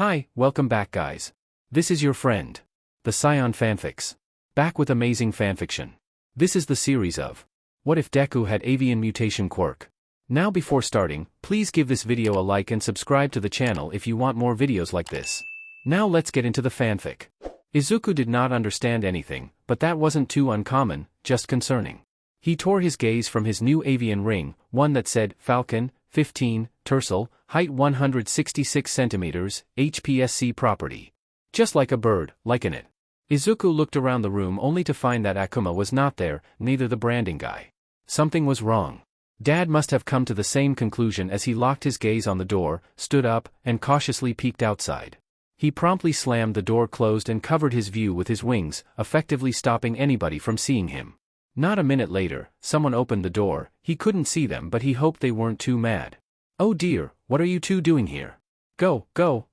Hi, welcome back guys. This is your friend, the Scion Fanfics. Back with amazing fanfiction. This is the series of What if Deku had Avian Mutation Quirk? Now before starting, please give this video a like and subscribe to the channel if you want more videos like this. Now let's get into the fanfic. Izuku did not understand anything, but that wasn't too uncommon, just concerning. He tore his gaze from his new avian ring, one that said, Falcon, 15, Tersal, height 166 centimeters, HPSC property. Just like a bird, liken it. Izuku looked around the room only to find that Akuma was not there, neither the branding guy. Something was wrong. Dad must have come to the same conclusion as he locked his gaze on the door, stood up, and cautiously peeked outside. He promptly slammed the door closed and covered his view with his wings, effectively stopping anybody from seeing him. Not a minute later, someone opened the door. He couldn't see them but he hoped they weren't too mad. "Oh dear, what are you two doing here? Go,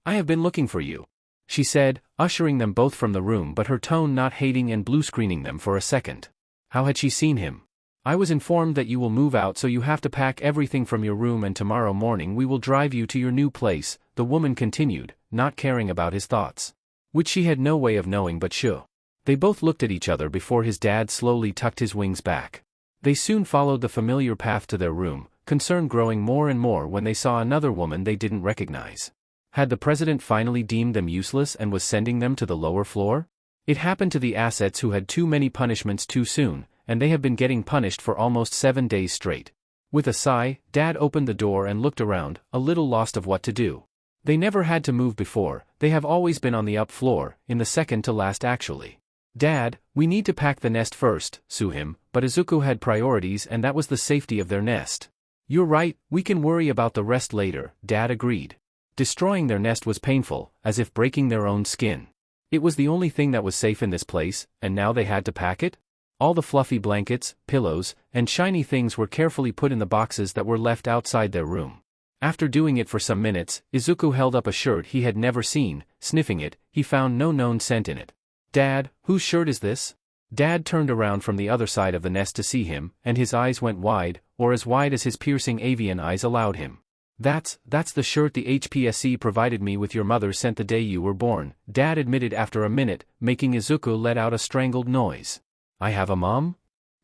I have been looking for you," she said, ushering them both from the room, but her tone not hating and blue-screening them for a second. How had she seen him? "I was informed that you will move out, so you have to pack everything from your room and tomorrow morning we will drive you to your new place," the woman continued, not caring about his thoughts. Which she had no way of knowing but sure. They both looked at each other before his dad slowly tucked his wings back. They soon followed the familiar path to their room, concern growing more and more when they saw another woman they didn't recognize. Had the president finally deemed them useless and was sending them to the lower floor? It happened to the assets who had too many punishments too soon, and they have been getting punished for almost 7 days straight. With a sigh, Dad opened the door and looked around, a little lost of what to do. They never had to move before, they have always been on the up floor, in the second to last actually. "Dad, we need to pack the nest first," sue him, but Izuku had priorities and that was the safety of their nest. "You're right, we can worry about the rest later," Dad agreed. Destroying their nest was painful, as if breaking their own skin. It was the only thing that was safe in this place, and now they had to pack it? All the fluffy blankets, pillows, and shiny things were carefully put in the boxes that were left outside their room. After doing it for some minutes, Izuku held up a shirt he had never seen. Sniffing it, he found no known scent in it. "Dad, whose shirt is this?" Dad turned around from the other side of the nest to see him, and his eyes went wide, or as wide as his piercing avian eyes allowed him. That's the shirt the HPSC provided me with. Your mother sent the day you were born," Dad admitted after a minute, making Izuku let out a strangled noise. "I have a mom?"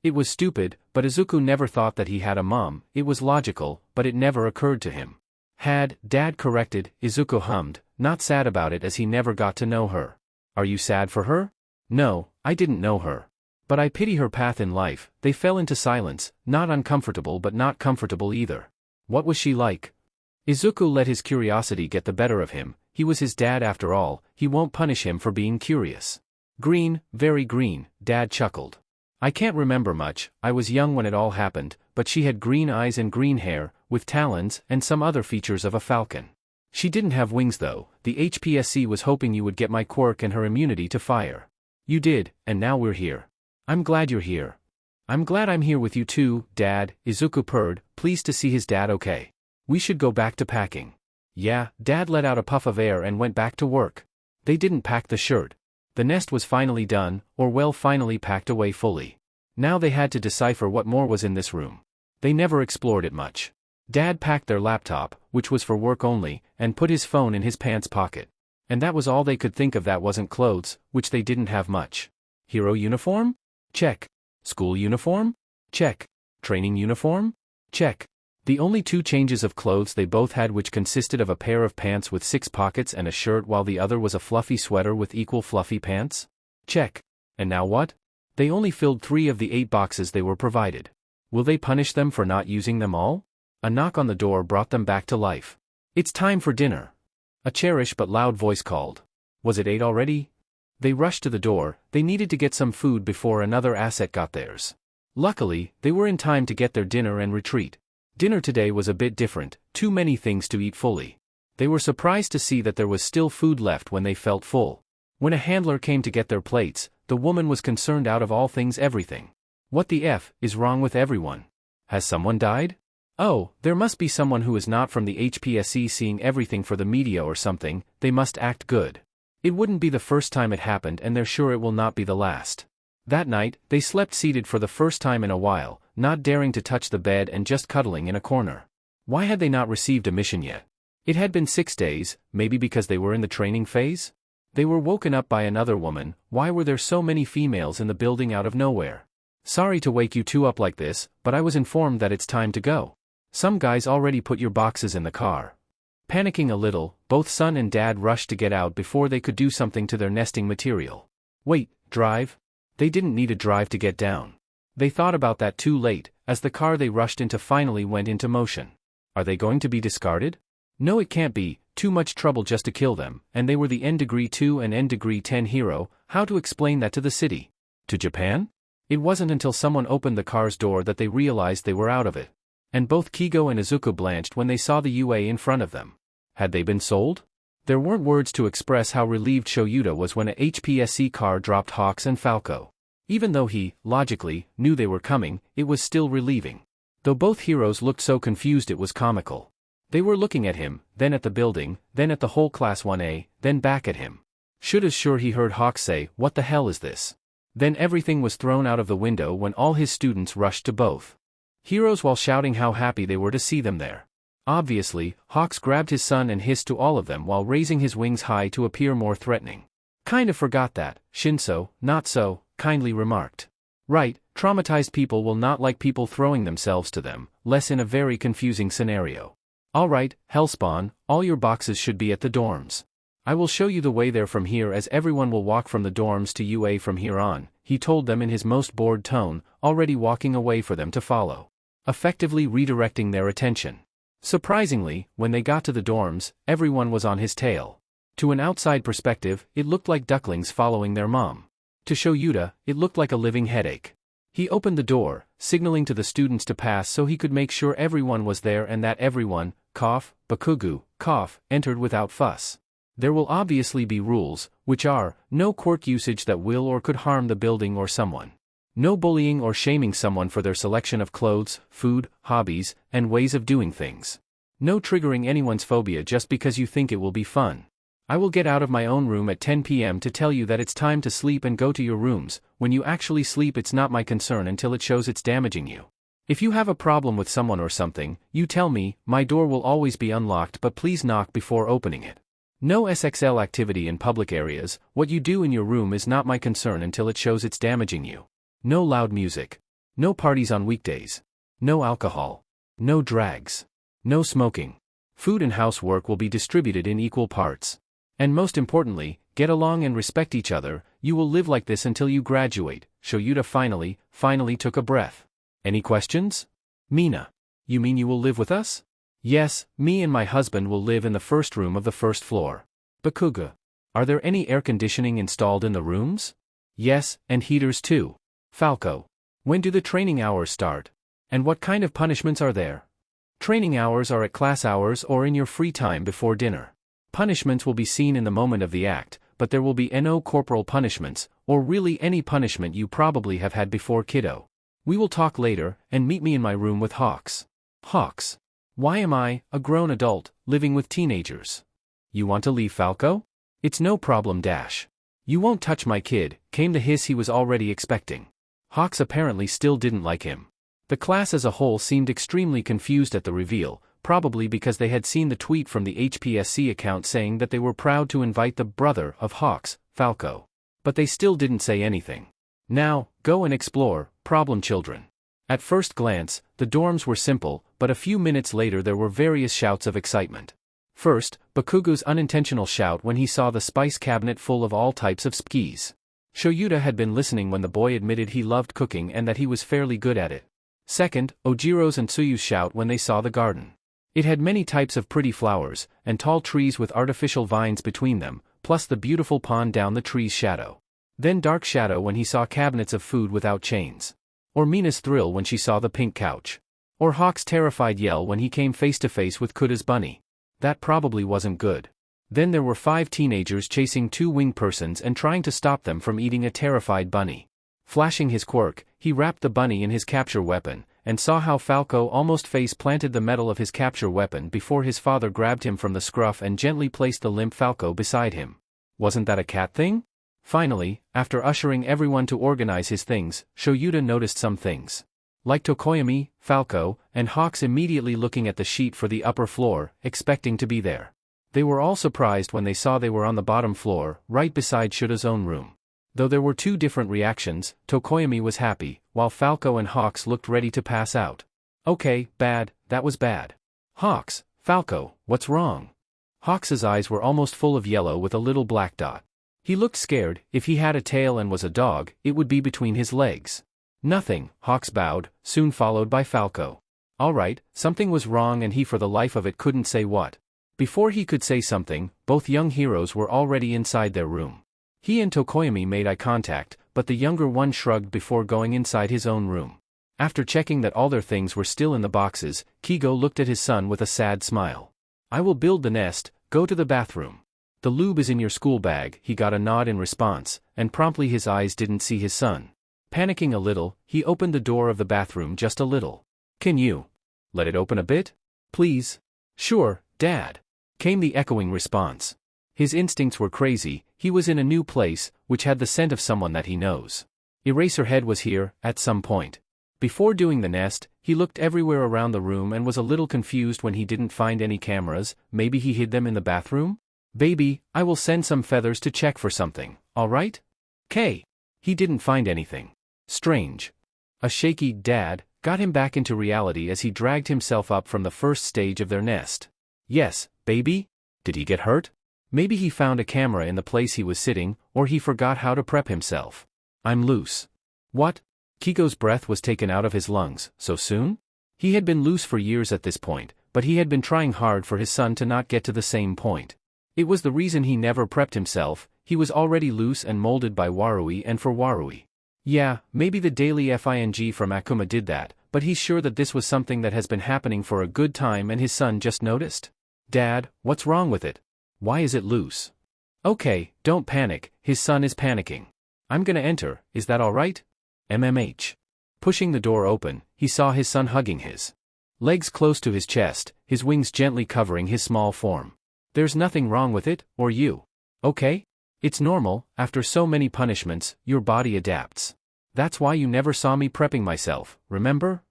It was stupid, but Izuku never thought that he had a mom. It was logical, but it never occurred to him. Dad corrected, Izuku hummed, not sad about it as he never got to know her. "Are you sad for her?" "No, I didn't know her. But I pity her path in life." They fell into silence, not uncomfortable but not comfortable either. What was she like? Izuku let his curiosity get the better of him. He was his dad after all, he won't punish him for being curious. "Green, very green," Dad chuckled. "I can't remember much, I was young when it all happened, but she had green eyes and green hair, with talons and some other features of a falcon. She didn't have wings though. The HPSC was hoping you would get my quirk and her immunity to fire. You did, and now we're here. I'm glad you're here." "I'm glad I'm here with you too, Dad," Izuku purred, pleased to see his dad okay. "We should go back to packing." "Yeah," Dad let out a puff of air and went back to work. They didn't pack the shirt. The nest was finally done, or well finally packed away fully. Now they had to decipher what more was in this room. They never explored it much. Dad packed their laptop, which was for work only, and put his phone in his pants pocket. And that was all they could think of that wasn't clothes, which they didn't have much. Hero uniform? Check. School uniform? Check. Training uniform? Check. The only 2 changes of clothes they both had, which consisted of a pair of pants with 6 pockets and a shirt, while the other was a fluffy sweater with equal fluffy pants? Check. And now what? They only filled 3 of the 8 boxes they were provided. Will they punish them for not using them all? A knock on the door brought them back to life. "It's time for dinner," a cherished but loud voice called. Was it 8 already? They rushed to the door. They needed to get some food before another asset got theirs. Luckily, they were in time to get their dinner and retreat. Dinner today was a bit different, too many things to eat fully. They were surprised to see that there was still food left when they felt full. When a handler came to get their plates, the woman was concerned out of all things everything. "What the F is wrong with everyone? Has someone died? Oh, there must be someone who is not from the HPSC seeing everything for the media or something. They must act good. It wouldn't be the first time it happened and they're sure it will not be the last." That night, they slept seated for the first time in a while, not daring to touch the bed and just cuddling in a corner. Why had they not received a mission yet? It had been 6 days, maybe because they were in the training phase? They were woken up by another woman. Why were there so many females in the building out of nowhere? Sorry to wake you two up like this, but I was informed that it's time to go. Some guys already put your boxes in the car. Panicking a little, both son and dad rushed to get out before they could do something to their nesting material. Wait, drive? They didn't need a drive to get down. They thought about that too late, as the car they rushed into finally went into motion. Are they going to be discarded? No, it can't be, too much trouble just to kill them, and they were the N-2 and N-10 hero. How to explain that to the city? To Japan? It wasn't until someone opened the car's door that they realized they were out of it. And both Kigo and Izuku blanched when they saw the UA in front of them. Had they been sold? There weren't words to express how relieved Shouta was when a HPSC car dropped Hawks and Falco. Even though he, logically, knew they were coming, it was still relieving. Though both heroes looked so confused it was comical. They were looking at him, then at the building, then at the whole Class 1A, then back at him. Shouda's sure he heard Hawks say, "What the hell is this?" Then everything was thrown out of the window when all his students rushed to both heroes while shouting how happy they were to see them there. Obviously, Hawks grabbed his son and hissed to all of them while raising his wings high to appear more threatening. "Kind of forgot that," Shinso, not so, kindly remarked. "Right, traumatized people will not like people throwing themselves to them, less in a very confusing scenario. Alright, Hellspawn, all your boxes should be at the dorms. I will show you the way there from here as everyone will walk from the dorms to UA from here on," he told them in his most bored tone, already walking away for them to follow. Effectively redirecting their attention. Surprisingly, when they got to the dorms, everyone was on his tail. To an outside perspective, it looked like ducklings following their mom. To Shouta, it looked like a living headache. He opened the door, signaling to the students to pass so he could make sure everyone was there and that everyone, Bakugu, entered without fuss. There will obviously be rules, which are, no quirk usage that will or could harm the building or someone. No bullying or shaming someone for their selection of clothes, food, hobbies, and ways of doing things. No triggering anyone's phobia just because you think it will be fun. I will get out of my own room at 10 p.m. to tell you that it's time to sleep and go to your rooms. When you actually sleep, it's not my concern until it shows it's damaging you. If you have a problem with someone or something, you tell me. My door will always be unlocked, but please knock before opening it. No SXL activity in public areas. What you do in your room is not my concern until it shows it's damaging you. No loud music. No parties on weekdays. No alcohol. No drags. No smoking. Food and housework will be distributed in equal parts. And most importantly, get along and respect each other. You will live like this until you graduate. Shouta finally took a breath. Any questions? Mina. You mean you will live with us? Yes, me and my husband will live in the first room of the first floor. Bakuga. Are there any air conditioning installed in the rooms? Yes, and heaters too. Falco. When do the training hours start? And what kind of punishments are there? Training hours are at class hours or in your free time before dinner. Punishments will be seen in the moment of the act, but there will be no corporal punishments, or really any punishment you probably have had before, kiddo. We will talk later, and meet me in my room with Hawks. Hawks. Why am I, a grown adult, living with teenagers? You want to leave, Falco? It's no problem. You won't touch my kid, came the hiss he was already expecting. Hawks apparently still didn't like him. The class as a whole seemed extremely confused at the reveal, probably because they had seen the tweet from the HPSC account saying that they were proud to invite the brother of Hawks, Falco. But they still didn't say anything. Now, go and explore, problem children. At first glance, the dorms were simple, but a few minutes later there were various shouts of excitement. First, Bakugu's unintentional shout when he saw the spice cabinet full of all types of skis. Shouta had been listening when the boy admitted he loved cooking and that he was fairly good at it. Second, Ojiro's and Tsuyu's shout when they saw the garden. It had many types of pretty flowers, and tall trees with artificial vines between them, plus the beautiful pond down the tree's shadow. Then Dark Shadow when he saw cabinets of food without chains. Or Mina's thrill when she saw the pink couch. Or Hawk's terrified yell when he came face to face with Kuda's bunny. That probably wasn't good. Then there were 5 teenagers chasing 2 winged persons and trying to stop them from eating a terrified bunny. Flashing his quirk, he wrapped the bunny in his capture weapon, and saw how Falco almost face-planted the metal of his capture weapon before his father grabbed him from the scruff and gently placed the limp Falco beside him. Wasn't that a cat thing? Finally, after ushering everyone to organize his things, Shouta noticed some things. like Tokoyami, Falco, and Hawks immediately looking at the sheet for the upper floor, expecting to be there. They were all surprised when they saw they were on the bottom floor, right beside Shouta's own room. Though there were two different reactions, Tokoyami was happy, while Falco and Hawks looked ready to pass out. Okay, bad, that was bad. Hawks, Falco, what's wrong? Hawks's eyes were almost full of yellow with a little black dot. He looked scared. If he had a tail and was a dog, it would be between his legs. Nothing, Hawks bowed, soon followed by Falco. Alright, something was wrong and he for the life of it couldn't say what. Before he could say something, both young heroes were already inside their room. He and Tokoyami made eye contact, but the younger one shrugged before going inside his own room. After checking that all their things were still in the boxes, Kigo looked at his son with a sad smile. I will build the nest, go to the bathroom. The lube is in your school bag. He got a nod in response, and promptly his eyes didn't see his son. Panicking a little, he opened the door of the bathroom just a little. Can you let it open a bit? Please? Sure, Dad, came the echoing response. His instincts were crazy. He was in a new place, which had the scent of someone that he knows. Eraserhead was here, at some point. Before doing the nest, he looked everywhere around the room and was a little confused when he didn't find any cameras. Maybe he hid them in the bathroom? Baby, I will send some feathers to check for something, alright? K. He didn't find anything. Strange. A shaky dad got him back into reality as he dragged himself up from the first stage of their nest. Yes, baby? Did he get hurt? Maybe he found a camera in the place he was sitting, or he forgot how to prep himself. I'm loose. What? Kigo's breath was taken out of his lungs. So soon? He had been loose for years at this point, but he had been trying hard for his son to not get to the same point. It was the reason he never prepped himself. He was already loose and molded by Warui and for Warui. Yeah, maybe the daily FING from Akuma did that, but he's sure that this was something that has been happening for a good time and his son just noticed. Dad, what's wrong with it? Why is it loose? Okay, don't panic, his son is panicking. I'm gonna enter, is that alright? MMH. Pushing the door open, he saw his son hugging his legs close to his chest, his wings gently covering his small form. There's nothing wrong with it, or you. Okay? It's normal, after so many punishments, your body adapts. That's why you never saw me prepping myself, remember?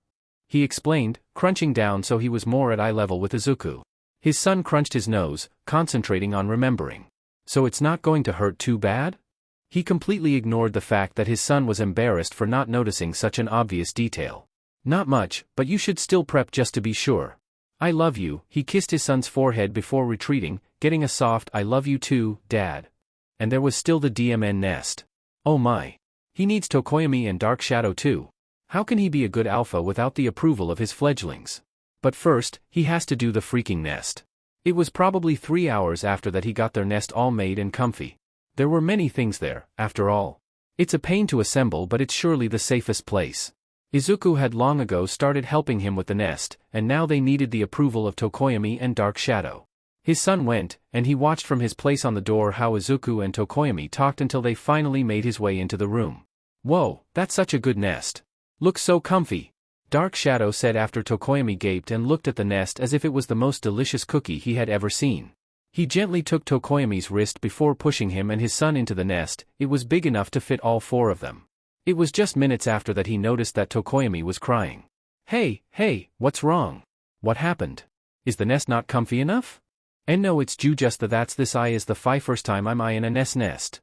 He explained, crunching down so he was more at eye level with Izuku. His son crunched his nose, concentrating on remembering. So it's not going to hurt too bad? He completely ignored the fact that his son was embarrassed for not noticing such an obvious detail. Not much, but you should still prep just to be sure. I love you. He kissed his son's forehead before retreating, getting a soft I love you too, Dad. And there was still the DMN nest. Oh my. He needs Tokoyami and Dark Shadow too. How can he be a good alpha without the approval of his fledglings? But first, he has to do the freaking nest. It was probably 3 hours after that he got their nest all made and comfy. There were many things there, after all. It's a pain to assemble, but it's surely the safest place. Izuku had long ago started helping him with the nest, and now they needed the approval of Tokoyami and Dark Shadow. His son went, and he watched from his place on the door how Izuku and Tokoyami talked until they finally made his way into the room. Whoa, that's such a good nest. Looks so comfy. Dark Shadow said after Tokoyami gaped and looked at the nest as if it was the most delicious cookie he had ever seen. He gently took Tokoyami's wrist before pushing him and his son into the nest. It was big enough to fit all four of them. It was just minutes after that he noticed that Tokoyami was crying. Hey, what's wrong? What happened? Is the nest not comfy enough? And no, it's just that's this I is the first time I'm in a nest.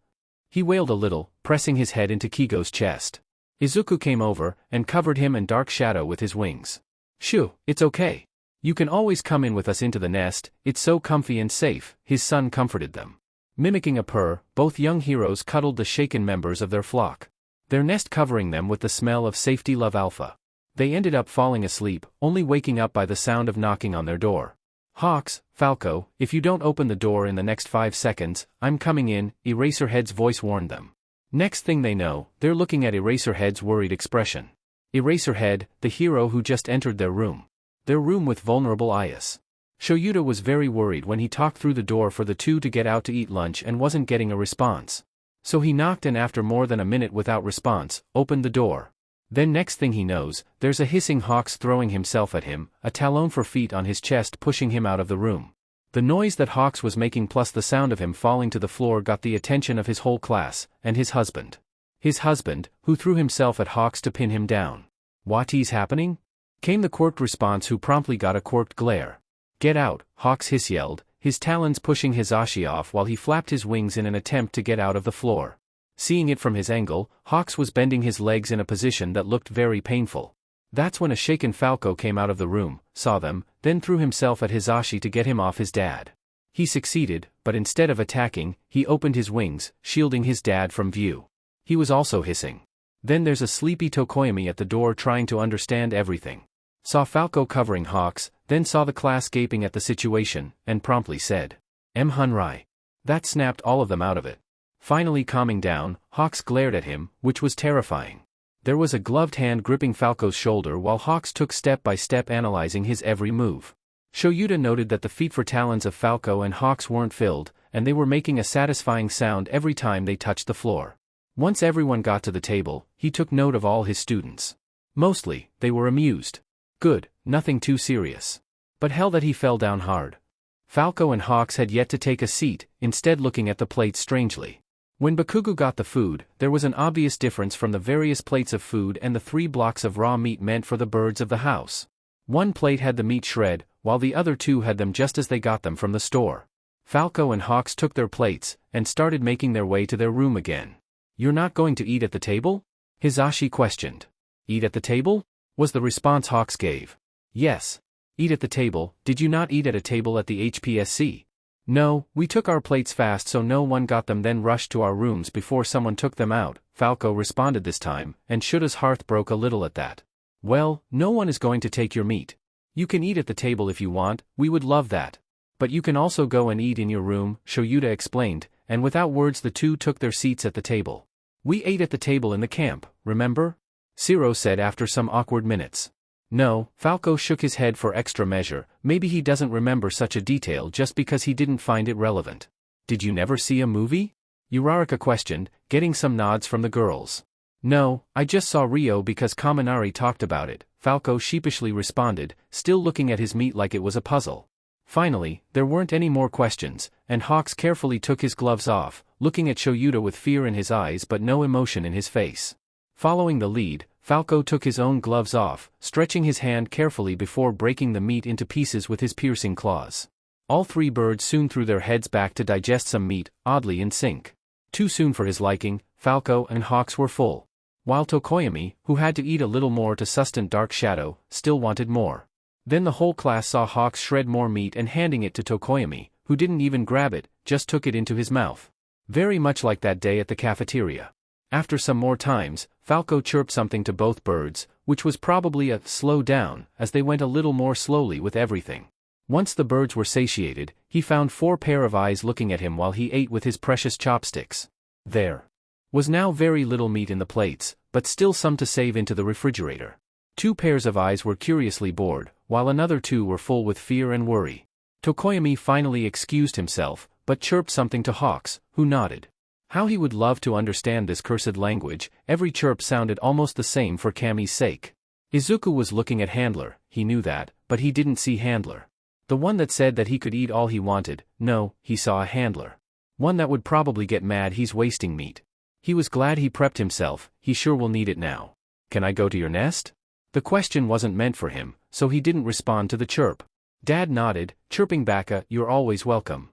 He wailed a little, pressing his head into Kigo's chest. Izuku came over, and covered him and Dark Shadow with his wings. Shoo, it's okay. You can always come in with us into the nest, it's so comfy and safe, his son comforted them. Mimicking a purr, both young heroes cuddled the shaken members of their flock. Their nest covering them with the smell of safety love alpha. They ended up falling asleep, only waking up by the sound of knocking on their door. Hawks, Falco, if you don't open the door in the next 5 seconds, I'm coming in, Eraserhead's voice warned them. Next thing they know, they're looking at Eraserhead's worried expression. Eraserhead, the hero who just entered their room. Their room with vulnerable eyes. Shouta was very worried when he talked through the door for the two to get out to eat lunch and wasn't getting a response. So he knocked and after more than a minute without response, opened the door. Then next thing he knows, there's a hissing Hawks throwing himself at him, a talon for feet on his chest pushing him out of the room. The noise that Hawks was making plus the sound of him falling to the floor got the attention of his whole class, and his husband. His husband, who threw himself at Hawks to pin him down. "What's happening?" came the quirked response, who promptly got a quirked glare. "Get out," Hawks hiss yelled, his talons pushing Hizashi off while he flapped his wings in an attempt to get out of the floor. Seeing it from his angle, Hawks was bending his legs in a position that looked very painful. That's when a shaken Falco came out of the room, saw them, then threw himself at Hizashi to get him off his dad. He succeeded, but instead of attacking, he opened his wings, shielding his dad from view. He was also hissing. Then there's a sleepy Tokoyami at the door trying to understand everything. Saw Falco covering Hawks, then saw the class gaping at the situation, and promptly said, Hunrai. That snapped all of them out of it. Finally calming down, Hawks glared at him, which was terrifying. There was a gloved hand gripping Falco's shoulder while Hawks took step by step analyzing his every move. Shouta noted that the feet for talons of Falco and Hawks weren't filled, and they were making a satisfying sound every time they touched the floor. Once everyone got to the table, he took note of all his students. Mostly, they were amused. Good, nothing too serious. But hell, that he fell down hard. Falco and Hawks had yet to take a seat, instead looking at the plates strangely. When Bakugo got the food, there was an obvious difference from the various plates of food and the 3 blocks of raw meat meant for the birds of the house. One plate had the meat shred, while the other 2 had them just as they got them from the store. Falco and Hawks took their plates, and started making their way to their room again. "You're not going to eat at the table?" Hizashi questioned. "Eat at the table?" was the response Hawks gave. "Yes. Eat at the table. Did you not eat at a table at the HPSC? "No, we took our plates fast so no one got them, then rushed to our rooms before someone took them out," Falco responded this time, and Shouda's heart broke a little at that. "Well, no one is going to take your meat. You can eat at the table if you want, we would love that. But you can also go and eat in your room," Shouta explained, and without words the 2 took their seats at the table. "We ate at the table in the camp, remember?" Zero said after some awkward minutes. "No," Falco shook his head for extra measure. Maybe he doesn't remember such a detail just because he didn't find it relevant. "Did you never see a movie?" Uraraka questioned, getting some nods from the girls. "No, I just saw Rio because Kaminari talked about it," Falco sheepishly responded, still looking at his meat like it was a puzzle. Finally, there weren't any more questions, and Hawks carefully took his gloves off, looking at Shouta with fear in his eyes but no emotion in his face. Following the lead, Falco took his own gloves off, stretching his hand carefully before breaking the meat into pieces with his piercing claws. All 3 birds soon threw their heads back to digest some meat, oddly in sync. Too soon for his liking, Falco and Hawks were full. While Tokoyami, who had to eat a little more to sustain Dark Shadow, still wanted more. Then the whole class saw Hawks shred more meat and handing it to Tokoyami, who didn't even grab it, just took it into his mouth. Very much like that day at the cafeteria. After some more times, Falco chirped something to both birds, which was probably a slow down, as they went a little more slowly with everything. Once the birds were satiated, he found 4 pair of eyes looking at him while he ate with his precious chopsticks. There was now very little meat in the plates, but still some to save into the refrigerator. 2 pairs of eyes were curiously bored, while another 2 were full with fear and worry. Tokoyami finally excused himself, but chirped something to Hawks, who nodded. How he would love to understand this cursed language. Every chirp sounded almost the same for Kami's sake. Izuku was looking at Handler, he knew that, but he didn't see Handler. The one that said that he could eat all he wanted. No, he saw a Handler. One that would probably get mad he's wasting meat. He was glad he prepped himself, he sure will need it now. "Can I go to your nest?" The question wasn't meant for him, so he didn't respond to the chirp. Dad nodded, chirping back a, "You're always welcome."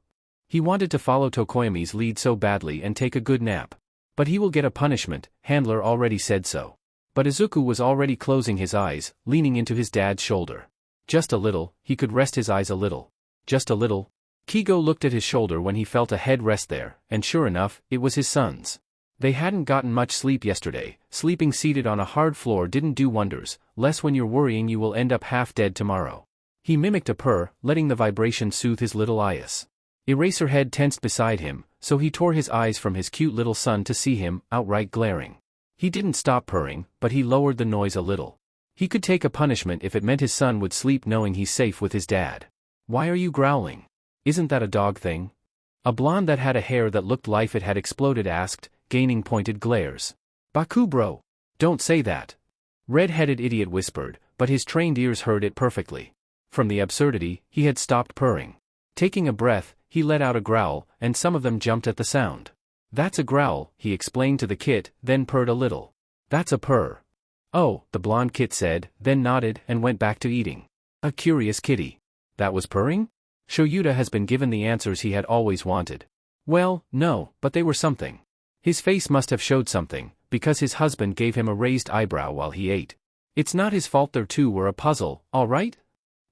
He wanted to follow Tokoyami's lead so badly and take a good nap. But he will get a punishment, Handler already said so. But Izuku was already closing his eyes, leaning into his dad's shoulder. Just a little, he could rest his eyes a little. Just a little. Kigo looked at his shoulder when he felt a head rest there, and sure enough, it was his son's. They hadn't gotten much sleep yesterday. Sleeping seated on a hard floor didn't do wonders, less when you're worrying you will end up half dead tomorrow. He mimicked a purr, letting the vibration soothe his little eyes. Eraserhead tensed beside him, so he tore his eyes from his cute little son to see him, outright glaring. He didn't stop purring, but he lowered the noise a little. He could take a punishment if it meant his son would sleep knowing he's safe with his dad. "Why are you growling? Isn't that a dog thing?" A blonde that had a hair that looked like it had exploded asked, gaining pointed glares. "Baku bro. Don't say that." Red-headed idiot whispered, but his trained ears heard it perfectly. From the absurdity, he had stopped purring. Taking a breath, he let out a growl, and some of them jumped at the sound. "That's a growl," he explained to the kid, then purred a little. "That's a purr." Oh, the blonde kit said, then nodded and went back to eating. A curious kitty. That was purring? Shouta has been given the answers he had always wanted. Well, no, but they were something. His face must have showed something, because his husband gave him a raised eyebrow while he ate. It's not his fault their two were a puzzle, all right?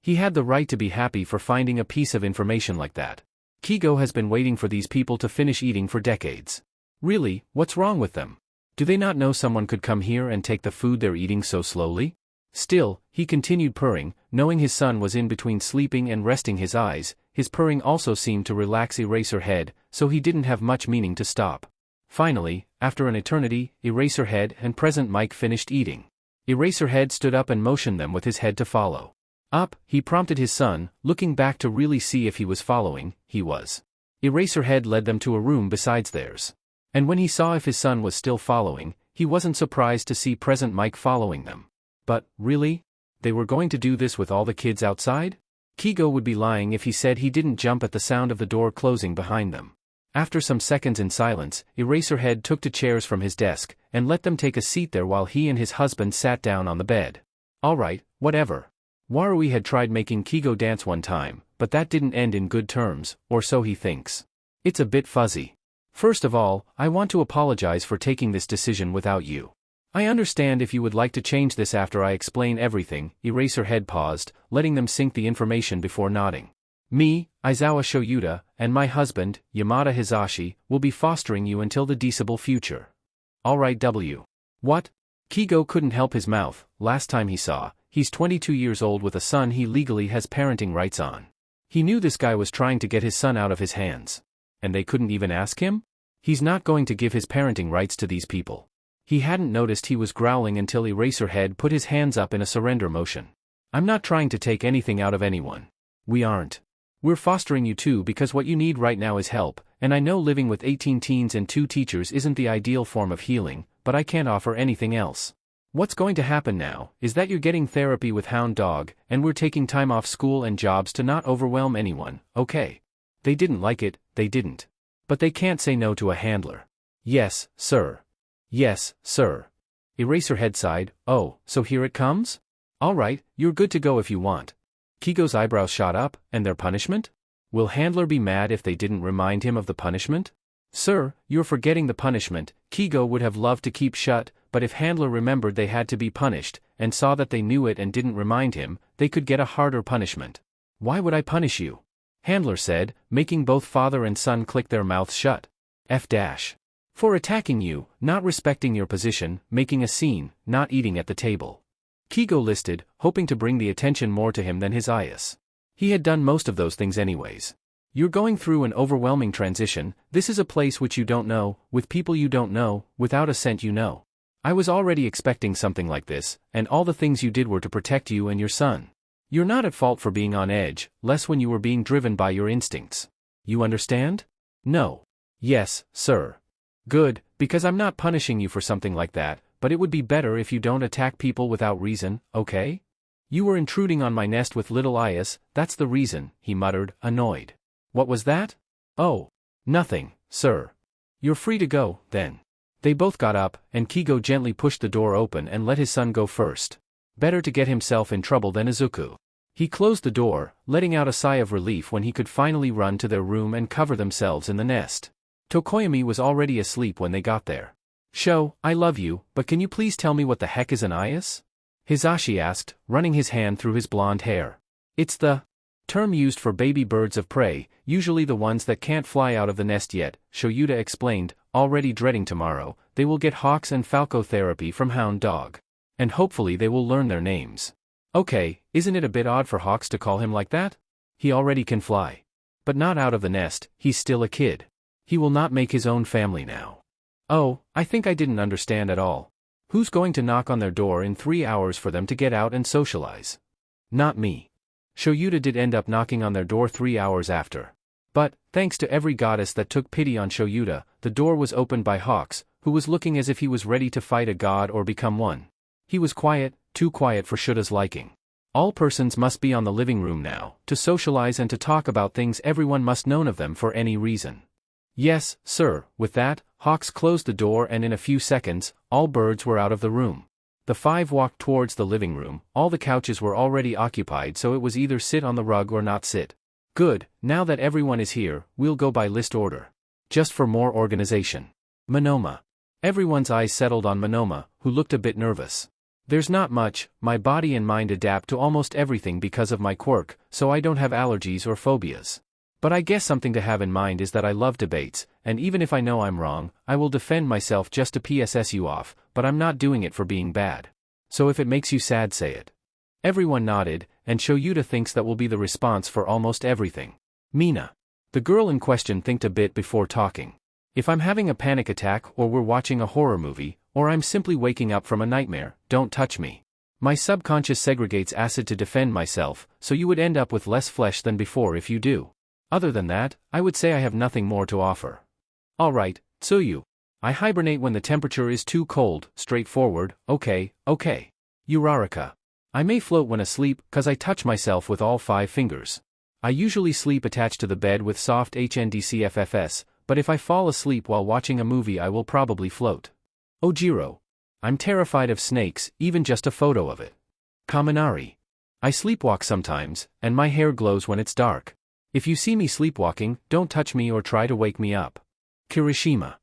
He had the right to be happy for finding a piece of information like that. Kigo has been waiting for these people to finish eating for decades. Really, what's wrong with them? Do they not know someone could come here and take the food they're eating so slowly? Still, he continued purring, knowing his son was in between sleeping and resting his eyes. His purring also seemed to relax Eraserhead, so he didn't have much meaning to stop. Finally, after an eternity, Eraserhead and Present Mike finished eating. Eraserhead stood up and motioned them with his head to follow. Up, he prompted his son, looking back to really see if he was following. He was. Eraserhead led them to a room besides theirs. And when he saw if his son was still following, he wasn't surprised to see Present Mike following them. But, really? They were going to do this with all the kids outside? Kigo would be lying if he said he didn't jump at the sound of the door closing behind them. After some seconds in silence, Eraserhead took two chairs from his desk, and let them take a seat there while he and his husband sat down on the bed. Alright, whatever. Warui had tried making Kigo dance one time, but that didn't end in good terms, or so he thinks. It's a bit fuzzy. First of all, I want to apologize for taking this decision without you. I understand if you would like to change this after I explain everything. Eraserhead paused, letting them sink the information before nodding. Me, Aizawa Shouta, and my husband, Yamada Hizashi, will be fostering you until the decibel future. Alright W. What? Kigo couldn't help his mouth. Last time he saw, he's 22 years old with a son he legally has parenting rights on. He knew this guy was trying to get his son out of his hands. And they couldn't even ask him? He's not going to give his parenting rights to these people. He hadn't noticed he was growling until Eraserhead put his hands up in a surrender motion. I'm not trying to take anything out of anyone. We aren't. We're fostering you too because what you need right now is help, and I know living with 18 teens and 2 teachers isn't the ideal form of healing, but I can't offer anything else. What's going to happen now is that you're getting therapy with Hound Dog, and we're taking time off school and jobs to not overwhelm anyone, okay? They didn't like it, they didn't. But they can't say no to a handler. Yes, sir. Yes, sir. Eraserhead sighed. Oh, so here it comes? Alright, you're good to go if you want. Kigo's eyebrows shot up, and their punishment? Will Handler be mad if they didn't remind him of the punishment? Sir, you're forgetting the punishment. Kigo would have loved to keep shut, but if Handler remembered they had to be punished, and saw that they knew it and didn't remind him, they could get a harder punishment. Why would I punish you? Handler said, making both father and son click their mouths shut. F-. For attacking you, not respecting your position, making a scene, not eating at the table. Kigo listed, hoping to bring the attention more to him than his ayahs. He had done most of those things anyways. You're going through an overwhelming transition. This is a place which you don't know, with people you don't know, without a scent you know. I was already expecting something like this, and all the things you did were to protect you and your son. You're not at fault for being on edge, less when you were being driven by your instincts. You understand? No. Yes, sir. Good, because I'm not punishing you for something like that, but it would be better if you don't attack people without reason, okay? You were intruding on my nest with little Ayas, that's the reason, he muttered, annoyed. What was that? Oh. Nothing, sir. You're free to go, then. They both got up, and Kigo gently pushed the door open and let his son go first. Better to get himself in trouble than Izuku. He closed the door, letting out a sigh of relief when he could finally run to their room and cover themselves in the nest. Tokoyami was already asleep when they got there. I love you, but can you please tell me what the heck is an Ayas? Hizashi asked, running his hand through his blonde hair. It's the term used for baby birds of prey, usually the ones that can't fly out of the nest yet, Shouta explained, already dreading tomorrow. They will get Hawks and Falco therapy from Hound Dog. And hopefully they will learn their names. Okay, isn't it a bit odd for Hawks to call him like that? He already can fly. But not out of the nest, he's still a kid. He will not make his own family now. Oh, I think I didn't understand at all. Who's going to knock on their door in 3 hours for them to get out and socialize? Not me. Shouta did end up knocking on their door 3 hours after. But, thanks to every goddess that took pity on Shouta, the door was opened by Hawks, who was looking as if he was ready to fight a god or become one. He was quiet, too quiet for Shouda's liking. All persons must be on the living room now, to socialize and to talk about things everyone must know of them for any reason. Yes, sir. With that, Hawks closed the door and in a few seconds, all birds were out of the room. The five walked towards the living room. All the couches were already occupied, so it was either sit on the rug or not sit. Good, now that everyone is here, we'll go by list order. Just for more organization. Monoma. Everyone's eyes settled on Monoma, who looked a bit nervous. There's not much, my body and mind adapt to almost everything because of my quirk, so I don't have allergies or phobias. But I guess something to have in mind is that I love debates, and even if I know I'm wrong, I will defend myself just to PSS you off, but I'm not doing it for being bad. So if it makes you sad, say it. Everyone nodded, and Shouta thinks that will be the response for almost everything. Mina. The girl in question thinked a bit before talking. If I'm having a panic attack or we're watching a horror movie, or I'm simply waking up from a nightmare, don't touch me. My subconscious segregates acid to defend myself, so you would end up with less flesh than before if you do. Other than that, I would say I have nothing more to offer. Alright, Tsuyu. I hibernate when the temperature is too cold, straightforward, okay. Uraraka. I may float when asleep, cause I touch myself with all 5 fingers. I usually sleep attached to the bed with soft HNDCFFS, but if I fall asleep while watching a movie I will probably float. Ojiro. I'm terrified of snakes, even just a photo of it. Kaminari. I sleepwalk sometimes, and my hair glows when it's dark. If you see me sleepwalking, don't touch me or try to wake me up. Kirishima.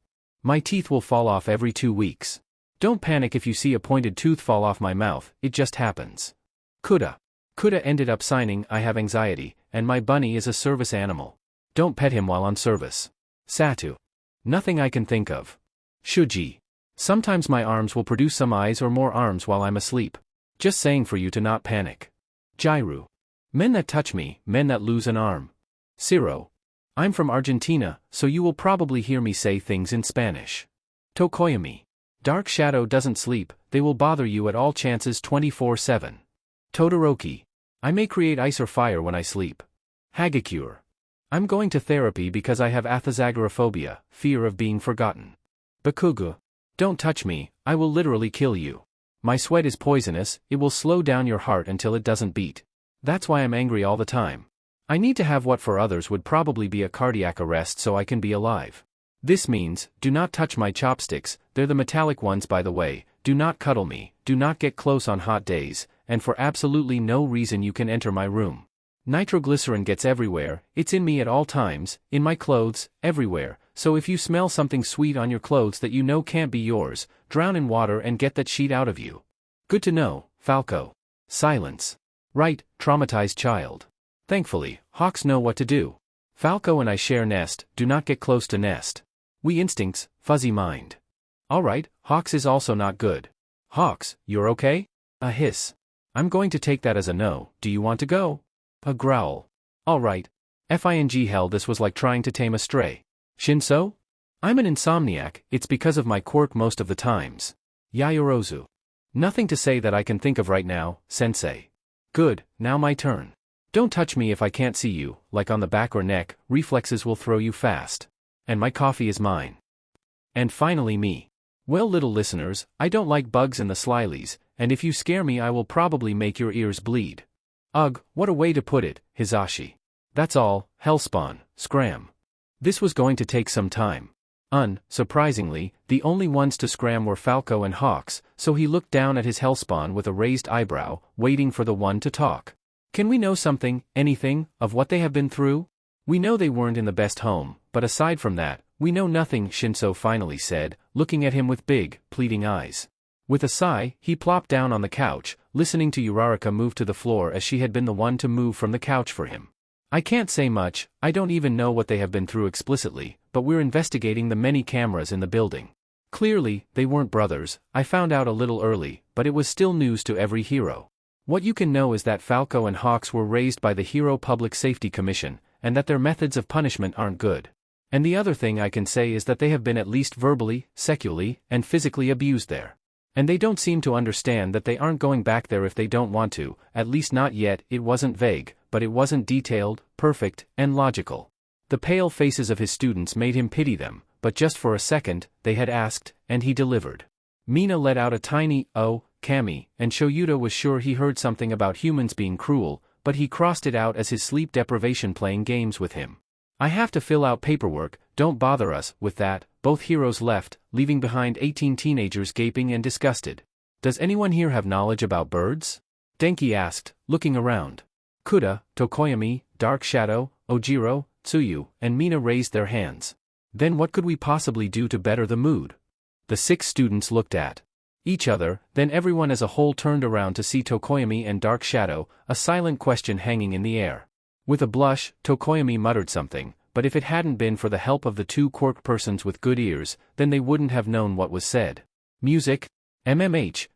My teeth will fall off every 2 weeks. Don't panic if you see a pointed tooth fall off my mouth, it just happens. Kuda. Kuda ended up signing I have anxiety, and my bunny is a service animal. Don't pet him while on service. Satu. Nothing I can think of. Shuji. Sometimes my arms will produce some eyes or more arms while I'm asleep. Just saying for you to not panic. Jairu. Men that touch me, men that lose an arm. Ciro. I'm from Argentina, so you will probably hear me say things in Spanish. Tokoyami. Dark shadow doesn't sleep, they will bother you at all chances 24/7. Todoroki. I may create ice or fire when I sleep. Hagakure. I'm going to therapy because I have athazagorophobia, fear of being forgotten. Bakugo. Don't touch me, I will literally kill you. My sweat is poisonous, it will slow down your heart until it doesn't beat. That's why I'm angry all the time. I need to have what for others would probably be a cardiac arrest so I can be alive. This means, do not touch my chopsticks, they're the metallic ones by the way, do not cuddle me, do not get close on hot days, and for absolutely no reason you can enter my room. Nitroglycerin gets everywhere, it's in me at all times, in my clothes, everywhere, so if you smell something sweet on your clothes that you know can't be yours, drown in water and get that sheet out of you. Good to know, Falco. Silence. Right, traumatized child. Thankfully, Hawks know what to do. Falco and I share nest, do not get close to nest. We instincts, fuzzy mind. Alright, Hawks is also not good. Hawks, you're okay? A hiss. I'm going to take that as a no, do you want to go? A growl. Alright. Fing hell, this was like trying to tame a stray. Shinso? I'm an insomniac, it's because of my quirk most of the times. Yayorozu. Nothing to say that I can think of right now, sensei. Good, now my turn. Don't touch me if I can't see you, like on the back or neck, reflexes will throw you fast. And my coffee is mine. And finally me. Well, little listeners, I don't like bugs in the slylies, and if you scare me I will probably make your ears bleed. Ugh, what a way to put it, Hizashi. That's all, hellspawn, scram. This was going to take some time. Surprisingly, the only ones to scram were Falco and Hawks, so he looked down at his hellspawn with a raised eyebrow, waiting for the one to talk. Can we know something, anything, of what they have been through? We know they weren't in the best home, but aside from that, we know nothing, Shinso finally said, looking at him with big, pleading eyes. With a sigh, he plopped down on the couch, listening to Uraraka move to the floor as she had been the one to move from the couch for him. I can't say much, I don't even know what they have been through explicitly, but we're investigating the many cameras in the building. Clearly, they weren't brothers, I found out a little early, but it was still news to every hero. What you can know is that Falco and Hawks were raised by the Hero Public Safety Commission, and that their methods of punishment aren't good. And the other thing I can say is that they have been at least verbally, sexually, and physically abused there. And they don't seem to understand that they aren't going back there if they don't want to, at least not yet. It wasn't vague, but it wasn't detailed, perfect, and logical. The pale faces of his students made him pity them, but just for a second, they had asked, and he delivered. Mina let out a tiny, oh, Kami, and Shouta was sure he heard something about humans being cruel, but he crossed it out as his sleep deprivation playing games with him. I have to fill out paperwork, don't bother us. With that, both heroes left, leaving behind 18 teenagers gaping and disgusted. Does anyone here have knowledge about birds? Denki asked, looking around. Kuda, Tokoyami, Dark Shadow, Ojiro, Tsuyu, and Mina raised their hands. Then what could we possibly do to better the mood? The 6 students looked at each other, then everyone as a whole turned around to see Tokoyami and Dark Shadow, a silent question hanging in the air. With a blush, Tokoyami muttered something, but if it hadn't been for the help of the 2 quirk persons with good ears, then they wouldn't have known what was said. Music?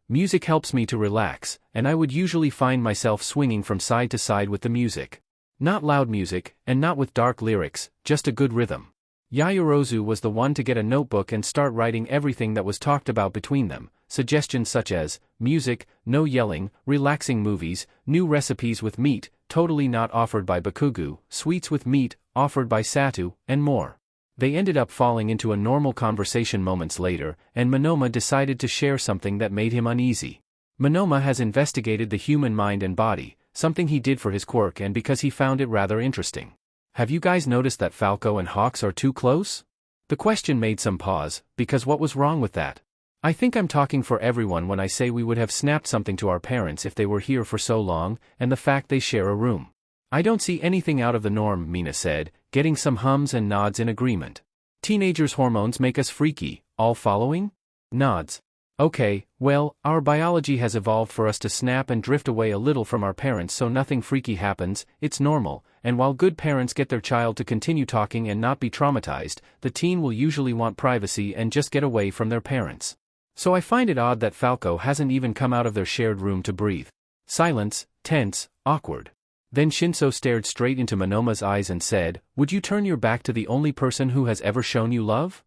Music helps me to relax, and I would usually find myself swinging from side to side with the music. Not loud music, and not with dark lyrics, just a good rhythm. Yayorozu was the one to get a notebook and start writing everything that was talked about between them, suggestions such as, music, no yelling, relaxing movies, new recipes with meat, totally not offered by Bakugu, sweets with meat, offered by Satu, and more. They ended up falling into a normal conversation moments later, and Monoma decided to share something that made him uneasy. Monoma has investigated the human mind and body, something he did for his quirk and because he found it rather interesting. Have you guys noticed that Falco and Hawks are too close? The question made some pause, because what was wrong with that? I think I'm talking for everyone when I say we would have snapped something to our parents if they were here for so long, and the fact they share a room. I don't see anything out of the norm, Mina said, getting some hums and nods in agreement. Teenagers' hormones make us freaky, all following? Nods. Okay, well, our biology has evolved for us to snap and drift away a little from our parents so nothing freaky happens, it's normal, and while good parents get their child to continue talking and not be traumatized, the teen will usually want privacy and just get away from their parents. So I find it odd that Falco hasn't even come out of their shared room to breathe. Silence, tense, awkward. Then Shinso stared straight into Monoma's eyes and said, "Would you turn your back to the only person who has ever shown you love?"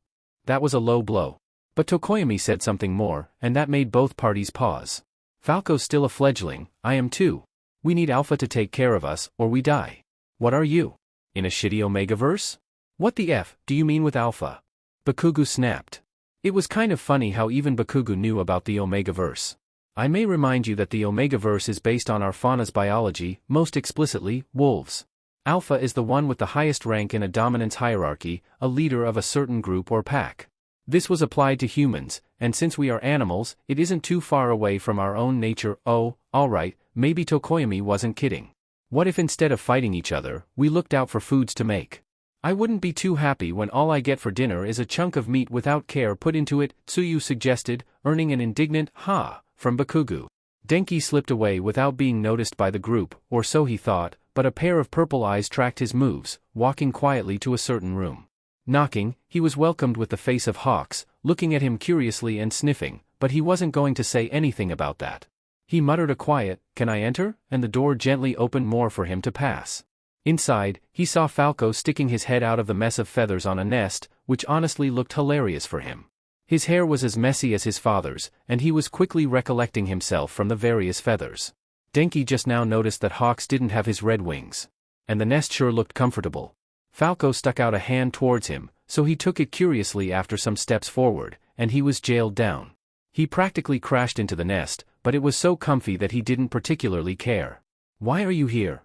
That was a low blow. But Tokoyami said something more, and that made both parties pause. Falco's still a fledgling, I am too. We need Alpha to take care of us, or we die. What are you? In a shitty Omegaverse? What the F do you mean with Alpha? Bakugu snapped. It was kind of funny how even Bakugu knew about the Omegaverse. I may remind you that the Omegaverse is based on our fauna's biology, most explicitly, wolves. Alpha is the one with the highest rank in a dominance hierarchy, a leader of a certain group or pack. This was applied to humans, and since we are animals, it isn't too far away from our own nature. Oh, alright, maybe Tokoyami wasn't kidding. What if instead of fighting each other, we looked out for foods to make? I wouldn't be too happy when all I get for dinner is a chunk of meat without care put into it, Tsuyu suggested, earning an indignant, "Ha!" from Bakugu. Denki slipped away without being noticed by the group, or so he thought, but a pair of purple eyes tracked his moves, walking quietly to a certain room. Knocking, he was welcomed with the face of Hawks, looking at him curiously and sniffing, but he wasn't going to say anything about that. He muttered a quiet, "Can I enter?" and the door gently opened more for him to pass. Inside, he saw Falco sticking his head out of the mess of feathers on a nest, which honestly looked hilarious for him. His hair was as messy as his father's, and he was quickly recollecting himself from the various feathers. Denki just now noticed that Hawks didn't have his red wings. And the nest sure looked comfortable. Falco stuck out a hand towards him, so he took it curiously after some steps forward, and he was jailed down. He practically crashed into the nest, but it was so comfy that he didn't particularly care. "Why are you here?"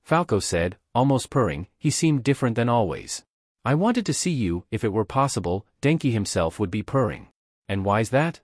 Falco said, almost purring. He seemed different than always. "I wanted to see you, if it were possible." Denki himself would be purring. "And why's that?"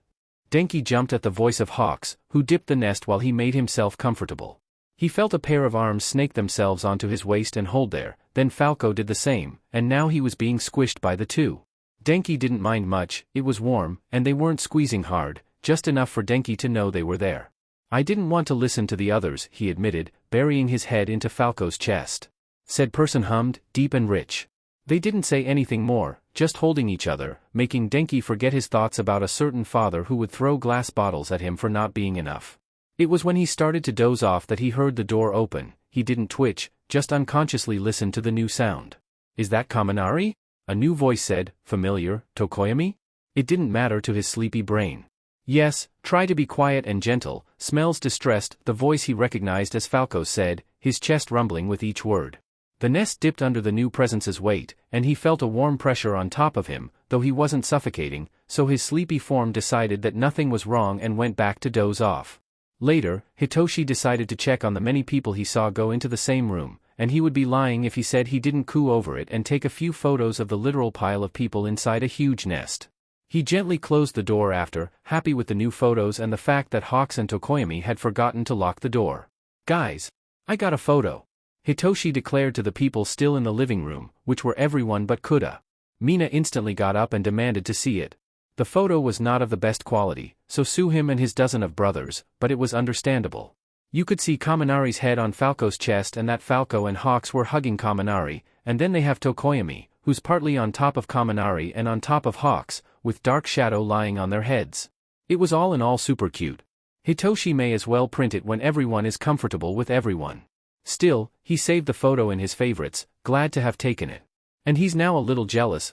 Denki jumped at the voice of Hawks, who dipped the nest while he made himself comfortable. He felt a pair of arms snake themselves onto his waist and hold there, then Falco did the same, and now he was being squished by the two. Denki didn't mind much, it was warm, and they weren't squeezing hard, just enough for Denki to know they were there. "I didn't want to listen to the others," he admitted, burying his head into Falco's chest. Said person hummed, deep and rich. They didn't say anything more, just holding each other, making Denki forget his thoughts about a certain father who would throw glass bottles at him for not being enough. It was when he started to doze off that he heard the door open. He didn't twitch, just unconsciously listened to the new sound. "Is that Kaminari?" A new voice said, familiar, "Tokoyami?" It didn't matter to his sleepy brain. "Yes, try to be quiet and gentle, smells distressed," the voice he recognized as Falco said, his chest rumbling with each word. The nest dipped under the new presence's weight, and he felt a warm pressure on top of him, though he wasn't suffocating, so his sleepy form decided that nothing was wrong and went back to doze off. Later, Hitoshi decided to check on the many people he saw go into the same room, and he would be lying if he said he didn't coo over it and take a few photos of the literal pile of people inside a huge nest. He gently closed the door after, happy with the new photos and the fact that Hawks and Tokoyami had forgotten to lock the door. "Guys, I got a photo," Hitoshi declared to the people still in the living room, which were everyone but Kuda. Mina instantly got up and demanded to see it. The photo was not of the best quality, so sue him and his dozen of brothers, but it was understandable. You could see Kaminari's head on Falco's chest and that Falco and Hawks were hugging Kaminari, and then they have Tokoyami, who's partly on top of Kaminari and on top of Hawks, with dark shadow lying on their heads. It was all in all super cute. Hitoshi may as well print it when everyone is comfortable with everyone. Still, he saved the photo in his favorites, glad to have taken it. And he's now a little jealous,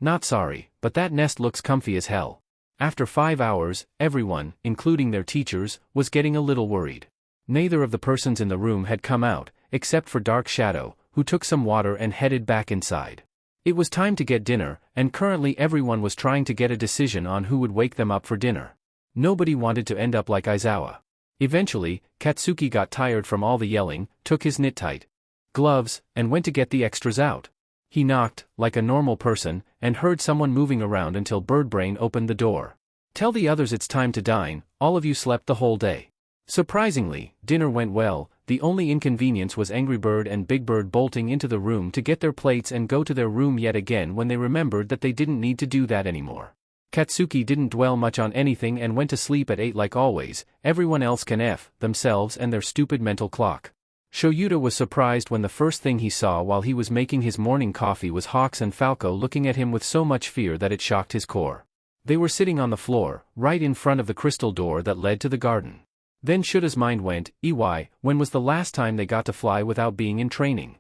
not sorry, but that nest looks comfy as hell. After 5 hours, everyone, including their teachers, was getting a little worried. Neither of the persons in the room had come out, except for Dark Shadow, who took some water and headed back inside. It was time to get dinner, and currently everyone was trying to get a decision on who would wake them up for dinner. Nobody wanted to end up like Aizawa. Eventually, Katsuki got tired from all the yelling, took his knit-tight gloves, and went to get the extras out. He knocked, like a normal person, and heard someone moving around until Birdbrain opened the door. "Tell the others it's time to dine, all of you slept the whole day." Surprisingly, dinner went well. The only inconvenience was Angry Bird and Big Bird bolting into the room to get their plates and go to their room yet again when they remembered that they didn't need to do that anymore. Katsuki didn't dwell much on anything and went to sleep at 8 like always. Everyone else can F themselves and their stupid mental clock. Shouta was surprised when the first thing he saw while he was making his morning coffee was Hawks and Falco looking at him with so much fear that it shocked his core. They were sitting on the floor, right in front of the crystal door that led to the garden. Then Shuta's mind went, when was the last time they got to fly without being in training?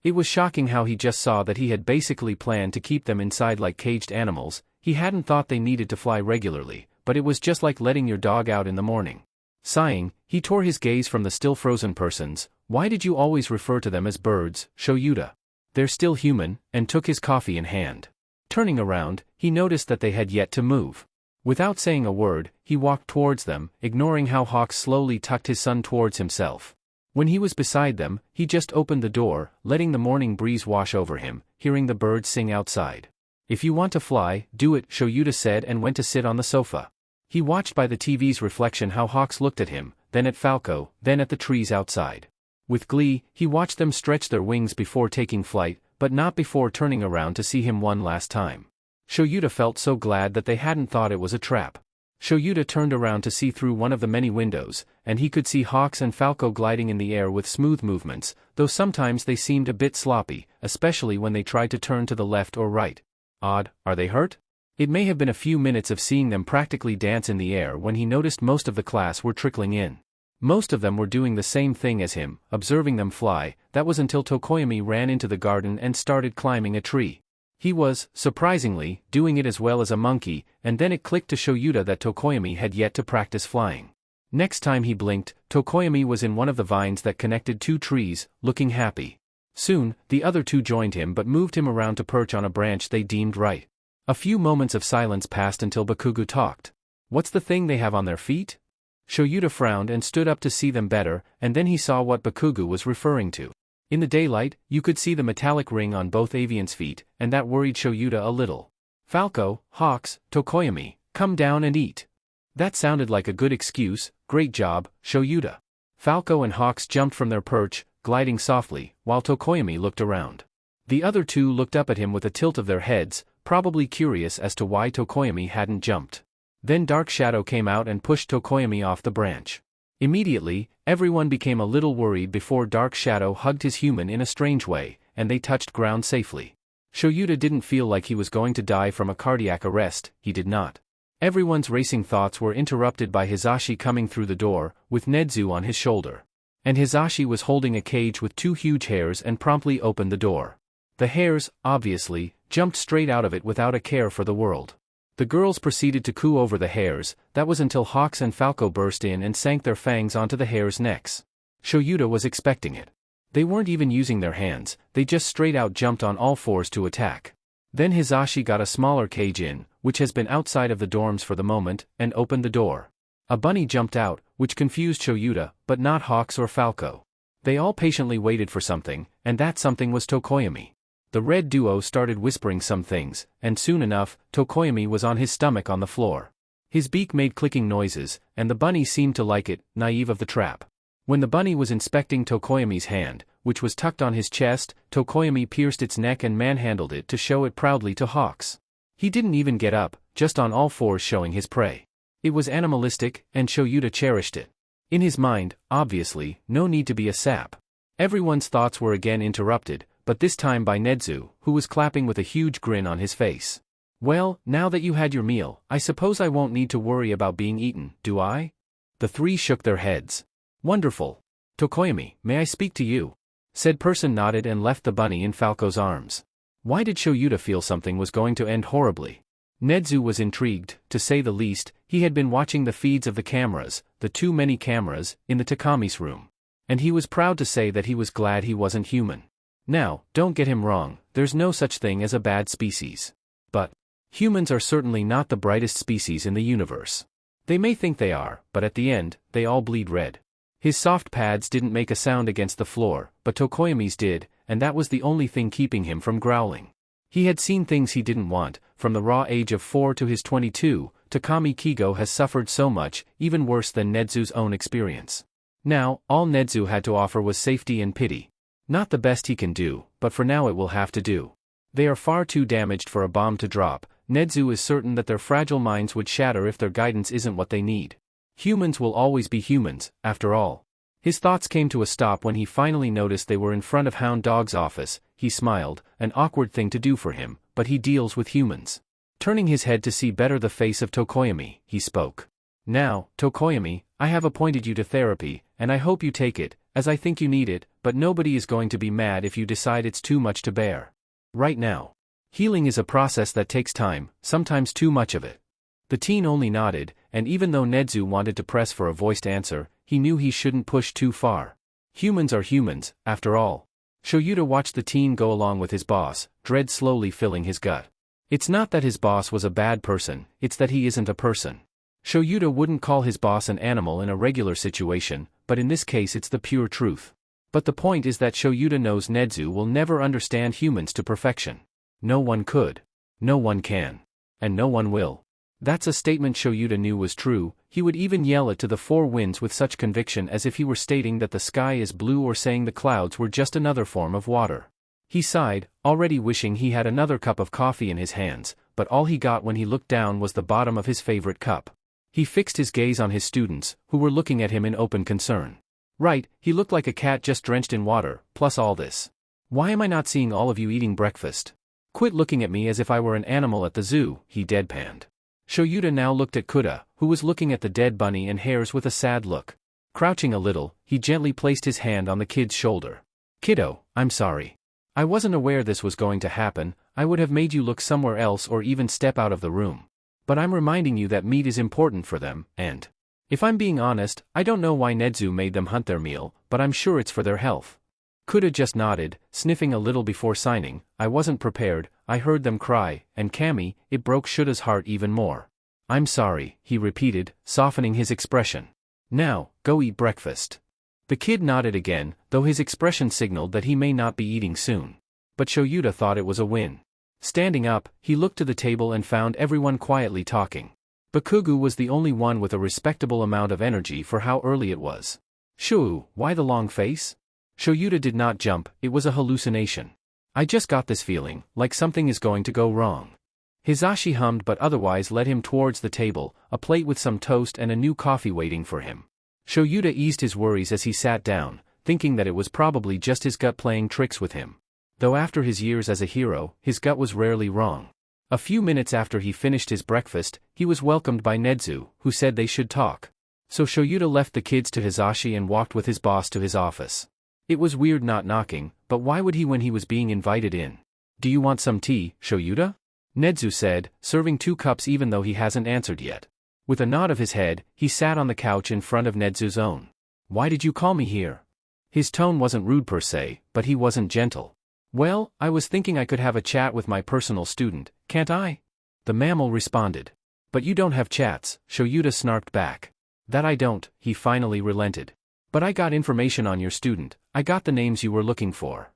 It was shocking how he just saw that he had basically planned to keep them inside like caged animals. He hadn't thought they needed to fly regularly, but it was just like letting your dog out in the morning. Sighing, he tore his gaze from the still frozen persons. "Why did you always refer to them as birds, Shouta? They're still human," and took his coffee in hand. Turning around, he noticed that they had yet to move. Without saying a word, he walked towards them, ignoring how Hawks slowly tucked his son towards himself. When he was beside them, he just opened the door, letting the morning breeze wash over him, hearing the birds sing outside. "If you want to fly, do it," Shouta said and went to sit on the sofa. He watched by the TV's reflection how Hawks looked at him, then at Falco, then at the trees outside. With glee, he watched them stretch their wings before taking flight, but not before turning around to see him one last time. Shouta felt so glad that they hadn't thought it was a trap. Shouta turned around to see through one of the many windows, and he could see Hawks and Falco gliding in the air with smooth movements, though sometimes they seemed a bit sloppy, especially when they tried to turn to the left or right. Odd, are they hurt? It may have been a few minutes of seeing them practically dance in the air when he noticed most of the class were trickling in. Most of them were doing the same thing as him, observing them fly. That was until Tokoyami ran into the garden and started climbing a tree. He was, surprisingly, doing it as well as a monkey, and then it clicked to Shouta that Tokoyami had yet to practice flying. Next time he blinked, Tokoyami was in one of the vines that connected two trees, looking happy. Soon, the other two joined him but moved him around to perch on a branch they deemed right. A few moments of silence passed until Bakugo talked. "What's the thing they have on their feet?" Shouta frowned and stood up to see them better, and then he saw what Bakugo was referring to. In the daylight, you could see the metallic ring on both Avian's feet, and that worried Shouta a little. "Falco, Hawks, Tokoyami, come down and eat." That sounded like a good excuse. "Great job, Shouta." Falco and Hawks jumped from their perch, gliding softly, while Tokoyami looked around. The other two looked up at him with a tilt of their heads, probably curious as to why Tokoyami hadn't jumped. Then Dark Shadow came out and pushed Tokoyami off the branch. Immediately, everyone became a little worried before Dark Shadow hugged his human in a strange way, and they touched ground safely. Shouta didn't feel like he was going to die from a cardiac arrest. He did not. Everyone's racing thoughts were interrupted by Hizashi coming through the door, with Nedzu on his shoulder. And Hizashi was holding a cage with two huge hares and promptly opened the door. The hares, obviously, jumped straight out of it without a care for the world. The girls proceeded to coo over the hares. That was until Hawks and Falco burst in and sank their fangs onto the hares' necks. Shouta was expecting it. They weren't even using their hands, they just straight out jumped on all fours to attack. Then Hizashi got a smaller cage in, which has been outside of the dorms for the moment, and opened the door. A bunny jumped out, which confused Shouta, but not Hawks or Falco. They all patiently waited for something, and that something was Tokoyami. The red duo started whispering some things, and soon enough, Tokoyami was on his stomach on the floor. His beak made clicking noises, and the bunny seemed to like it, naive of the trap. When the bunny was inspecting Tokoyami's hand, which was tucked on his chest, Tokoyami pierced its neck and manhandled it to show it proudly to Hawks. He didn't even get up, just on all fours showing his prey. It was animalistic, and Shouta cherished it. In his mind, obviously, no need to be a sap. Everyone's thoughts were again interrupted, but this time by Nedzu, who was clapping with a huge grin on his face. Well, now that you had your meal, I suppose I won't need to worry about being eaten, do I? The three shook their heads. Wonderful. Tokoyami, may I speak to you? Said person nodded and left the bunny in Falco's arms. Why did Shouta feel something was going to end horribly? Nedzu was intrigued, to say the least. He had been watching the feeds of the cameras, the too many cameras, in the Takami's room. And he was proud to say that he was glad he wasn't human. Now, don't get him wrong, there's no such thing as a bad species. But humans are certainly not the brightest species in the universe. They may think they are, but at the end, they all bleed red. His soft pads didn't make a sound against the floor, but Tokoyami's did, and that was the only thing keeping him from growling. He had seen things he didn't want. From the raw age of 4 to his 22, Takami Kigo has suffered so much, even worse than Nedzu's own experience. Now, all Nedzu had to offer was safety and pity. Not the best he can do, but for now it will have to do. They are far too damaged for a bomb to drop. Nedzu is certain that their fragile minds would shatter if their guidance isn't what they need. Humans will always be humans, after all. His thoughts came to a stop when he finally noticed they were in front of Hound Dog's office. He smiled, an awkward thing to do for him, but he deals with humans. Turning his head to see better the face of Tokoyami, he spoke. Now, Tokoyami, I have appointed you to therapy, and I hope you take it, as I think you need it, but nobody is going to be mad if you decide it's too much to bear. Right now. Healing is a process that takes time, sometimes too much of it. The teen only nodded, and even though Nedzu wanted to press for a voiced answer, he knew he shouldn't push too far. Humans are humans, after all. Shouta watched the teen go along with his boss, dread slowly filling his gut. It's not that his boss was a bad person, it's that he isn't a person. Shouta wouldn't call his boss an animal in a regular situation, but in this case it's the pure truth. But the point is that Shouta knows Nedzu will never understand humans to perfection. No one could. No one can. And no one will. That's a statement Shouta knew was true. He would even yell it to the four winds with such conviction as if he were stating that the sky is blue or saying the clouds were just another form of water. He sighed, already wishing he had another cup of coffee in his hands, but all he got when he looked down was the bottom of his favorite cup. He fixed his gaze on his students, who were looking at him in open concern. Right, he looked like a cat just drenched in water, plus all this. Why am I not seeing all of you eating breakfast? Quit looking at me as if I were an animal at the zoo, he deadpanned. Shouta now looked at Kuda, who was looking at the dead bunny and hares with a sad look. Crouching a little, he gently placed his hand on the kid's shoulder. Kiddo, I'm sorry. I wasn't aware this was going to happen. I would have made you look somewhere else or even step out of the room. But I'm reminding you that meat is important for them, and if I'm being honest, I don't know why Nedzu made them hunt their meal, but I'm sure it's for their health. Kuda just nodded, sniffing a little before signing. I wasn't prepared, I heard them cry, and Kami, it broke Shuta's heart even more. I'm sorry, he repeated, softening his expression. Now, go eat breakfast. The kid nodded again, though his expression signaled that he may not be eating soon. But Shouta thought it was a win. Standing up, he looked to the table and found everyone quietly talking. Bakugu was the only one with a respectable amount of energy for how early it was. Shou, why the long face? Shouta did not jump, it was a hallucination. I just got this feeling, like something is going to go wrong. Hizashi hummed but otherwise led him towards the table, a plate with some toast and a new coffee waiting for him. Shouta eased his worries as he sat down, thinking that it was probably just his gut playing tricks with him. Though after his years as a hero, his gut was rarely wrong. A few minutes after he finished his breakfast, he was welcomed by Nedzu, who said they should talk. So Shouta left the kids to Hizashi and walked with his boss to his office. It was weird not knocking, but why would he when he was being invited in? Do you want some tea, Shouta? Nedzu said, serving 2 cups even though he hasn't answered yet. With a nod of his head, he sat on the couch in front of Nedzu's own. Why did you call me here? His tone wasn't rude per se, but he wasn't gentle. Well, I was thinking I could have a chat with my personal student, can't I? The mammal responded. But you don't have chats, Shouta snarked back. That I don't, he finally relented. But I got information on your student, I got the names you were looking for.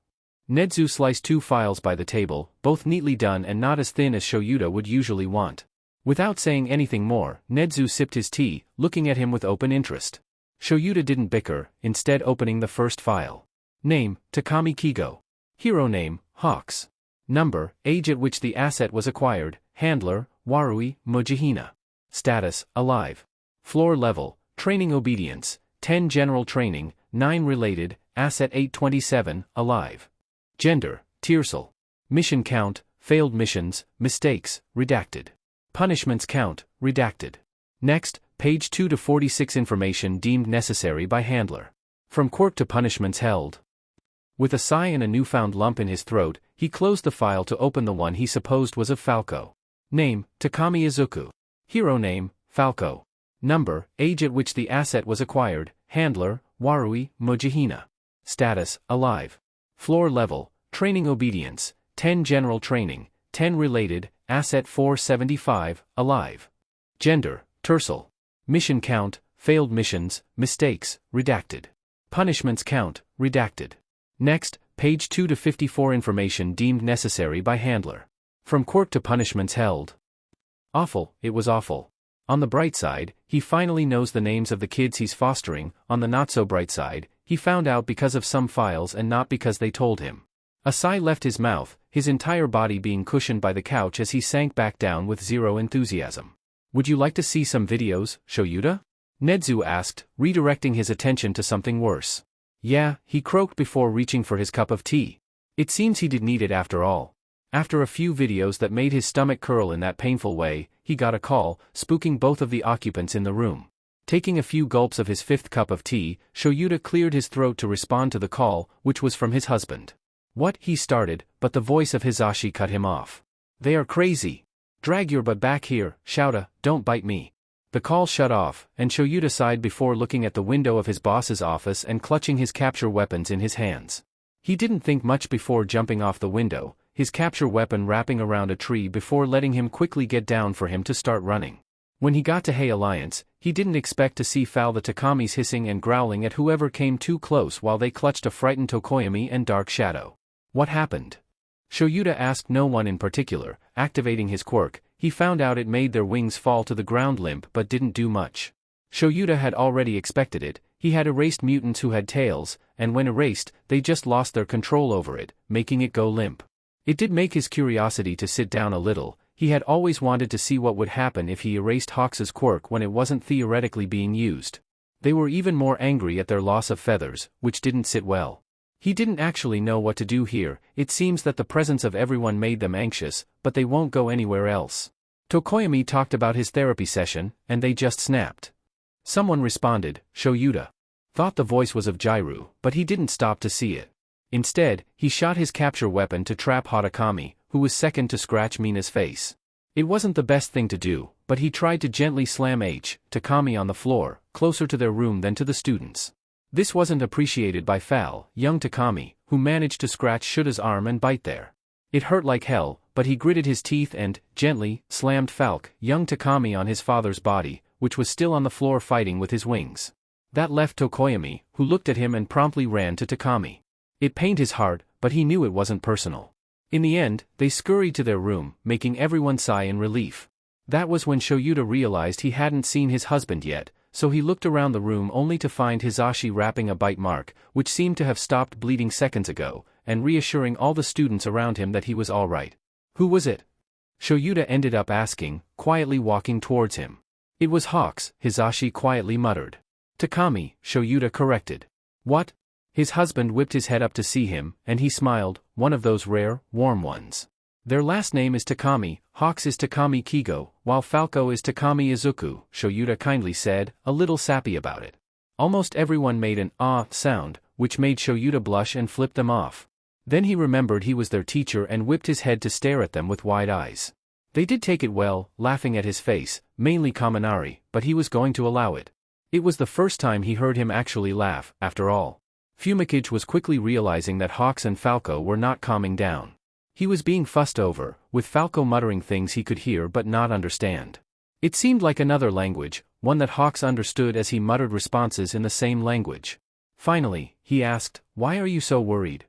Nedzu sliced 2 files by the table, both neatly done and not as thin as Shouta would usually want. Without saying anything more, Nedzu sipped his tea, looking at him with open interest. Shouta didn't bicker, instead opening the first file. Name, Takami Kigo. Hero name, Hawks. Number, age at which the asset was acquired, handler, Warui, Mujihina. Status, alive. Floor level, training obedience, 10 general training, 9 related, asset 827, alive. Gender, Tiersal. Mission count, failed missions, mistakes, redacted. Punishments count, redacted. Next, page 2 to 46 information deemed necessary by handler. From quirk to punishments held. With a sigh and a newfound lump in his throat, he closed the file to open the one he supposed was of Falco. Name, Takami Izuku. Hero name, Falco. Number, age at which the asset was acquired, handler, Warui, Mujihina. Status, alive. Floor level, training obedience, 10 general training, 10 related, asset 475, alive. Gender, Tiersal. Mission count, failed missions, mistakes, redacted. Punishments count, redacted. Next, page 2 to 54 information deemed necessary by handler. From quirk to punishments held. Awful, it was awful. On the bright side, he finally knows the names of the kids he's fostering. On the not so bright side, he found out because of some files and not because they told him. A sigh left his mouth, his entire body being cushioned by the couch as he sank back down with zero enthusiasm. Would you like to see some videos, Shouta? Nedzu asked, redirecting his attention to something worse. Yeah, he croaked before reaching for his cup of tea. It seems he did need it after all. After a few videos that made his stomach curl in that painful way, he got a call, spooking both of the occupants in the room. Taking a few gulps of his 5th cup of tea, Shouta cleared his throat to respond to the call, which was from his husband. What? He started, but the voice of Hizashi cut him off. They are crazy. Drag your butt back here, Shouta, don't bite me. The call shut off, and Shouta sighed before looking at the window of his boss's office and clutching his capture weapons in his hands. He didn't think much before jumping off the window, his capture weapon wrapping around a tree before letting him quickly get down for him to start running. When he got to Hey Alliance, he didn't expect to see foul the Takamis hissing and growling at whoever came too close while they clutched a frightened Tokoyami and Dark Shadow. What happened? Shouta asked no one in particular. Activating his quirk, he found out it made their wings fall to the ground limp but didn't do much. Shouta had already expected it. He had erased mutants who had tails, and when erased, they just lost their control over it, making it go limp. It did make his curiosity to sit down a little. He had always wanted to see what would happen if he erased Hawks's quirk when it wasn't theoretically being used. They were even more angry at their loss of feathers, which didn't sit well. He didn't actually know what to do here. It seems that the presence of everyone made them anxious, but they won't go anywhere else. Tokoyami talked about his therapy session, and they just snapped. Someone responded, Shouta. Thought the voice was of Jairu, but he didn't stop to see it. Instead, he shot his capture weapon to trap Takami, who was second to scratch Mina's face. It wasn't the best thing to do, but he tried to gently slam Takami on the floor, closer to their room than to the students. This wasn't appreciated by young Takami, who managed to scratch Shuta's arm and bite there. It hurt like hell, but he gritted his teeth and, gently, slammed young Takami on his father's body, which was still on the floor fighting with his wings. That left Tokoyami, who looked at him and promptly ran to Takami. It pained his heart, but he knew it wasn't personal. In the end, they scurried to their room, making everyone sigh in relief. That was when Shouta realized he hadn't seen his husband yet, so he looked around the room only to find Hizashi wrapping a bite mark, which seemed to have stopped bleeding seconds ago, and reassuring all the students around him that he was all right. Who was it? Shouta ended up asking, quietly walking towards him. It was Hawks, Hizashi quietly muttered. Takami, Shouta corrected. What? His husband whipped his head up to see him, and he smiled, one of those rare, warm ones. Their last name is Takami, Hawks is Takami Kigo, while Falco is Takami Izuku, Shouta kindly said, a little sappy about it. Almost everyone made an ah sound, which made Shouta blush and flip them off. Then he remembered he was their teacher and whipped his head to stare at them with wide eyes. They did take it well, laughing at his face, mainly Kaminari, but he was going to allow it. It was the first time he heard him actually laugh, after all. Fumikage was quickly realizing that Hawks and Falco were not calming down. He was being fussed over, with Falco muttering things he could hear but not understand. It seemed like another language, one that Hawks understood as he muttered responses in the same language. Finally, he asked, "Why are you so worried?"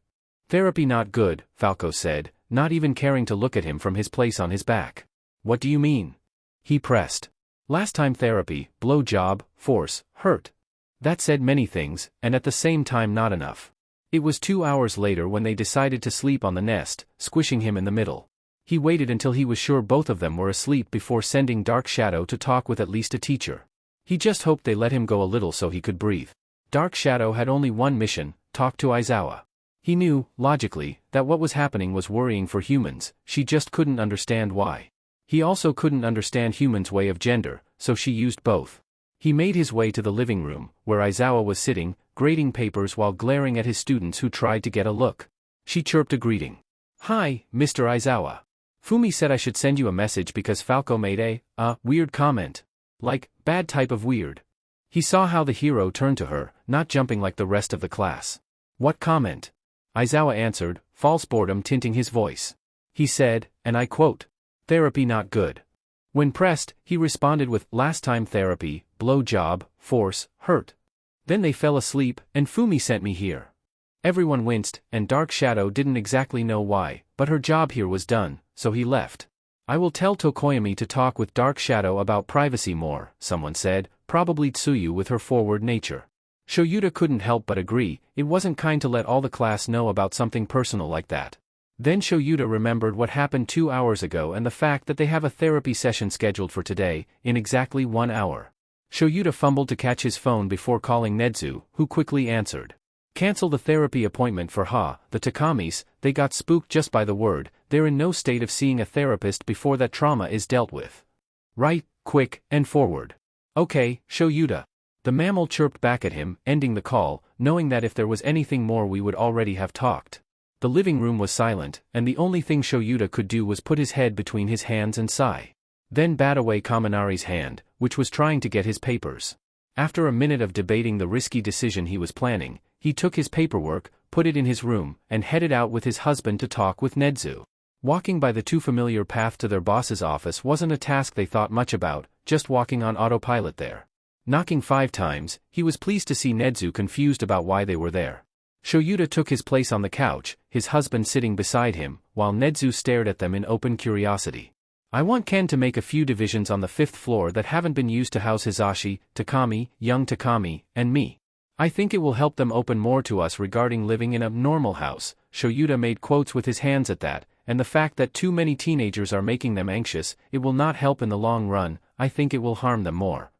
Therapy not good, Falco said, not even caring to look at him from his place on his back. What do you mean? He pressed. Last time therapy, blow job, force, hurt. That said many things, and at the same time not enough. It was 2 hours later when they decided to sleep on the nest, squishing him in the middle. He waited until he was sure both of them were asleep before sending Dark Shadow to talk with at least a teacher. He just hoped they let him go a little so he could breathe. Dark Shadow had only one mission: talk to Aizawa. He knew, logically, that what was happening was worrying for humans, she just couldn't understand why. He also couldn't understand humans' way of gender, so she used both. He made his way to the living room, where Aizawa was sitting, grading papers while glaring at his students who tried to get a look. She chirped a greeting. "Hi, Mr. Aizawa. Fumi said I should send you a message because Falco made a weird comment. Like, bad type of weird." He saw how the hero turned to her, not jumping like the rest of the class. "What comment?" Aizawa answered, false boredom tinting his voice. He said, and I quote, "Therapy not good." When pressed, he responded with, "Last time therapy, blow job, force, hurt. Then they fell asleep, and Fumi sent me here." Everyone winced, and Dark Shadow didn't exactly know why, but her job here was done, so he left. "I will tell Tokoyami to talk with Dark Shadow about privacy more," someone said, probably Tsuyu with her forward nature. Shouta couldn't help but agree, it wasn't kind to let all the class know about something personal like that. Then Shouta remembered what happened 2 hours ago and the fact that they have a therapy session scheduled for today, in exactly 1 hour. Shouta fumbled to catch his phone before calling Nedzu, who quickly answered. "Cancel the therapy appointment for the Takamis, they got spooked just by the word, they're in no state of seeing a therapist before that trauma is dealt with. Right, quick, and forward." "Okay, Shouta." The mammal chirped back at him, ending the call, knowing that if there was anything more we would already have talked. The living room was silent, and the only thing Shouta could do was put his head between his hands and sigh. Then bat away Kaminari's hand, which was trying to get his papers. After a minute of debating the risky decision he was planning, he took his paperwork, put it in his room, and headed out with his husband to talk with Nedzu. Walking by the too familiar path to their boss's office wasn't a task they thought much about, just walking on autopilot there. Knocking 5 times, he was pleased to see Nedzu confused about why they were there. Shouta took his place on the couch, his husband sitting beside him, while Nedzu stared at them in open curiosity. "I want Ken to make a few divisions on the 5th floor that haven't been used to house Hizashi, Takami, young Takami, and me. I think it will help them open more to us regarding living in a normal house." Shouta made quotes with his hands at that, "and the fact that too many teenagers are making them anxious, it will not help in the long run, I think it will harm them more."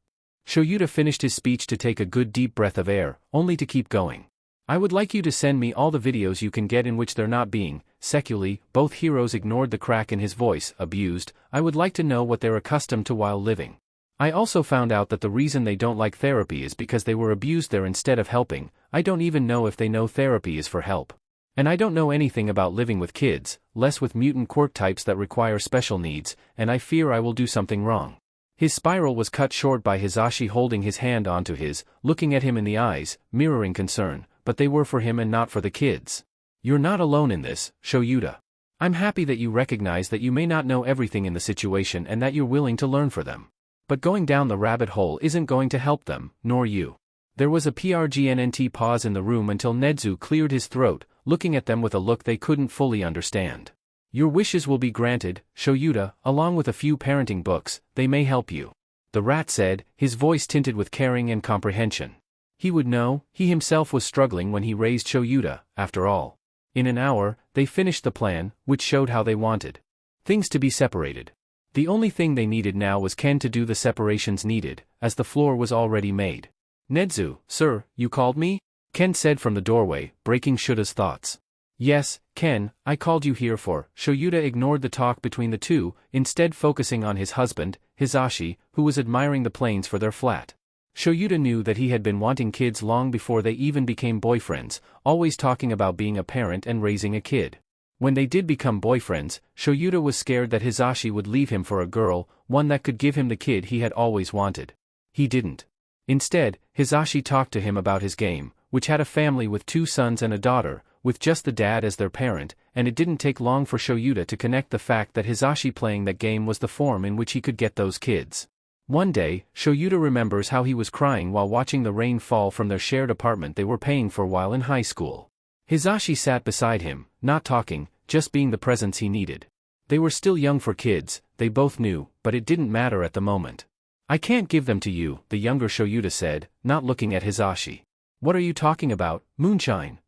Shouta finished his speech to take a good deep breath of air, only to keep going. "I would like you to send me all the videos you can get in which they're not being, sexually," both heroes ignored the crack in his voice, abused. "I would like to know what they're accustomed to while living. I also found out that the reason they don't like therapy is because they were abused there instead of helping. I don't even know if they know therapy is for help. And I don't know anything about living with kids, less with mutant quirk types that require special needs, and I fear I will do something wrong." His spiral was cut short by Hizashi holding his hand onto his, looking at him in the eyes, mirroring concern, but they were for him and not for the kids. "You're not alone in this, Shouta. I'm happy that you recognize that you may not know everything in the situation and that you're willing to learn for them. But going down the rabbit hole isn't going to help them, nor you." There was a pregnant pause in the room until Nedzu cleared his throat, looking at them with a look they couldn't fully understand. "Your wishes will be granted, Shouta, along with a few parenting books, they may help you," the rat said, his voice tinted with caring and comprehension. He would know, he himself was struggling when he raised Shouta, after all. In an hour, they finished the plan, which showed how they wanted things to be separated. The only thing they needed now was Ken to do the separations needed, as the floor was already made. "Nedzu, sir, you called me?" Ken said from the doorway, breaking Shouta's thoughts. "Yes, Ken, I called you here for." Shouta ignored the talk between the two, instead focusing on his husband, Hizashi, who was admiring the planes for their flat. Shouta knew that he had been wanting kids long before they even became boyfriends, always talking about being a parent and raising a kid. When they did become boyfriends, Shouta was scared that Hizashi would leave him for a girl, one that could give him the kid he had always wanted. He didn't. Instead, Hizashi talked to him about his game, which had a family with 2 sons and a daughter, with just the dad as their parent, and it didn't take long for Shouta to connect the fact that Hizashi playing that game was the form in which he could get those kids. One day, Shouta remembers how he was crying while watching the rain fall from their shared apartment they were paying for while in high school. Hizashi sat beside him, not talking, just being the presence he needed. They were still young for kids, they both knew, but it didn't matter at the moment. I can't give them to you, the younger Shouta said, not looking at Hizashi. What are you talking about, Moonshine?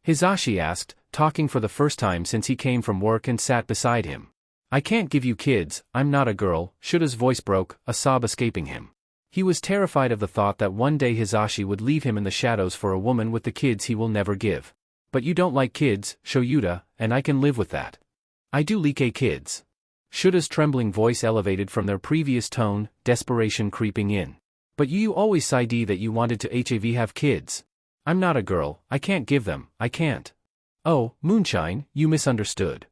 Hizashi asked, talking for the first time since he came from work and sat beside him. I can't give you kids, I'm not a girl. Shouda's voice broke, a sob escaping him. He was terrified of the thought that one day Hizashi would leave him in the shadows for a woman with the kids he will never give. But you don't like kids, Shouta, and I can live with that. I do like kids. Shouda's trembling voice elevated from their previous tone, desperation creeping in. But you always said that you wanted to have kids. I'm not a girl, I can't give them, I can't. Oh, Moonshine, you misunderstood.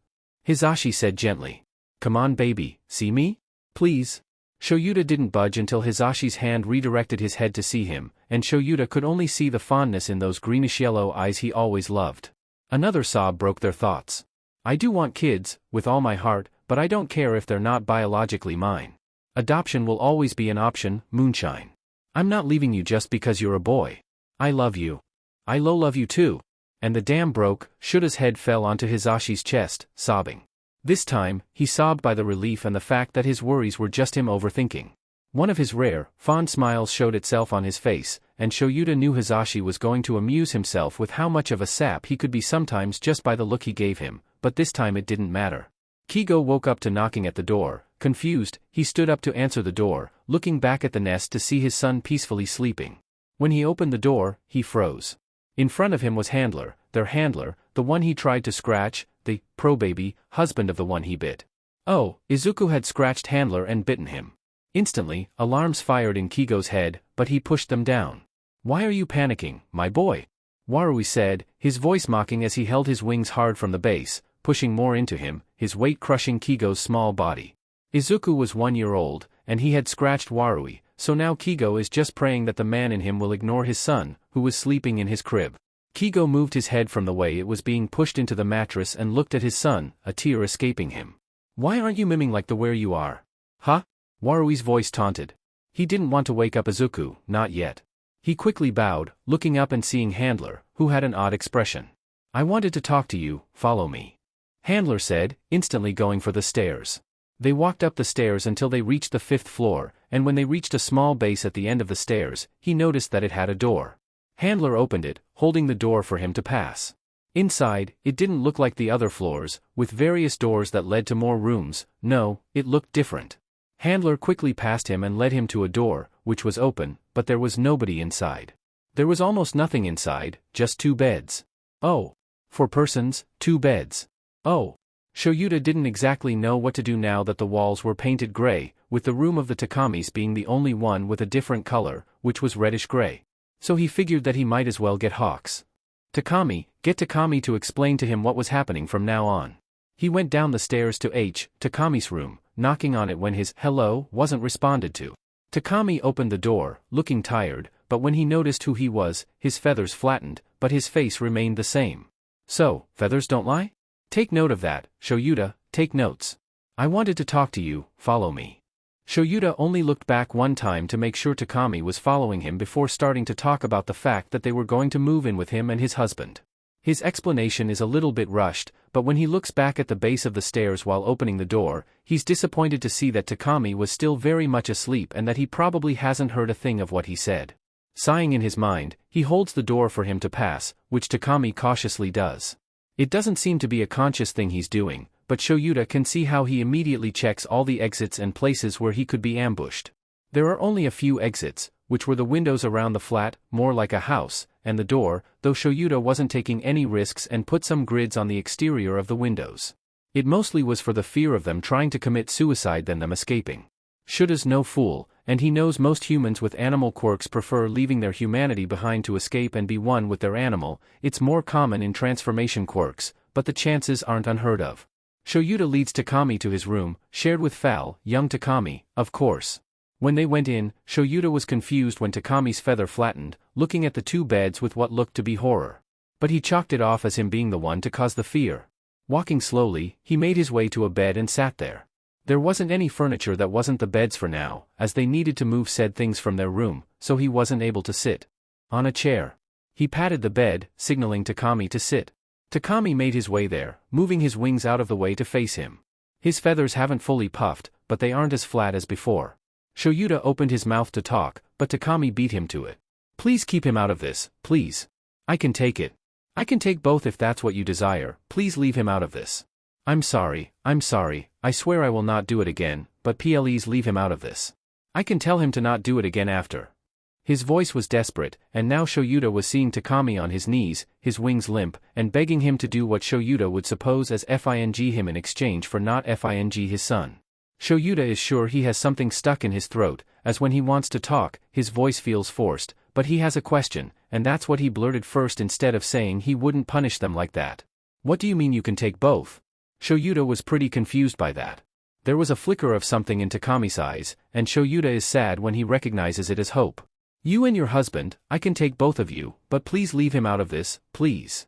Hizashi said gently. Come on baby, see me? Please? Shouta didn't budge until Hizashi's hand redirected his head to see him, and Shouta could only see the fondness in those greenish-yellow eyes he always loved. Another sob broke their thoughts. I do want kids, with all my heart, but I don't care if they're not biologically mine. Adoption will always be an option, Moonshine. I'm not leaving you just because you're a boy. I love you. I love you too. And the dam broke, Shouda's head fell onto Hizashi's chest, sobbing. This time, he sobbed by the relief and the fact that his worries were just him overthinking. One of his rare, fond smiles showed itself on his face, and Shouta knew Hizashi was going to amuse himself with how much of a sap he could be sometimes just by the look he gave him, but this time it didn't matter. Kigo woke up to knocking at the door. Confused, he stood up to answer the door, looking back at the nest to see his son peacefully sleeping. When he opened the door, he froze. In front of him was Handler, their handler, the one he tried to scratch, the pro-baby, husband of the one he bit. Oh, Izuku had scratched Handler and bitten him. Instantly, alarms fired in Kigo's head, but he pushed them down. Why are you panicking, my boy? Warui said, his voice mocking as he held his wings hard from the base, pushing more into him, his weight crushing Kigo's small body. Izuku was 1 year old, and he had scratched Warui, so now Kigo is just praying that the man in him will ignore his son, who was sleeping in his crib. Kigo moved his head from the way it was being pushed into the mattress and looked at his son, a tear escaping him. Why aren't you miming like the where you are? Huh? Warui's voice taunted. He didn't want to wake up Izuku, not yet. He quickly bowed, looking up and seeing Handler, who had an odd expression. I wanted to talk to you, follow me. Handler said, instantly going for the stairs. They walked up the stairs until they reached the 5th floor, and when they reached a small base at the end of the stairs, he noticed that it had a door. Handler opened it, holding the door for him to pass. Inside, it didn't look like the other floors, with various doors that led to more rooms. No, it looked different. Handler quickly passed him and led him to a door, which was open, but there was nobody inside. There was almost nothing inside, just 2 beds. Oh. 4 persons, 2 beds. Oh. Shouta didn't exactly know what to do now that the walls were painted gray, with the room of the Takamis being the only one with a different color, which was reddish-gray. So he figured that he might as well get Hawks. Get Takami to explain to him what was happening from now on. He went down the stairs to Takami's room, knocking on it when his hello wasn't responded to. Takami opened the door, looking tired, but when he noticed who he was, his feathers flattened, but his face remained the same. So, feathers don't lie? Take note of that, Shouta, take notes. I wanted to talk to you, follow me. Shouta only looked back one time to make sure Takami was following him before starting to talk about the fact that they were going to move in with him and his husband. His explanation is a little bit rushed, but when he looks back at the base of the stairs while opening the door, he's disappointed to see that Takami was still very much asleep and that he probably hasn't heard a thing of what he said. Sighing in his mind, he holds the door for him to pass, which Takami cautiously does. It doesn't seem to be a conscious thing he's doing, but Shouta can see how he immediately checks all the exits and places where he could be ambushed. There are only a few exits, which were the windows around the flat, more like a house, and the door, though Shouta wasn't taking any risks and put some grids on the exterior of the windows. It mostly was for the fear of them trying to commit suicide than them escaping. Shouta's no fool, and he knows most humans with animal quirks prefer leaving their humanity behind to escape and be one with their animal. It's more common in transformation quirks, but the chances aren't unheard of. Shouta leads Takami to his room, shared with young Takami, of course. When they went in, Shouta was confused when Takami's feather flattened, looking at the 2 beds with what looked to be horror. But he chalked it off as him being the one to cause the fear. Walking slowly, he made his way to a bed and sat there. There wasn't any furniture that wasn't the beds for now, as they needed to move said things from their room, so he wasn't able to sit on a chair. He patted the bed, signaling Takami to sit. Takami made his way there, moving his wings out of the way to face him. His feathers haven't fully puffed, but they aren't as flat as before. Shouta opened his mouth to talk, but Takami beat him to it. Please keep him out of this, please. I can take it. I can take both if that's what you desire, please leave him out of this. I'm sorry, I swear I will not do it again, but please leave him out of this. I can tell him to not do it again after. His voice was desperate, and now Shouta was seeing Takami on his knees, his wings limp, and begging him to do what Shouta would suppose as fing him in exchange for not fing his son. Shouta is sure he has something stuck in his throat, as when he wants to talk, his voice feels forced, but he has a question, and that's what he blurted first instead of saying he wouldn't punish them like that. What do you mean you can take both? Shouta was pretty confused by that. There was a flicker of something in Takami's eyes, and Shouta is sad when he recognizes it as hope. You and your husband, I can take both of you, but please leave him out of this, please.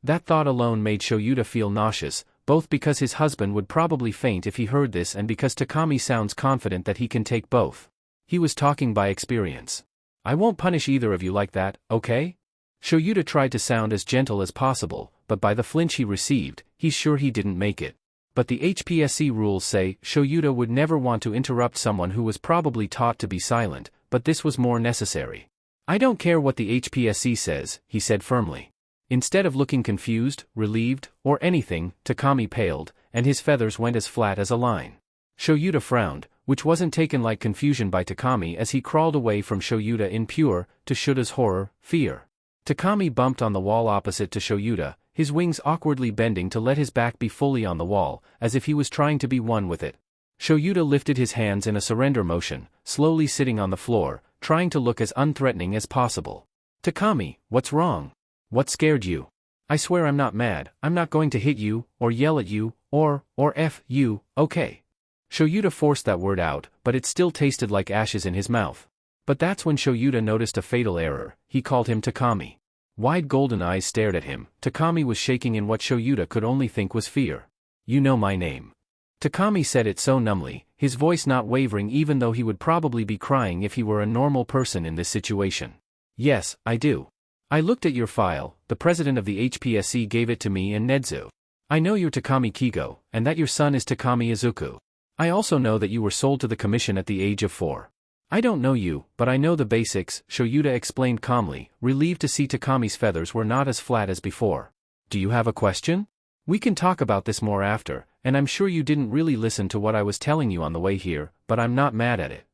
That thought alone made Shouta feel nauseous, both because his husband would probably faint if he heard this and because Takami sounds confident that he can take both. He was talking by experience. I won't punish either of you like that, okay? Shouta tried to sound as gentle as possible, but by the flinch he received, he's sure he didn't make it. But the HPSC rules say Shouta would never want to interrupt someone who was probably taught to be silent, but this was more necessary. I don't care what the HPSC says, he said firmly. Instead of looking confused, relieved, or anything, Takami paled, and his feathers went as flat as a line. Shouta frowned, which wasn't taken like confusion by Takami as he crawled away from Shouta in pure, to Shuta's horror, fear. Takami bumped on the wall opposite to Shouta, his wings awkwardly bending to let his back be fully on the wall, as if he was trying to be one with it. Shouta lifted his hands in a surrender motion, slowly sitting on the floor, trying to look as unthreatening as possible. Takami, what's wrong? What scared you? I swear I'm not mad, I'm not going to hit you, or yell at you, or F you, okay? Shouta forced that word out, but it still tasted like ashes in his mouth. But that's when Shouta noticed a fatal error, he called him Takami. Wide golden eyes stared at him, Takami was shaking in what Shouta could only think was fear. You know my name. Takami said it so numbly, his voice not wavering even though he would probably be crying if he were a normal person in this situation. Yes, I do. I looked at your file, the president of the HPSC gave it to me and Nedzu. I know you're Takami Kigo, and that your son is Takami Izuku. I also know that you were sold to the commission at the age of 4. I don't know you, but I know the basics, Shouta explained calmly, relieved to see Takami's feathers were not as flat as before. Do you have a question? We can talk about this more after, and I'm sure you didn't really listen to what I was telling you on the way here, but I'm not mad at it.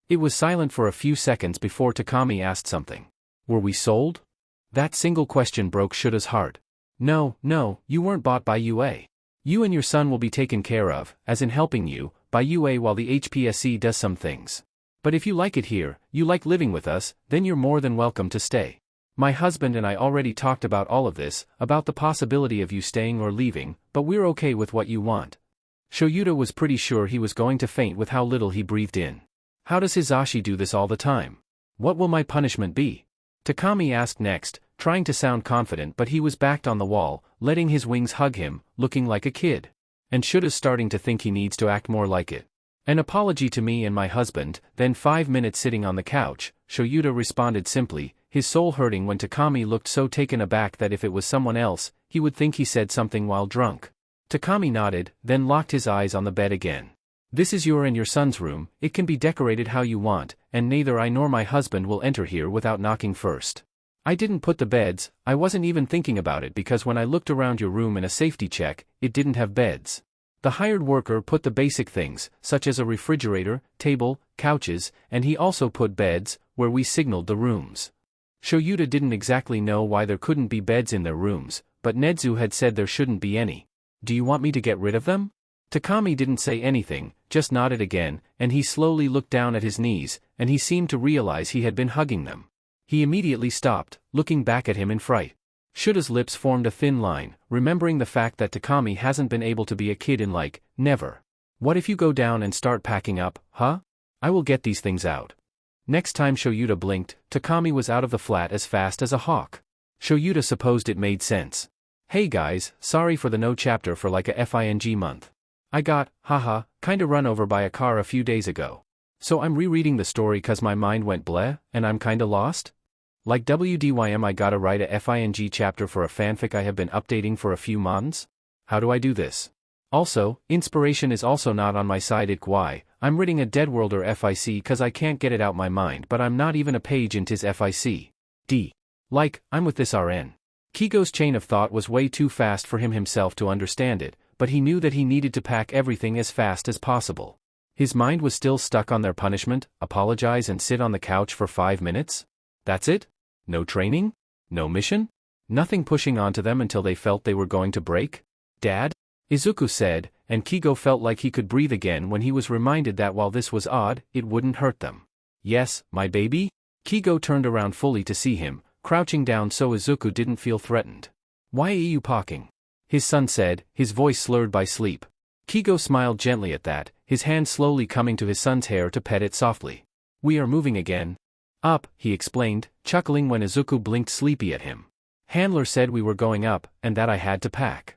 It was silent for a few seconds before Takami asked something. Were we sold? That single question broke Shuta's heart. No, you weren't bought by UA. You and your son will be taken care of, as in helping you, by UA while the HPSC does some things. But if you like it here, you like living with us, then you're more than welcome to stay. My husband and I already talked about all of this, about the possibility of you staying or leaving, but we're okay with what you want. Shouta was pretty sure he was going to faint with how little he breathed in. How does Hizashi do this all the time? What will my punishment be? Takami asked next, trying to sound confident, but he was backed on the wall, letting his wings hug him, looking like a kid. And Shuta's starting to think he needs to act more like it. An apology to me and my husband, then 5 minutes sitting on the couch, Shouta responded simply, his soul hurting when Takami looked so taken aback that if it was someone else, he would think he said something while drunk. Takami nodded, then locked his eyes on the bed again. This is your and your son's room, it can be decorated how you want, and neither I nor my husband will enter here without knocking first. I didn't put the beds, I wasn't even thinking about it because when I looked around your room in a safety check, it didn't have beds. The hired worker put the basic things, such as a refrigerator, table, couches, and he also put beds, where we signaled the rooms. Shouta didn't exactly know why there couldn't be beds in their rooms, but Nedzu had said there shouldn't be any. Do you want me to get rid of them? Takami didn't say anything, just nodded again, and he slowly looked down at his knees, and he seemed to realize he had been hugging them. He immediately stopped, looking back at him in fright. Shuta's lips formed a thin line, remembering the fact that Takami hasn't been able to be a kid in never. What if you go down and start packing up, huh? I will get these things out. Next time Shouta blinked, Takami was out of the flat as fast as a hawk. Shouta supposed it made sense. Hey guys, sorry for the no chapter for a FING month. I got, kinda run over by a car a few days ago. So I'm rereading the story cause my mind went bleh, and I'm kinda lost? Like WDYM, I gotta write a FING chapter for a fanfic I have been updating for a few months? How do I do this? Also, inspiration is also not on my side. Why? I'm reading a Deadworlder FIC cause I can't get it out my mind, but I'm not even a page in tis FIC. D. Like, I'm with this RN. Kigo's chain of thought was way too fast for him himself to understand it, but he knew that he needed to pack everything as fast as possible. His mind was still stuck on their punishment, apologize and sit on the couch for 5 minutes? That's it? No training? No mission? Nothing pushing onto them until they felt they were going to break? Dad? Izuku said, and Kigo felt like he could breathe again when he was reminded that while this was odd, it wouldn't hurt them. Yes, my baby? Kigo turned around fully to see him, crouching down so Izuku didn't feel threatened. Why are you pawking? His son said, his voice slurred by sleep. Kigo smiled gently at that, his hand slowly coming to his son's hair to pet it softly. We are moving again. Up, he explained, chuckling when Izuku blinked sleepy at him. Handler said we were going up, and that I had to pack.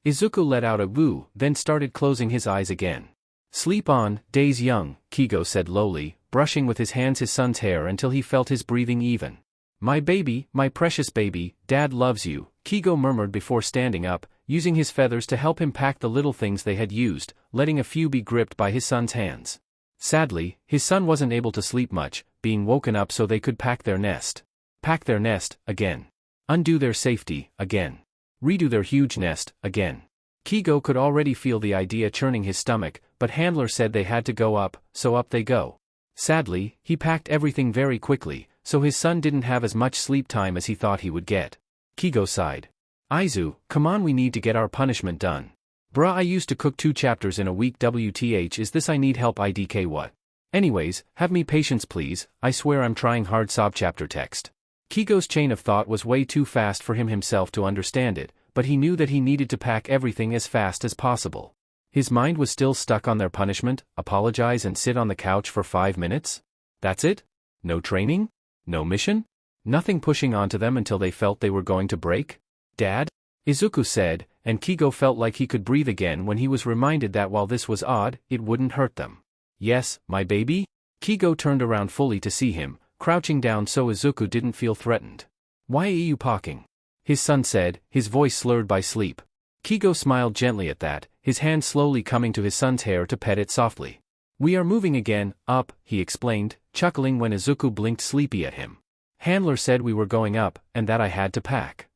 Izuku let out a woo, then started closing his eyes again. Sleep on, days young, Kigo said lowly, brushing with his hands his son's hair until he felt his breathing even. My baby, my precious baby, Dad loves you, Kigo murmured before standing up, using his feathers to help him pack the little things they had used, letting a few be gripped by his son's hands. Sadly, his son wasn't able to sleep much, being woken up so they could pack their nest. Pack their nest, again. Undo their safety, again. Redo their huge nest, again. Kigo could already feel the idea churning his stomach, but Handler said they had to go up, so up they go. Sadly, he packed everything very quickly, so his son didn't have as much sleep time as he thought he would get. Kigo sighed. Aizu, come on, we need to get our punishment done. Bruh, I used to cook 2 chapters in a week. WTH is this? I need help. IDK what? Anyways, have me patience please, I swear I'm trying hard. Sob chapter text. Kigo's chain of thought was way too fast for him himself to understand it, but he knew that he needed to pack everything as fast as possible. His mind was still stuck on their punishment, apologize and sit on the couch for 5 minutes? That's it? No training? No mission? Nothing pushing onto them until they felt they were going to break? Dad? Izuku said, and Kigo felt like he could breathe again when he was reminded that while this was odd, it wouldn't hurt them. Yes, my baby? Kigo turned around fully to see him, crouching down so Izuku didn't feel threatened. Why are you pawking? His son said, his voice slurred by sleep. Kigo smiled gently at that, his hand slowly coming to his son's hair to pet it softly. We are moving again, up, he explained, chuckling when Izuku blinked sleepy at him. Handler said we were going up, and that I had to pack.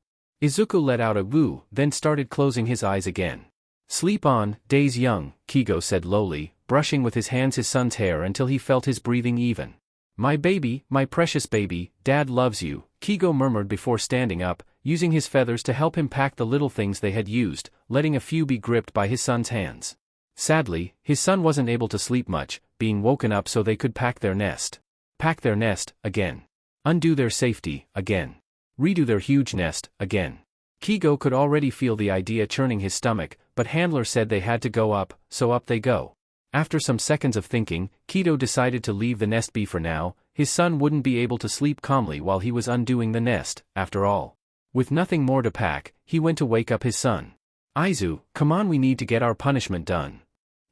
Izuku let out a woo, then started closing his eyes again. Sleep on, days young, Kigo said lowly, brushing with his hands his son's hair until he felt his breathing even. My baby, my precious baby, Dad loves you, Kigo murmured before standing up, using his feathers to help him pack the little things they had used, letting a few be gripped by his son's hands. Sadly, his son wasn't able to sleep much, being woken up so they could pack their nest. Pack their nest, again. Undo their safety, again. Redo their huge nest, again. Kigo could already feel the idea churning his stomach, but Handler said they had to go up, so up they go. After some seconds of thinking, Kido decided to leave the nest be for now. His son wouldn't be able to sleep calmly while he was undoing the nest, after all. With nothing more to pack, he went to wake up his son. Aizu, come on, we need to get our punishment done.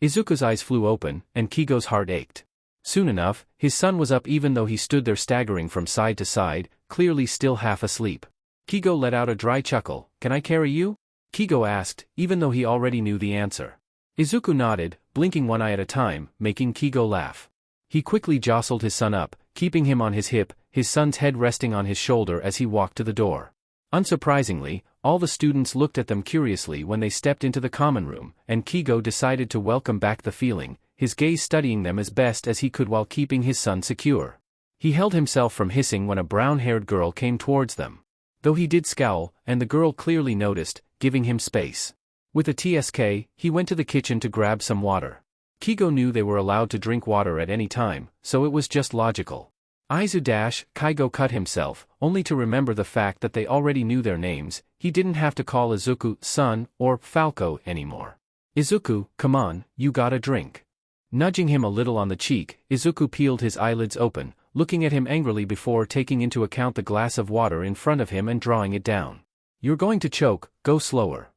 Izuku's eyes flew open, and Kigo's heart ached. Soon enough, his son was up even though he stood there staggering from side to side, clearly still half asleep. Kigo let out a dry chuckle. Can I carry you? Kigo asked, even though he already knew the answer. Izuku nodded, blinking one eye at a time, making Kigo laugh. He quickly jostled his son up, keeping him on his hip, his son's head resting on his shoulder as he walked to the door. Unsurprisingly, all the students looked at them curiously when they stepped into the common room, and Kigo decided to welcome back the feeling, his gaze studying them as best as he could while keeping his son secure. He held himself from hissing when a brown-haired girl came towards them. Though he did scowl, and the girl clearly noticed, giving him space. With a TSK, he went to the kitchen to grab some water. Kigo knew they were allowed to drink water at any time, so it was just logical. Kigo cut himself, only to remember the fact that they already knew their names. He didn't have to call Izuku son or Falco anymore. Izuku, come on, you gotta drink. Nudging him a little on the cheek, Izuku peeled his eyelids open, looking at him angrily before taking into account the glass of water in front of him and drawing it down. You're going to choke, go slower.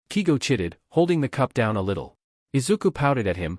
Kigo chitted, holding the cup down a little. Izuku pouted at him,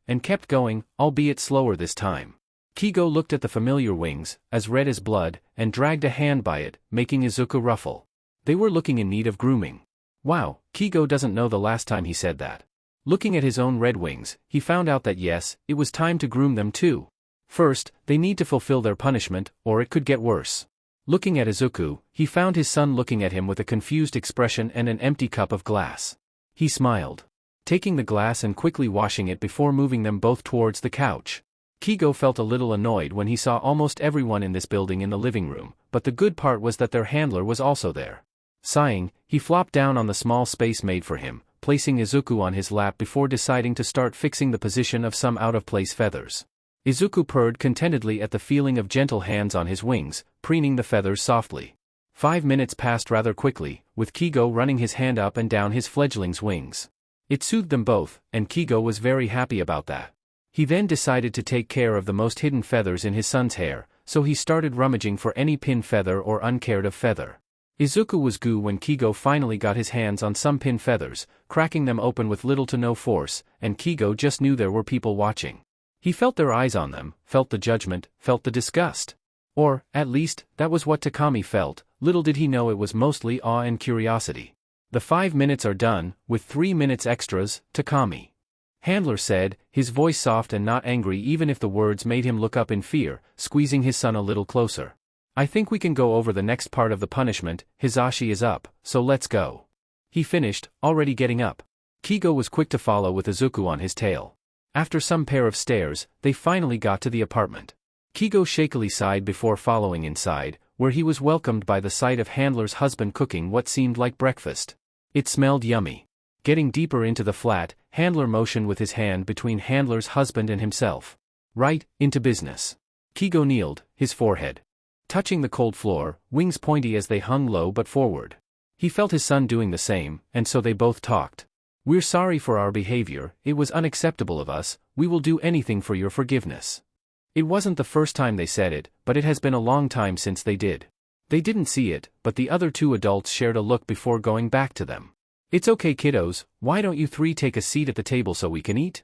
and kept going, albeit slower this time. Kigo looked at the familiar wings, as red as blood, and dragged a hand by it, making Izuku ruffle. They were looking in need of grooming. Wow, Kigo doesn't know the last time he said that. Looking at his own red wings, he found out that yes, it was time to groom them too. First, they need to fulfill their punishment, or it could get worse. Looking at Izuku, he found his son looking at him with a confused expression and an empty cup of glass. He smiled, taking the glass and quickly washing it before moving them both towards the couch. Kigo felt a little annoyed when he saw almost everyone in this building in the living room, but the good part was that their handler was also there. Sighing, he flopped down on the small space made for him, placing Izuku on his lap before deciding to start fixing the position of some out-of-place feathers. Izuku purred contentedly at the feeling of gentle hands on his wings, preening the feathers softly. 5 minutes passed rather quickly, with Kigo running his hand up and down his fledgling's wings. It soothed them both, and Kigo was very happy about that. He then decided to take care of the most hidden feathers in his son's hair, so he started rummaging for any pin feather or uncared of feather. Izuku was goo when Kigo finally got his hands on some pin feathers, cracking them open with little to no force, and Kigo just knew there were people watching. He felt their eyes on them, felt the judgment, felt the disgust. Or, at least, that was what Takami felt. Little did he know it was mostly awe and curiosity. The 5 minutes are done, with 3 minutes extras, Takami. Handler said, his voice soft and not angry even if the words made him look up in fear, squeezing his son a little closer. I think we can go over the next part of the punishment. Hizashi is up, so let's go. He finished, already getting up. Kigo was quick to follow with Izuku on his tail. After some pair of stairs, they finally got to the apartment. Kigo shakily sighed before following inside, where he was welcomed by the sight of Handler's husband cooking what seemed like breakfast. It smelled yummy. Getting deeper into the flat, Handler motioned with his hand between Handler's husband and himself. Right, into business. Kigo kneeled, his forehead touching the cold floor, wings pointy as they hung low but forward. He felt his son doing the same, and so they both talked. We're sorry for our behavior, it was unacceptable of us, we will do anything for your forgiveness. It wasn't the first time they said it, but it has been a long time since they did. They didn't see it, but the other two adults shared a look before going back to them. It's okay kiddos, why don't you three take a seat at the table so we can eat?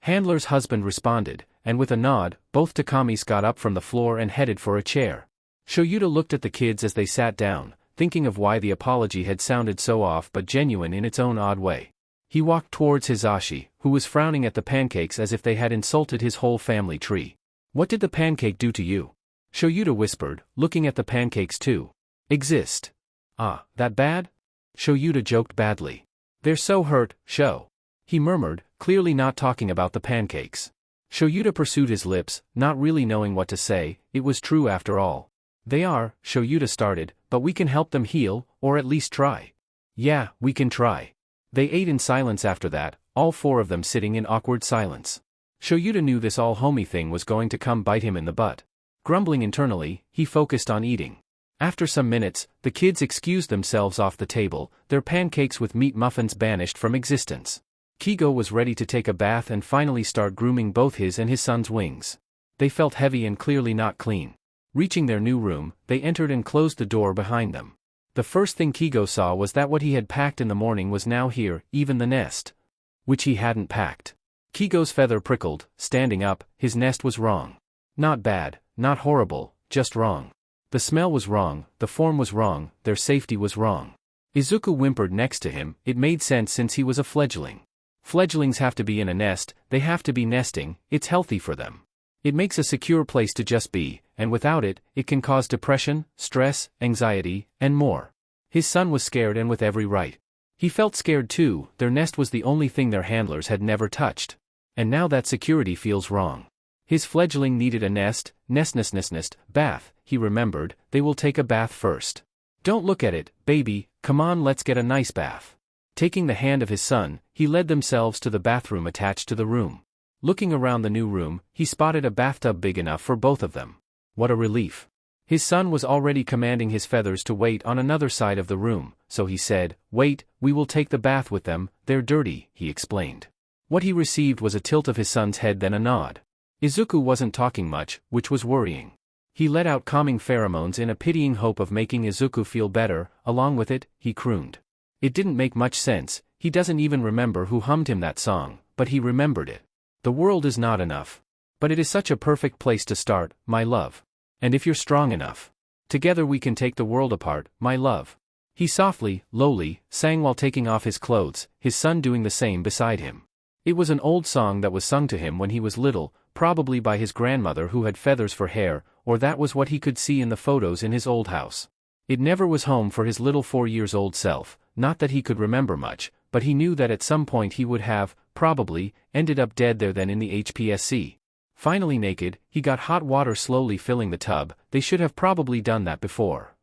Handler's husband responded, and with a nod, both Takamis got up from the floor and headed for a chair. Shouta looked at the kids as they sat down, thinking of why the apology had sounded so off but genuine in its own odd way. He walked towards Hizashi, who was frowning at the pancakes as if they had insulted his whole family tree. What did the pancake do to you? Shouta whispered, looking at the pancakes too. Exist. Ah, that bad? Shouta joked badly. They're so hurt, Sho. He murmured, clearly not talking about the pancakes. Shouta pursued his lips, not really knowing what to say. It was true after all. They are, Shouta started, but we can help them heal, or at least try. Yeah, we can try. They ate in silence after that, all four of them sitting in awkward silence. Shouta knew this all homie thing was going to come bite him in the butt. Grumbling internally, he focused on eating. After some minutes, the kids excused themselves off the table, their pancakes with meat muffins banished from existence. Kigo was ready to take a bath and finally start grooming both his and his son's wings. They felt heavy and clearly not clean. Reaching their new room, they entered and closed the door behind them. The first thing Kigo saw was that what he had packed in the morning was now here, even the nest, which he hadn't packed. Kigo's feather prickled, standing up, his nest was wrong. Not bad, not horrible, just wrong. The smell was wrong, the form was wrong, their safety was wrong. Izuku whimpered next to him, it made sense since he was a fledgling. Fledglings have to be in a nest, they have to be nesting, it's healthy for them. It makes a secure place to just be, and without it, it can cause depression, stress, anxiety, and more. His son was scared and with every right. He felt scared too, their nest was the only thing their handlers had never touched. And now that security feels wrong. His fledgling needed a nest, bath, he remembered, they will take a bath first. Don't look at it, baby, come on let's get a nice bath. Taking the hand of his son, he led themselves to the bathroom attached to the room. Looking around the new room, he spotted a bathtub big enough for both of them. What a relief. His son was already commanding his feathers to wait on another side of the room, so he said, wait, we will take the bath with them, they're dirty, he explained. What he received was a tilt of his son's head then a nod. Izuku wasn't talking much, which was worrying. He let out calming pheromones in a pitying hope of making Izuku feel better, along with it, he crooned. It didn't make much sense, he doesn't even remember who hummed him that song, but he remembered it. The world is not enough. But it is such a perfect place to start, my love. And if you're strong enough, together we can take the world apart, my love. He softly, lowly, sang while taking off his clothes, his son doing the same beside him. It was an old song that was sung to him when he was little, probably by his grandmother who had feathers for hair, or that was what he could see in the photos in his old house. It never was home for his little 4-year-old self, not that he could remember much, but he knew that at some point he would have, probably, ended up dead there then in the HPSC. Finally naked, he got hot water slowly filling the tub. They should have probably done that before.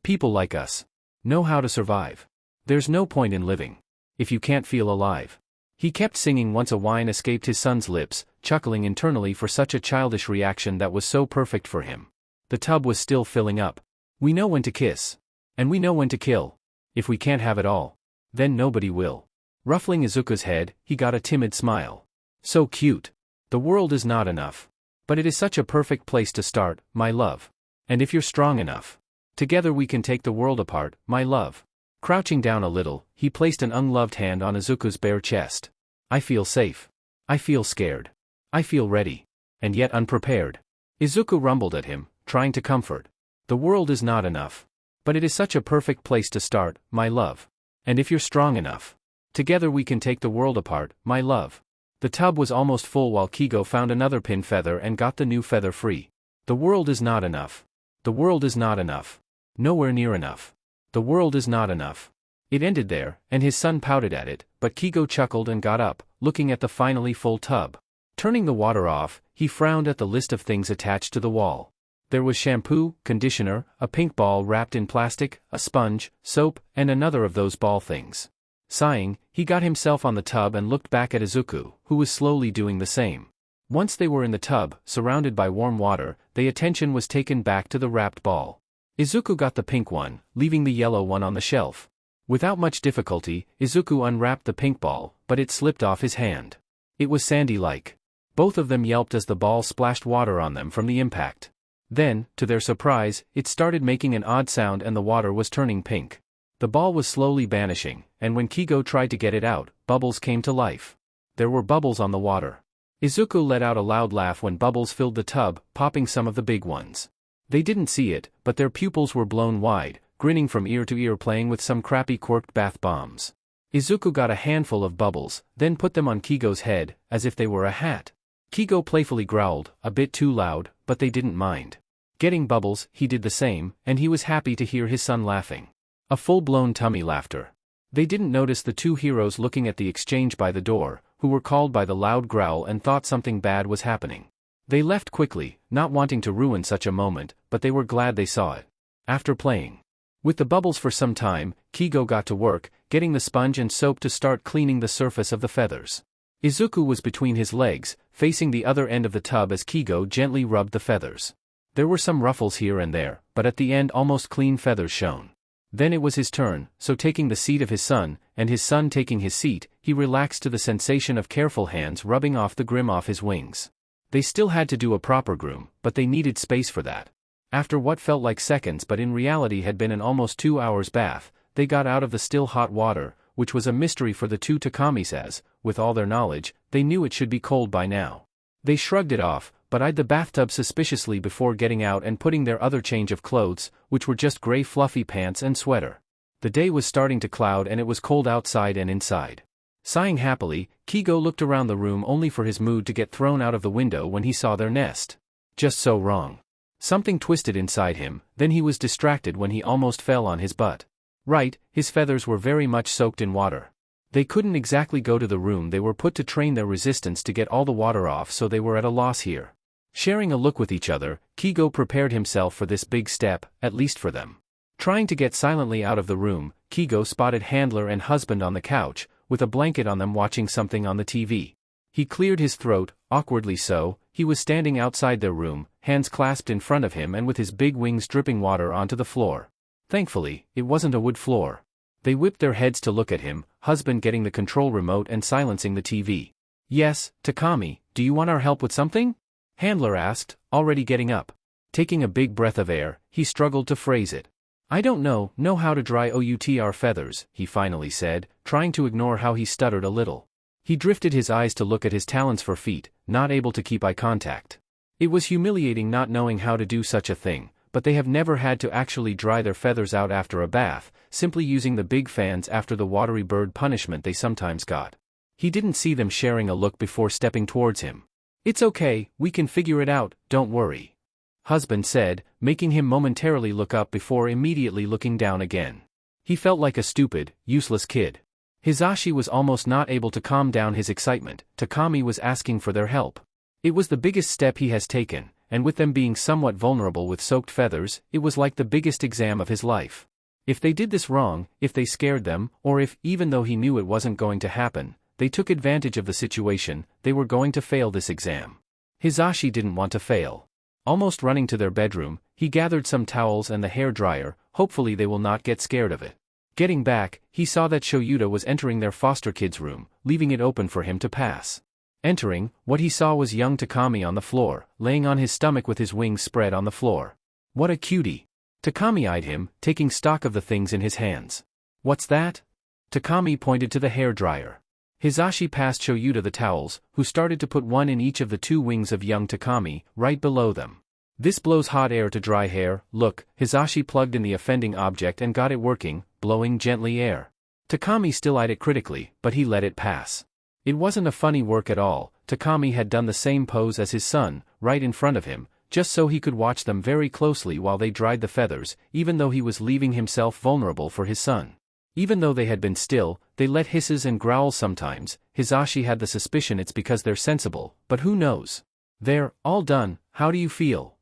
People like us know how to survive. There's no point in living if you can't feel alive. He kept singing once a whine escaped his son's lips, chuckling internally for such a childish reaction that was so perfect for him. The tub was still filling up. We know when to kiss. And we know when to kill. If we can't have it all, then nobody will. Ruffling Izuku's head, he got a timid smile. So cute. The world is not enough. But it is such a perfect place to start, my love. And if you're strong enough, together we can take the world apart, my love. Crouching down a little, he placed an ungloved hand on Izuku's bare chest. I feel safe. I feel scared. I feel ready. And yet unprepared. Izuku rumbled at him, trying to comfort. The world is not enough. But it is such a perfect place to start, my love. And if you're strong enough, together we can take the world apart, my love. The tub was almost full while Kigo found another pin feather and got the new feather free. The world is not enough. The world is not enough. Nowhere near enough. The world is not enough. It ended there, and his son pouted at it, but Kigo chuckled and got up, looking at the finally full tub. Turning the water off, he frowned at the list of things attached to the wall. There was shampoo, conditioner, a pink ball wrapped in plastic, a sponge, soap, and another of those ball things. Sighing, he got himself on the tub and looked back at Izuku, who was slowly doing the same. Once they were in the tub, surrounded by warm water, their attention was taken back to the wrapped ball. Izuku got the pink one, leaving the yellow one on the shelf. Without much difficulty, Izuku unwrapped the pink ball, but it slipped off his hand. It was sandy-like. Both of them yelped as the ball splashed water on them from the impact. Then, to their surprise, it started making an odd sound and the water was turning pink. The ball was slowly vanishing, and when Kigo tried to get it out, bubbles came to life. There were bubbles on the water. Izuku let out a loud laugh when bubbles filled the tub, popping some of the big ones. They didn't see it, but their pupils were blown wide, grinning from ear to ear playing with some crappy quirked bath bombs. Izuku got a handful of bubbles, then put them on Kigo's head, as if they were a hat. Kigo playfully growled, a bit too loud, but they didn't mind. Getting bubbles, he did the same, and he was happy to hear his son laughing. A full-blown tummy laughter. They didn't notice the two heroes looking at the exchange by the door, who were called by the loud growl and thought something bad was happening. They left quickly, not wanting to ruin such a moment, but they were glad they saw it. After playing with the bubbles for some time, Kigo got to work, getting the sponge and soap to start cleaning the surface of the feathers. Izuku was between his legs, facing the other end of the tub as Kigo gently rubbed the feathers. There were some ruffles here and there, but at the end almost clean feathers shone. Then it was his turn, so taking the seat of his son, and his son taking his seat, he relaxed to the sensation of careful hands rubbing off the grim off his wings. They still had to do a proper groom, but they needed space for that. After what felt like seconds but in reality had been an almost 2 hours bath, they got out of the still hot water, which was a mystery for the two Takamis as, with all their knowledge, they knew it should be cold by now. They shrugged it off, but eyed the bathtub suspiciously before getting out and putting their other change of clothes, which were just gray fluffy pants and sweater. The day was starting to cloud and it was cold outside and inside. Sighing happily, Kigo looked around the room only for his mood to get thrown out of the window when he saw their nest. Just so wrong. Something twisted inside him, then he was distracted when he almost fell on his butt. Right, his feathers were very much soaked in water. They couldn't exactly go to the room they were put to train their resistance to get all the water off, so they were at a loss here. Sharing a look with each other, Kigo prepared himself for this big step, at least for them. Trying to get silently out of the room, Kigo spotted handler and husband on the couch, with a blanket on them watching something on the TV. He cleared his throat, awkwardly so. He was standing outside their room, hands clasped in front of him and with his big wings dripping water onto the floor. Thankfully, it wasn't a wood floor. They whipped their heads to look at him, husband getting the control remote and silencing the TV. Yes, Takami, do you want our help with something? Handler asked, already getting up. Taking a big breath of air, he struggled to phrase it. I don't know how to dry our feathers, he finally said, trying to ignore how he stuttered a little. He drifted his eyes to look at his talons for feet, not able to keep eye contact. It was humiliating not knowing how to do such a thing, but they have never had to actually dry their feathers out after a bath, simply using the big fans after the watery bird punishment they sometimes got. He didn't see them sharing a look before stepping towards him. "It's okay, we can figure it out, don't worry," husband said, making him momentarily look up before immediately looking down again. He felt like a stupid, useless kid. Hizashi was almost not able to calm down his excitement. Takami was asking for their help. It was the biggest step he has taken, and with them being somewhat vulnerable with soaked feathers, it was like the biggest exam of his life. If they did this wrong, if they scared them, or if, even though he knew it wasn't going to happen, they took advantage of the situation, they were going to fail this exam. Hizashi didn't want to fail. Almost running to their bedroom, he gathered some towels and the hair dryer, hopefully they will not get scared of it. Getting back, he saw that Shouta was entering their foster kid's room, leaving it open for him to pass. Entering, what he saw was young Takami on the floor, laying on his stomach with his wings spread on the floor. What a cutie! Takami eyed him, taking stock of the things in his hands. "What's that?" Takami pointed to the hair dryer. Hizashi passed Shouta the towels, who started to put one in each of the two wings of young Takami, right below them. "This blows hot air to dry hair, look." Hizashi plugged in the offending object and got it working, blowing gently air. Takami still eyed it critically, but he let it pass. It wasn't a funny work at all. Takami had done the same pose as his son, right in front of him, just so he could watch them very closely while they dried the feathers, even though he was leaving himself vulnerable for his son. Even though they had been still, they let hisses and growls sometimes. Hizashi had the suspicion it's because they're sensible, but who knows? "They're all done, how do you feel?"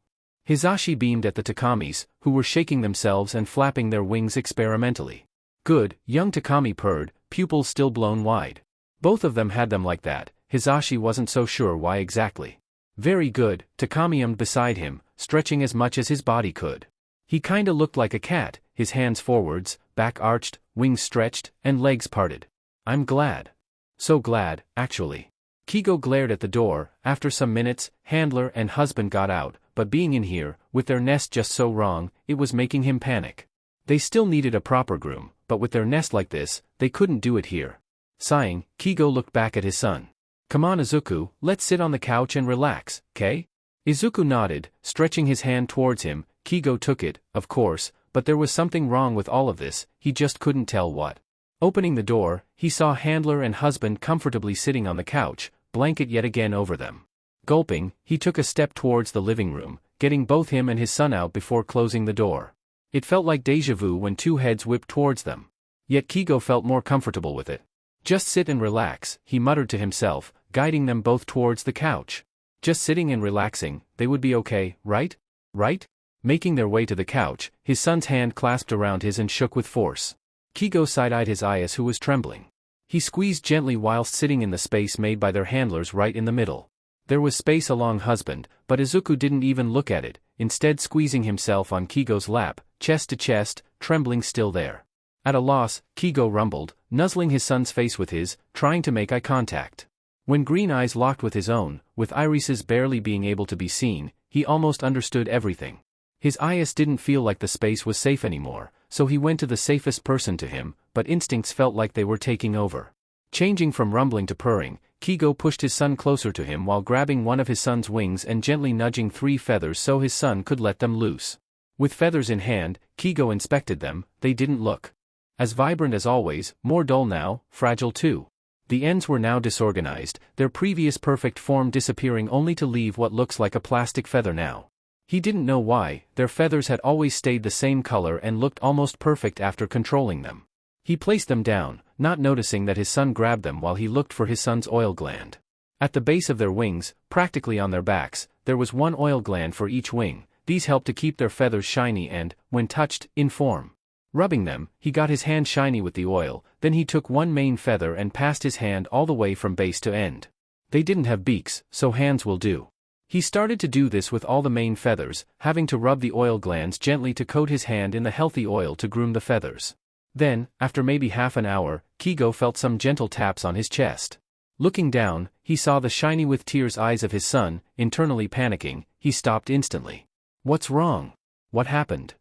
Hizashi beamed at the Takamis, who were shaking themselves and flapping their wings experimentally. "Good," young Takami purred, pupils still blown wide. Both of them had them like that. Hizashi wasn't so sure why exactly. "Very good," Takami ummed beside him, stretching as much as his body could. He kinda looked like a cat, his hands forwards, back arched, wings stretched, and legs parted. "I'm glad. So glad, actually." Kigo glared at the door. After some minutes, handler and husband got out, but being in here, with their nest just so wrong, it was making him panic. They still needed a proper groom, but with their nest like this, they couldn't do it here. Sighing, Kigo looked back at his son. "Come on Izuku, let's sit on the couch and relax, okay?" Izuku nodded, stretching his hand towards him. Kigo took it, of course, but there was something wrong with all of this, he just couldn't tell what. Opening the door, he saw handler and husband comfortably sitting on the couch, blanket yet again over them. Gulping, he took a step towards the living room, getting both him and his son out before closing the door. It felt like déjà vu when two heads whipped towards them. Yet Kigo felt more comfortable with it. "Just sit and relax," he muttered to himself, guiding them both towards the couch. Just sitting and relaxing, they would be okay, right? Right? Making their way to the couch, his son's hand clasped around his and shook with force. Kigo side-eyed his Ayas who was trembling. He squeezed gently whilst sitting in the space made by their handlers right in the middle. There was space along husband, but Izuku didn't even look at it, instead squeezing himself on Kigo's lap, chest to chest, trembling still there. At a loss, Kigo rumbled, nuzzling his son's face with his, trying to make eye contact. When green eyes locked with his own, with irises barely being able to be seen, he almost understood everything. His Ayas didn't feel like the space was safe anymore, so he went to the safest person to him, but instincts felt like they were taking over. Changing from rumbling to purring, Kigo pushed his son closer to him while grabbing one of his son's wings and gently nudging 3 feathers so his son could let them loose. With feathers in hand, Kigo inspected them. They didn't look as vibrant as always, more dull now, fragile too. The ends were now disorganized, their previous perfect form disappearing only to leave what looks like a plastic feather now. He didn't know why, their feathers had always stayed the same color and looked almost perfect after controlling them. He placed them down, not noticing that his son grabbed them while he looked for his son's oil gland. At the base of their wings, practically on their backs, there was one oil gland for each wing. These helped to keep their feathers shiny and, when touched, in form. Rubbing them, he got his hand shiny with the oil, then he took one main feather and passed his hand all the way from base to end. They didn't have beaks, so hands will do. He started to do this with all the main feathers, having to rub the oil glands gently to coat his hand in the healthy oil to groom the feathers. Then, after maybe half an hour, Kigo felt some gentle taps on his chest. Looking down, he saw the shiny with tears eyes of his son. Internally panicking, he stopped instantly. "What's wrong? What happened?"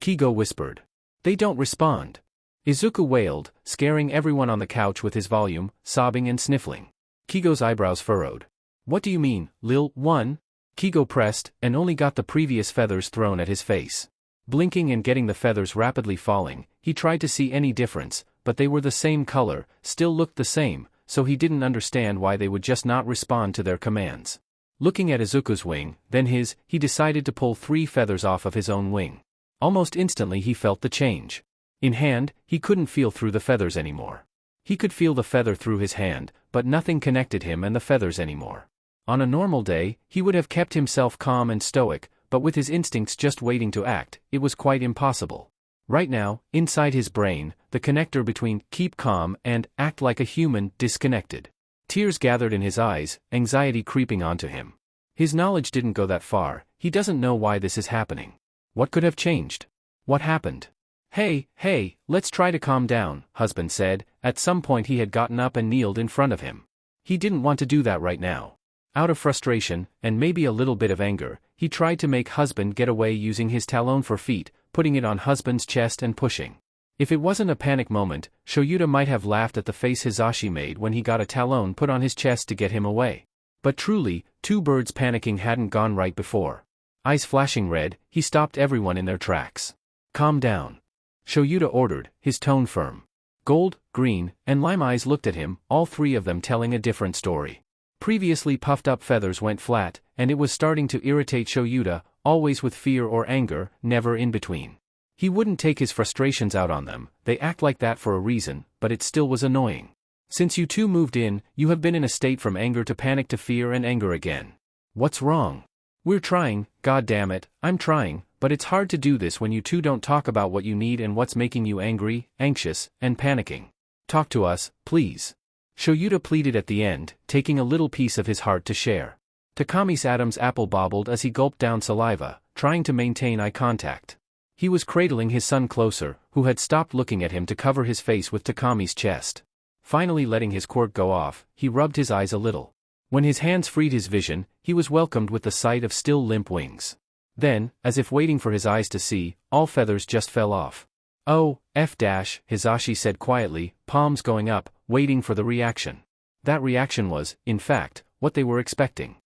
Kigo whispered. "They don't respond." Izuku wailed, scaring everyone on the couch with his volume, sobbing and sniffling. Kigo's eyebrows furrowed. What do you mean, Lil? One? Kigo pressed, and only got the previous feathers thrown at his face. Blinking and getting the feathers rapidly falling, he tried to see any difference, but they were the same color, still looked the same, so he didn't understand why they would just not respond to their commands. Looking at Izuku's wing, then his, he decided to pull 3 feathers off of his own wing. Almost instantly he felt the change. In hand, he couldn't feel through the feathers anymore. He could feel the feather through his hand, but nothing connected him and the feathers anymore. On a normal day, he would have kept himself calm and stoic, but with his instincts just waiting to act, it was quite impossible. Right now, inside his brain, the connector between keep calm and act like a human disconnected. Tears gathered in his eyes, anxiety creeping onto him. His knowledge didn't go that far, he doesn't know why this is happening. What could have changed? What happened? Hey, let's try to calm down, husband said. At some point he had gotten up and kneeled in front of him. He didn't want to do that right now. Out of frustration, and maybe a little bit of anger, he tried to make husband get away using his talon for feet, putting it on husband's chest and pushing. If it wasn't a panic moment, Shouta might have laughed at the face Hizashi made when he got a talon put on his chest to get him away. But truly, 2 birds panicking hadn't gone right before. Eyes flashing red, he stopped everyone in their tracks. Calm down. Shouta ordered, his tone firm. Gold, green, and lime eyes looked at him, all 3 of them telling a different story. Previously puffed up feathers went flat, and it was starting to irritate Shouta, always with fear or anger, never in between. He wouldn't take his frustrations out on them, they act like that for a reason, but it still was annoying. Since you 2 moved in, you have been in a state from anger to panic to fear and anger again. What's wrong? We're trying, god damn it, I'm trying, but it's hard to do this when you 2 don't talk about what you need and what's making you angry, anxious, and panicking. Talk to us, please. Shouta pleaded at the end, taking a little piece of his heart to share. Takami's Adam's apple bobbled as he gulped down saliva, trying to maintain eye contact. He was cradling his son closer, who had stopped looking at him to cover his face with Takami's chest. Finally letting his quirk go off, he rubbed his eyes a little. When his hands freed his vision, he was welcomed with the sight of still limp wings. Then, as if waiting for his eyes to see, all feathers just fell off. Oh, Hizashi said quietly, palms going up, waiting for the reaction. That reaction was, in fact, what they were expecting.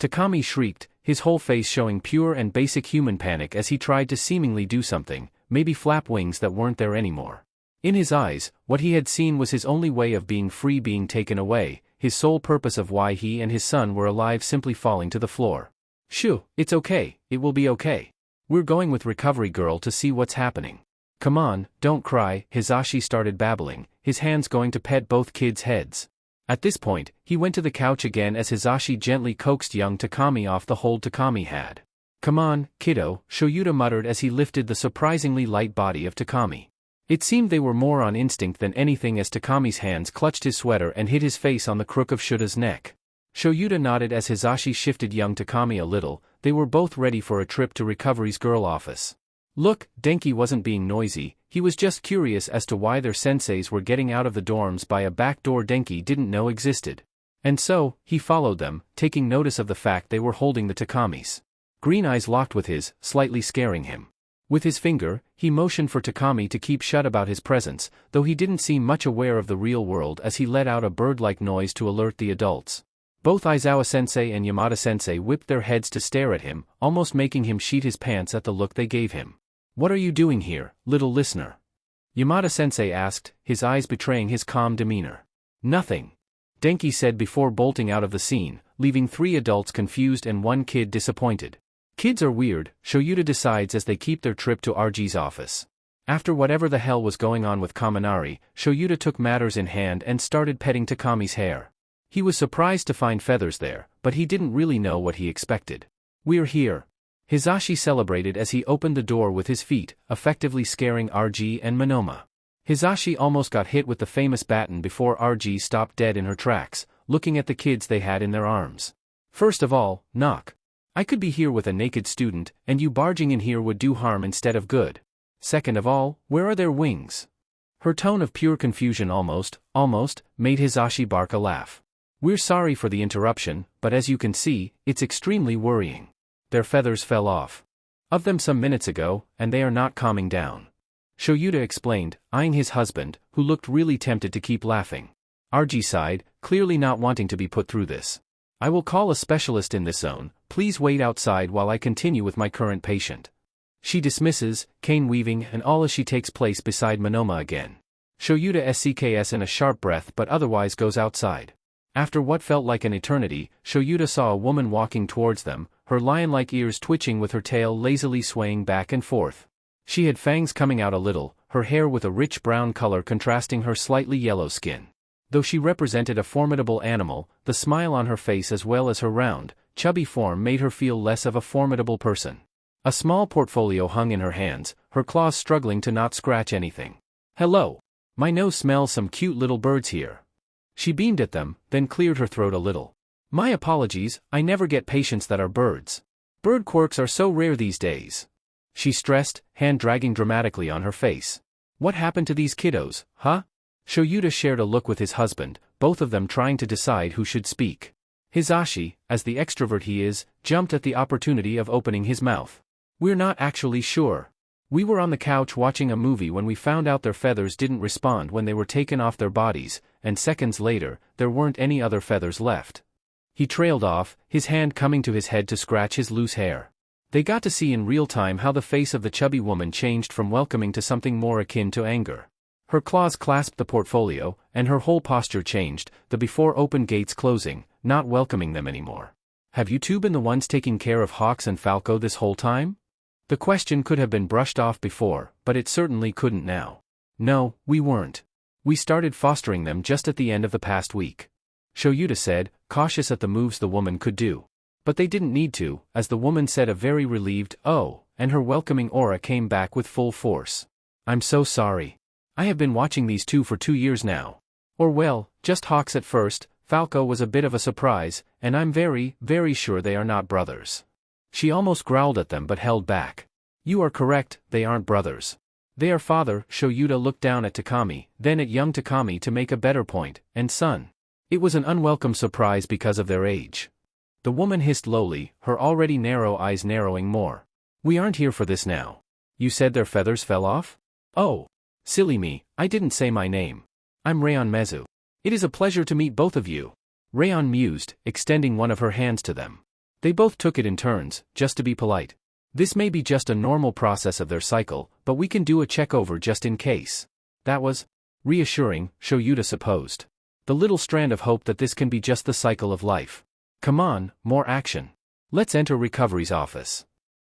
Takami shrieked, his whole face showing pure and basic human panic as he tried to seemingly do something, maybe flap wings that weren't there anymore. In his eyes, what he had seen was his only way of being free being taken away, his sole purpose of why he and his son were alive simply falling to the floor. Shoo, it's okay, it will be okay. We're going with Recovery Girl to see what's happening. Come on, don't cry, Hizashi started babbling, his hands going to pet both kids' heads. At this point, he went to the couch again as Hizashi gently coaxed young Takami off the hold Takami had. Come on, kiddo, Shouta muttered as he lifted the surprisingly light body of Takami. It seemed they were more on instinct than anything as Takami's hands clutched his sweater and hid his face on the crook of Shuta's neck. Shouta nodded as Hizashi shifted young Takami a little, they were both ready for a trip to Recovery's girl office. Look, Denki wasn't being noisy, he was just curious as to why their senseis were getting out of the dorms by a back door Denki didn't know existed. And so, he followed them, taking notice of the fact they were holding the Takamis. Green eyes locked with his, slightly scaring him. With his finger, he motioned for Takami to keep shut about his presence, though he didn't seem much aware of the real world as he let out a bird-like noise to alert the adults. Both Aizawa-sensei and Yamada-sensei whipped their heads to stare at him, almost making him sheet his pants at the look they gave him. What are you doing here, little listener? Yamada-sensei asked, his eyes betraying his calm demeanor. Nothing. Denki said before bolting out of the scene, leaving 3 adults confused and 1 kid disappointed. Kids are weird, Shouta decides as they keep their trip to RG's office. After whatever the hell was going on with Kaminari, Shouta took matters in hand and started petting Takami's hair. He was surprised to find feathers there, but he didn't really know what he expected. We're here. Hizashi celebrated as he opened the door with his feet, effectively scaring RG and Monoma. Hizashi almost got hit with the famous baton before RG stopped dead in her tracks, looking at the kids they had in their arms. First of all, knock. I could be here with a naked student, and you barging in here would do harm instead of good. Second of all, where are their wings? Her tone of pure confusion almost, made Hizashi bark a laugh. We're sorry for the interruption, but as you can see, it's extremely worrying. Their feathers fell off of them some minutes ago, and they are not calming down. Shouta explained, eyeing his husband, who looked really tempted to keep laughing. RG sighed, clearly not wanting to be put through this. I will call a specialist in this zone, please wait outside while I continue with my current patient. She dismisses, cane weaving and all as she takes place beside Monoma again. Shouta SCKS in a sharp breath but otherwise goes outside. After what felt like an eternity, Shouta saw a woman walking towards them, her lion-like ears twitching with her tail lazily swaying back and forth. She had fangs coming out a little, her hair with a rich brown color contrasting her slightly yellow skin. Though she represented a formidable animal, the smile on her face as well as her round, chubby form made her feel less of a formidable person. A small portfolio hung in her hands, her claws struggling to not scratch anything. Hello. My nose smells some cute little birds here. She beamed at them, then cleared her throat a little. My apologies, I never get patients that are birds. Bird quirks are so rare these days. She stressed, hand dragging dramatically on her face. What happened to these kiddos, huh? Shouta shared a look with his husband, both of them trying to decide who should speak. Hizashi, as the extrovert he is, jumped at the opportunity of opening his mouth. We're not actually sure. We were on the couch watching a movie when we found out their feathers didn't respond when they were taken off their bodies, and seconds later, there weren't any other feathers left. He trailed off, his hand coming to his head to scratch his loose hair. They got to see in real time how the face of the chubby woman changed from welcoming to something more akin to anger. Her claws clasped the portfolio, and her whole posture changed, the before open gates closing, not welcoming them anymore. Have you two been the ones taking care of Hawks and Falco this whole time? The question could have been brushed off before, but it certainly couldn't now. No, we weren't. We started fostering them just at the end of the past week. Shouta said, cautious at the moves the woman could do. But they didn't need to, as the woman said a very relieved, oh, and her welcoming aura came back with full force. I'm so sorry. I have been watching these two for 2 years now. Or well, just Hawks at first, Falco was a bit of a surprise, and I'm very, very sure they are not brothers. She almost growled at them but held back. You are correct, they aren't brothers. They are father. Shouta looked down at Takami, then at young Takami to make a better point, and son. It was an unwelcome surprise because of their age. The woman hissed lowly, her already narrow eyes narrowing more. We aren't here for this now. You said their feathers fell off? Oh. Silly me, I didn't say my name. I'm Rayon Mezu. It is a pleasure to meet both of you. Rayon mused, extending one of her hands to them. They both took it in turns, just to be polite. This may be just a normal process of their cycle, but we can do a check-over just in case. That was reassuring, Shouta supposed. The little strand of hope that this can be just the cycle of life. Come on, more action. Let's enter Recovery's office.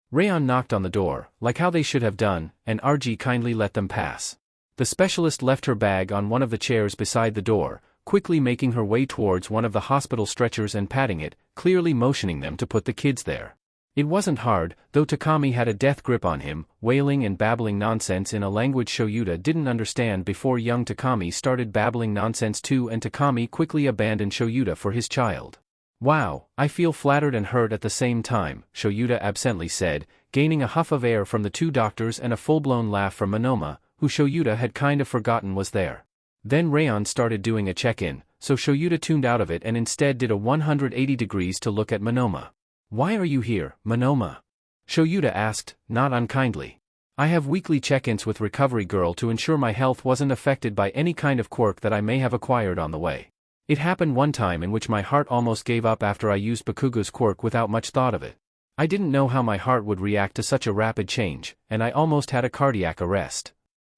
Rayon knocked on the door, like how they should have done, and RG kindly let them pass. The specialist left her bag on one of the chairs beside the door, quickly making her way towards one of the hospital stretchers and patting it, clearly motioning them to put the kids there. It wasn't hard, though Takami had a death grip on him, wailing and babbling nonsense in a language Shouta didn't understand before young Takami started babbling nonsense too, and Takami quickly abandoned Shouta for his child. Wow, I feel flattered and hurt at the same time, Shouta absently said, gaining a huff of air from the two doctors and a full-blown laugh from Monoma, who Shouta had kind of forgotten was there. Then Rayon started doing a check-in, so Shouta tuned out of it and instead did a 180 degrees to look at Monoma. Why are you here, Monoma? Shouta asked, not unkindly. I have weekly check-ins with Recovery Girl to ensure my health wasn't affected by any kind of quirk that I may have acquired on the way. It happened one time in which my heart almost gave up after I used Bakugo's quirk without much thought of it. I didn't know how my heart would react to such a rapid change, and I almost had a cardiac arrest.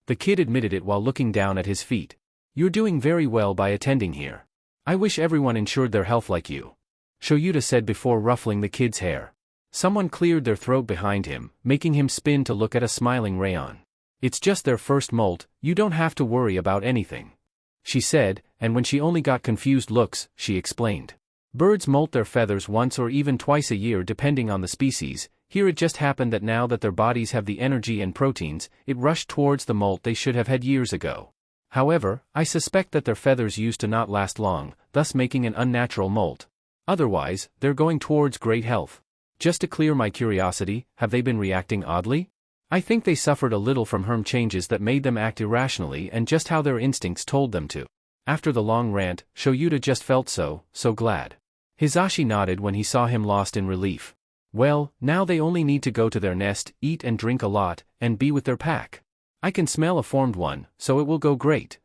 The kid admitted it while looking down at his feet. You're doing very well by attending here. I wish everyone ensured their health like you. Shouta said before ruffling the kid's hair. Someone cleared their throat behind him, making him spin to look at a smiling Rayon. It's just their first molt, you don't have to worry about anything. She said, and when she only got confused looks, she explained. Birds molt their feathers once or even twice a year depending on the species. Here it just happened that now that their bodies have the energy and proteins, it rushed towards the molt they should have had years ago. However, I suspect that their feathers used to not last long, thus making an unnatural molt. Otherwise, they're going towards great health. Just to clear my curiosity, have they been reacting oddly? I think they suffered a little from hormone changes that made them act irrationally and just how their instincts told them to. After the long rant, Shouta just felt so glad. Hizashi nodded when he saw him lost in relief. Well, now they only need to go to their nest, eat and drink a lot, and be with their pack. I can smell a formed one, so it will go great.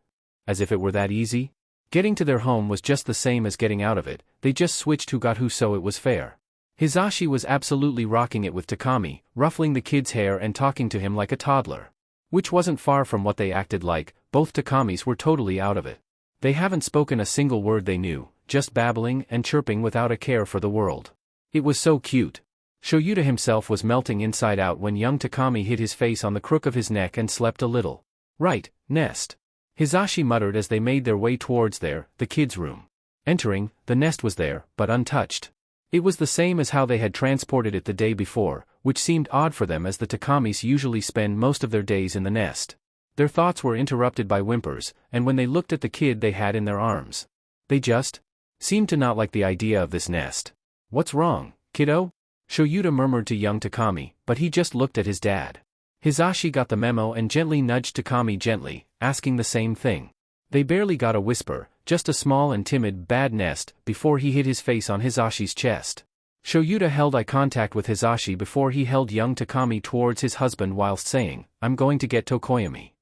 As if it were that easy. Getting to their home was just the same as getting out of it, they just switched who got who, so it was fair. Hizashi was absolutely rocking it with Takami, ruffling the kid's hair and talking to him like a toddler. Which wasn't far from what they acted like. Both Takamis were totally out of it. They haven't spoken a single word they knew, just babbling and chirping without a care for the world. It was so cute. Shouta himself was melting inside out when young Takami hit his face on the crook of his neck and slept a little. Right, nest. Hizashi muttered as they made their way towards the kid's room. Entering, the nest was there, but untouched. It was the same as how they had transported it the day before, which seemed odd for them as the Takamis usually spend most of their days in the nest. Their thoughts were interrupted by whimpers, and when they looked at the kid they had in their arms, they just seemed to not like the idea of this nest. What's wrong, kiddo? Shouta murmured to young Takami, but he just looked at his dad. Hizashi got the memo and gently nudged Takami gently, asking the same thing. They barely got a whisper, just a small and timid bad nest, before he hit his face on Hizashi's chest. Shouta held eye contact with Hizashi before he held young Takami towards his husband whilst saying, "I'm going to get Tokoyami."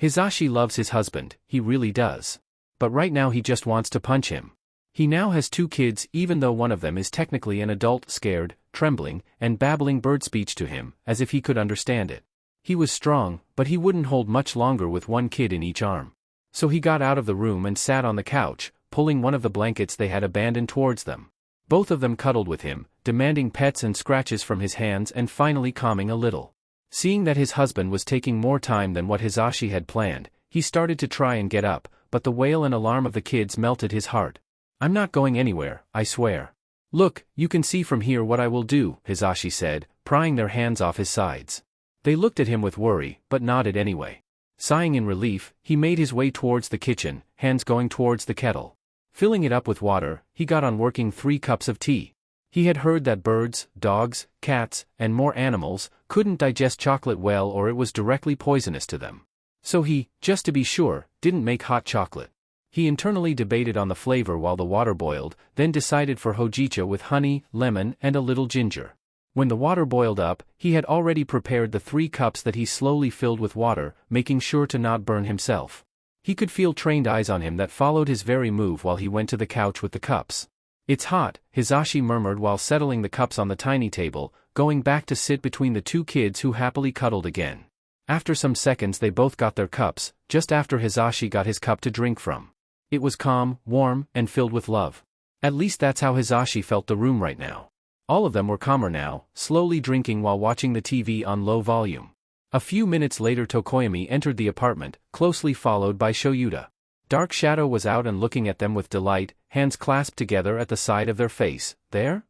Hizashi loves his husband, he really does. But right now he just wants to punch him. He now has 2 kids, even though one of them is technically an adult, scared, trembling, and babbling bird speech to him, as if he could understand it. He was strong, but he wouldn't hold much longer with 1 kid in each arm. So he got out of the room and sat on the couch, pulling one of the blankets they had abandoned towards them. Both of them cuddled with him, demanding pets and scratches from his hands and finally calming a little. Seeing that his husband was taking more time than what Hizashi had planned, he started to try and get up, but the wail and alarm of the kids melted his heart. "I'm not going anywhere, I swear." "Look, you can see from here what I will do," Hizashi said, prying their hands off his sides. They looked at him with worry, but nodded anyway. Sighing in relief, he made his way towards the kitchen, hands going towards the kettle. Filling it up with water, he got on working 3 cups of tea. He had heard that birds, dogs, cats, and more animals, couldn't digest chocolate well or it was directly poisonous to them. So he, just to be sure, didn't make hot chocolate. He internally debated on the flavor while the water boiled, then decided for hojicha with honey, lemon, and a little ginger. When the water boiled up, he had already prepared the 3 cups that he slowly filled with water, making sure to not burn himself. He could feel trained eyes on him that followed his very move while he went to the couch with the cups. "It's hot," Hizashi murmured while settling the cups on the tiny table, going back to sit between the 2 kids who happily cuddled again. After some seconds they both got their cups, just after Hizashi got his cup to drink from. It was calm, warm, and filled with love. At least that's how Hizashi felt the room right now. All of them were calmer now, slowly drinking while watching the TV on low volume. A few minutes later Tokoyami entered the apartment, closely followed by Shouta. Dark Shadow was out and looking at them with delight, hands clasped together at the side of their face. "There?"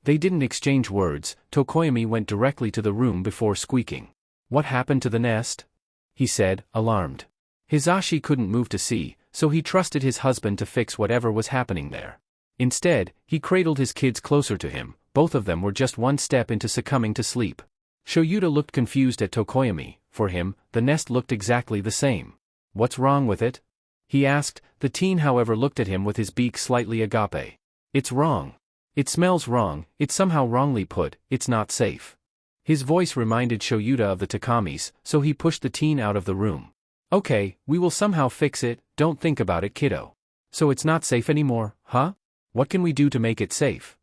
They didn't exchange words. Tokoyami went directly to the room before squeaking. "What happened to the nest?" he said, alarmed. Hizashi couldn't move to see, so he trusted his husband to fix whatever was happening there. Instead, he cradled his kids closer to him. Both of them were just 1 step into succumbing to sleep. Shouta looked confused at Tokoyami. For him, the nest looked exactly the same. "What's wrong with it?" he asked. The teen however looked at him with his beak slightly agape. "It's wrong. It smells wrong, it's somehow wrongly put, it's not safe." His voice reminded Shouta of the Takamis, so he pushed the teen out of the room. "Okay, we will somehow fix it, don't think about it, kiddo." "So it's not safe anymore, huh? What can we do to make it safe?"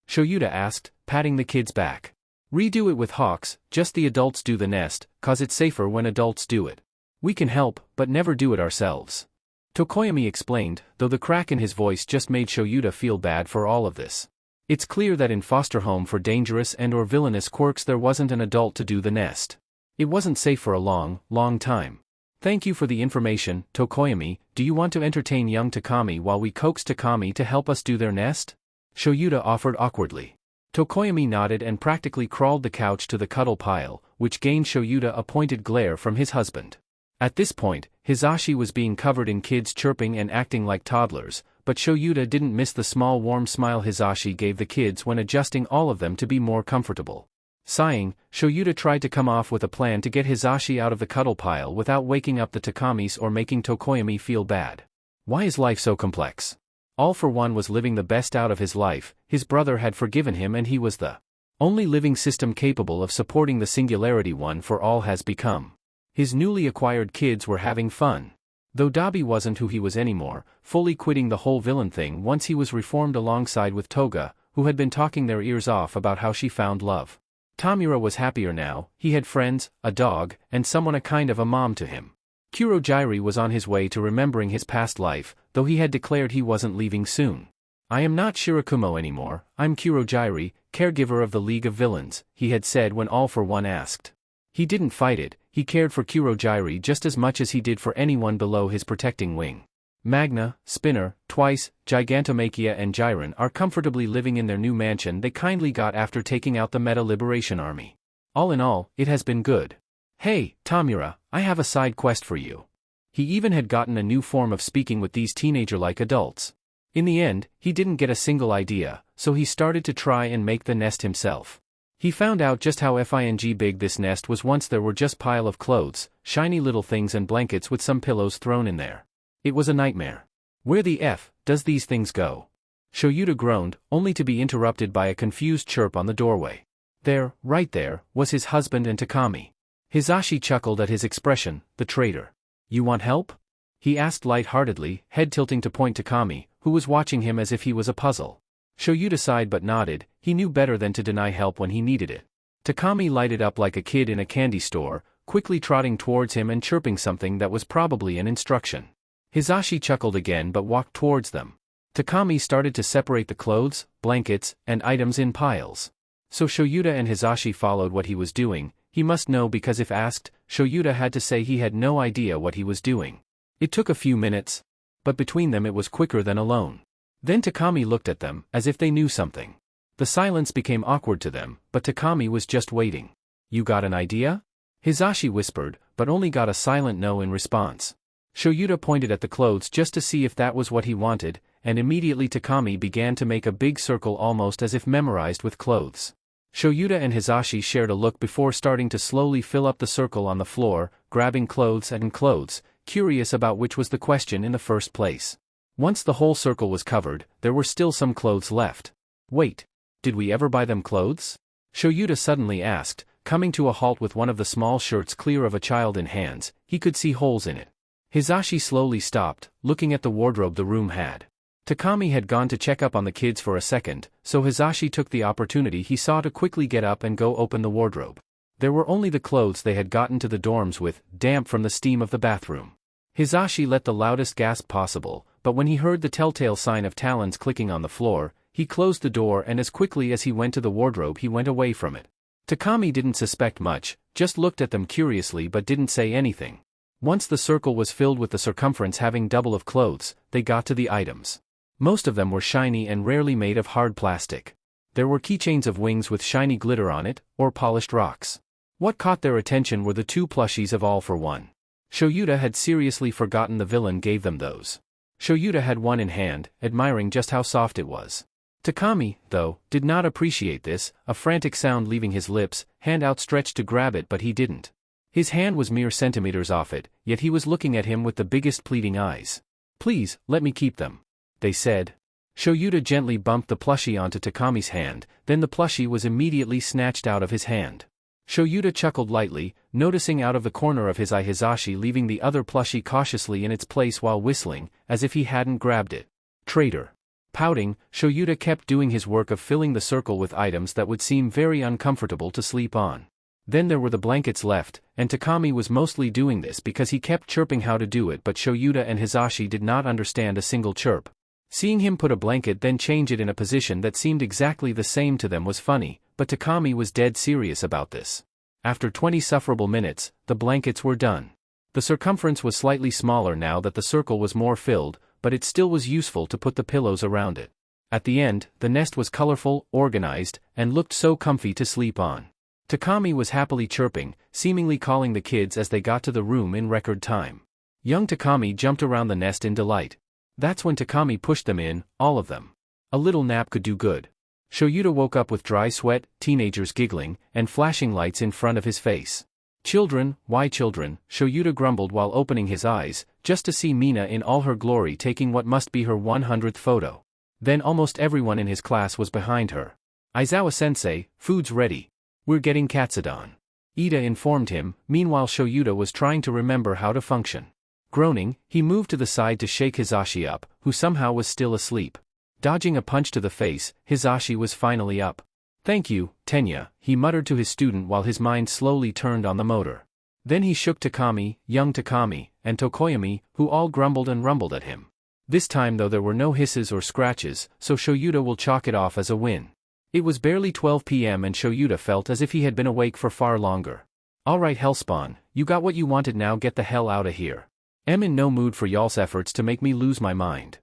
Shouta asked, patting the kid's back. "Redo it with Hawks, just the adults do the nest, cause it's safer when adults do it. We can help, but never do it ourselves." Tokoyami explained, though the crack in his voice just made Shouta feel bad for all of this. It's clear that in foster home for dangerous and or villainous quirks there wasn't an adult to do the nest. It wasn't safe for a long, long time. "Thank you for the information, Tokoyami. Do you want to entertain young Takami while we coax Takami to help us do their nest?" Shouta offered awkwardly. Tokoyami nodded and practically crawled the couch to the cuddle pile, which gained Shouta a pointed glare from his husband. At this point, Hizashi was being covered in kids chirping and acting like toddlers, but Shouta didn't miss the small warm smile Hizashi gave the kids when adjusting all of them to be more comfortable. Sighing, Shouta tried to come off with a plan to get Hizashi out of the cuddle pile without waking up the Takamis or making Tokoyami feel bad. Why is life so complex? All for One was living the best out of his life, his brother had forgiven him and he was the only living system capable of supporting the singularity One for All has become. His newly acquired kids were having fun. Though Dabi wasn't who he was anymore, fully quitting the whole villain thing once he was reformed alongside with Toga, who had been talking their ears off about how she found love. Tamura was happier now, he had friends, a dog, and someone a kind of a mom to him. Kurojairi was on his way to remembering his past life, though he had declared he wasn't leaving soon. I am not Shirakumo anymore, I'm Kurojairi, caregiver of the League of Villains, he had said when All for One asked. He didn't fight it, he cared for Kurojairi just as much as he did for anyone below his protecting wing. Magna, Spinner, Twice, Gigantomachia and Jiren are comfortably living in their new mansion they kindly got after taking out the Meta Liberation Army. All in all, it has been good. Hey, Tamura, I have a side quest for you. He even had gotten a new form of speaking with these teenager-like adults. In the end, he didn't get a single idea, so he started to try and make the nest himself. He found out just how big this nest was once there were just pile of clothes, shiny little things and blankets with some pillows thrown in there. It was a nightmare. Where the F does these things go? Shouta groaned, only to be interrupted by a confused chirp on the doorway. There, right there, was his husband and Takami. Hizashi chuckled at his expression, the traitor. You want help? He asked light-heartedly, head tilting to point Takami, who was watching him as if he was a puzzle. Shouta sighed but nodded, he knew better than to deny help when he needed it. Takami lighted up like a kid in a candy store, quickly trotting towards him and chirping something that was probably an instruction. Hizashi chuckled again but walked towards them. Takami started to separate the clothes, blankets, and items in piles. So Shouta and Hizashi followed what he was doing. He must know because if asked, Shouta had to say he had no idea what he was doing. It took a few minutes, but between them it was quicker than alone. Then Takami looked at them, as if they knew something. The silence became awkward to them, but Takami was just waiting. You got an idea? Hizashi whispered, but only got a silent no in response. Shouta pointed at the clothes just to see if that was what he wanted, and immediately Takami began to make a big circle almost as if memorized with clothes. Shouta and Hizashi shared a look before starting to slowly fill up the circle on the floor, grabbing clothes and clothes, curious about which was the question in the first place. Once the whole circle was covered, there were still some clothes left. Wait, did we ever buy them clothes? Shouta suddenly asked, coming to a halt with one of the small shirts clear of a child in hands, he could see holes in it. Hizashi slowly stopped, looking at the wardrobe the room had. Takami had gone to check up on the kids for a second, so Hizashi took the opportunity he saw to quickly get up and go open the wardrobe. There were only the clothes they had gotten to the dorms with, damp from the steam of the bathroom. Hizashi let the loudest gasp possible, but when he heard the telltale sign of talons clicking on the floor, he closed the door and as quickly as he went to the wardrobe he went away from it. Takami didn't suspect much, just looked at them curiously but didn't say anything. Once the circle was filled with the circumference having double of clothes, they got to the items. Most of them were shiny and rarely made of hard plastic. There were keychains of wings with shiny glitter on it, or polished rocks. What caught their attention were the 2 plushies of All for One. Shouta had seriously forgotten the villain gave them those. Shouta had one in hand, admiring just how soft it was. Takami, though, did not appreciate this, a frantic sound leaving his lips, hand outstretched to grab it but he didn't. His hand was mere centimeters off it, yet he was looking at him with the biggest pleading eyes. Please, let me keep them, they said. Shouta gently bumped the plushie onto Takami's hand, then the plushie was immediately snatched out of his hand. Shouta chuckled lightly, noticing out of the corner of his eye Hizashi leaving the other plushie cautiously in its place while whistling, as if he hadn't grabbed it. Traitor. Pouting, Shouta kept doing his work of filling the circle with items that would seem very uncomfortable to sleep on. Then there were the blankets left, and Takami was mostly doing this because he kept chirping how to do it but Shouta and Hizashi did not understand a single chirp. Seeing him put a blanket then change it in a position that seemed exactly the same to them was funny, but Takami was dead serious about this. After 20 sufferable minutes, the blankets were done. The circumference was slightly smaller now that the circle was more filled, but it still was useful to put the pillows around it. At the end, the nest was colorful, organized, and looked so comfy to sleep on. Takami was happily chirping, seemingly calling the kids as they got to the room in record time. Young Takami jumped around the nest in delight. That's when Takami pushed them in, all of them. A little nap could do good. Shouta woke up with dry sweat, teenagers giggling, and flashing lights in front of his face. Children, why children, Shouta grumbled while opening his eyes, just to see Mina in all her glory taking what must be her 100th photo. Then almost everyone in his class was behind her. Aizawa-sensei, food's ready. We're getting katsudon. Ida informed him, meanwhile Shouta was trying to remember how to function. Groaning, he moved to the side to shake Hizashi up, who somehow was still asleep. Dodging a punch to the face, Hizashi was finally up. "Thank you, Tenya," he muttered to his student while his mind slowly turned on the motor. Then he shook Takami, young Takami, and Tokoyami, who all grumbled and rumbled at him. This time though there were no hisses or scratches, so Shouta will chalk it off as a win. It was barely 12 p.m. and Shouta felt as if he had been awake for far longer. "Alright Hellspawn, you got what you wanted, now get the hell outta here. I'm in no mood for y'all's efforts to make me lose my mind."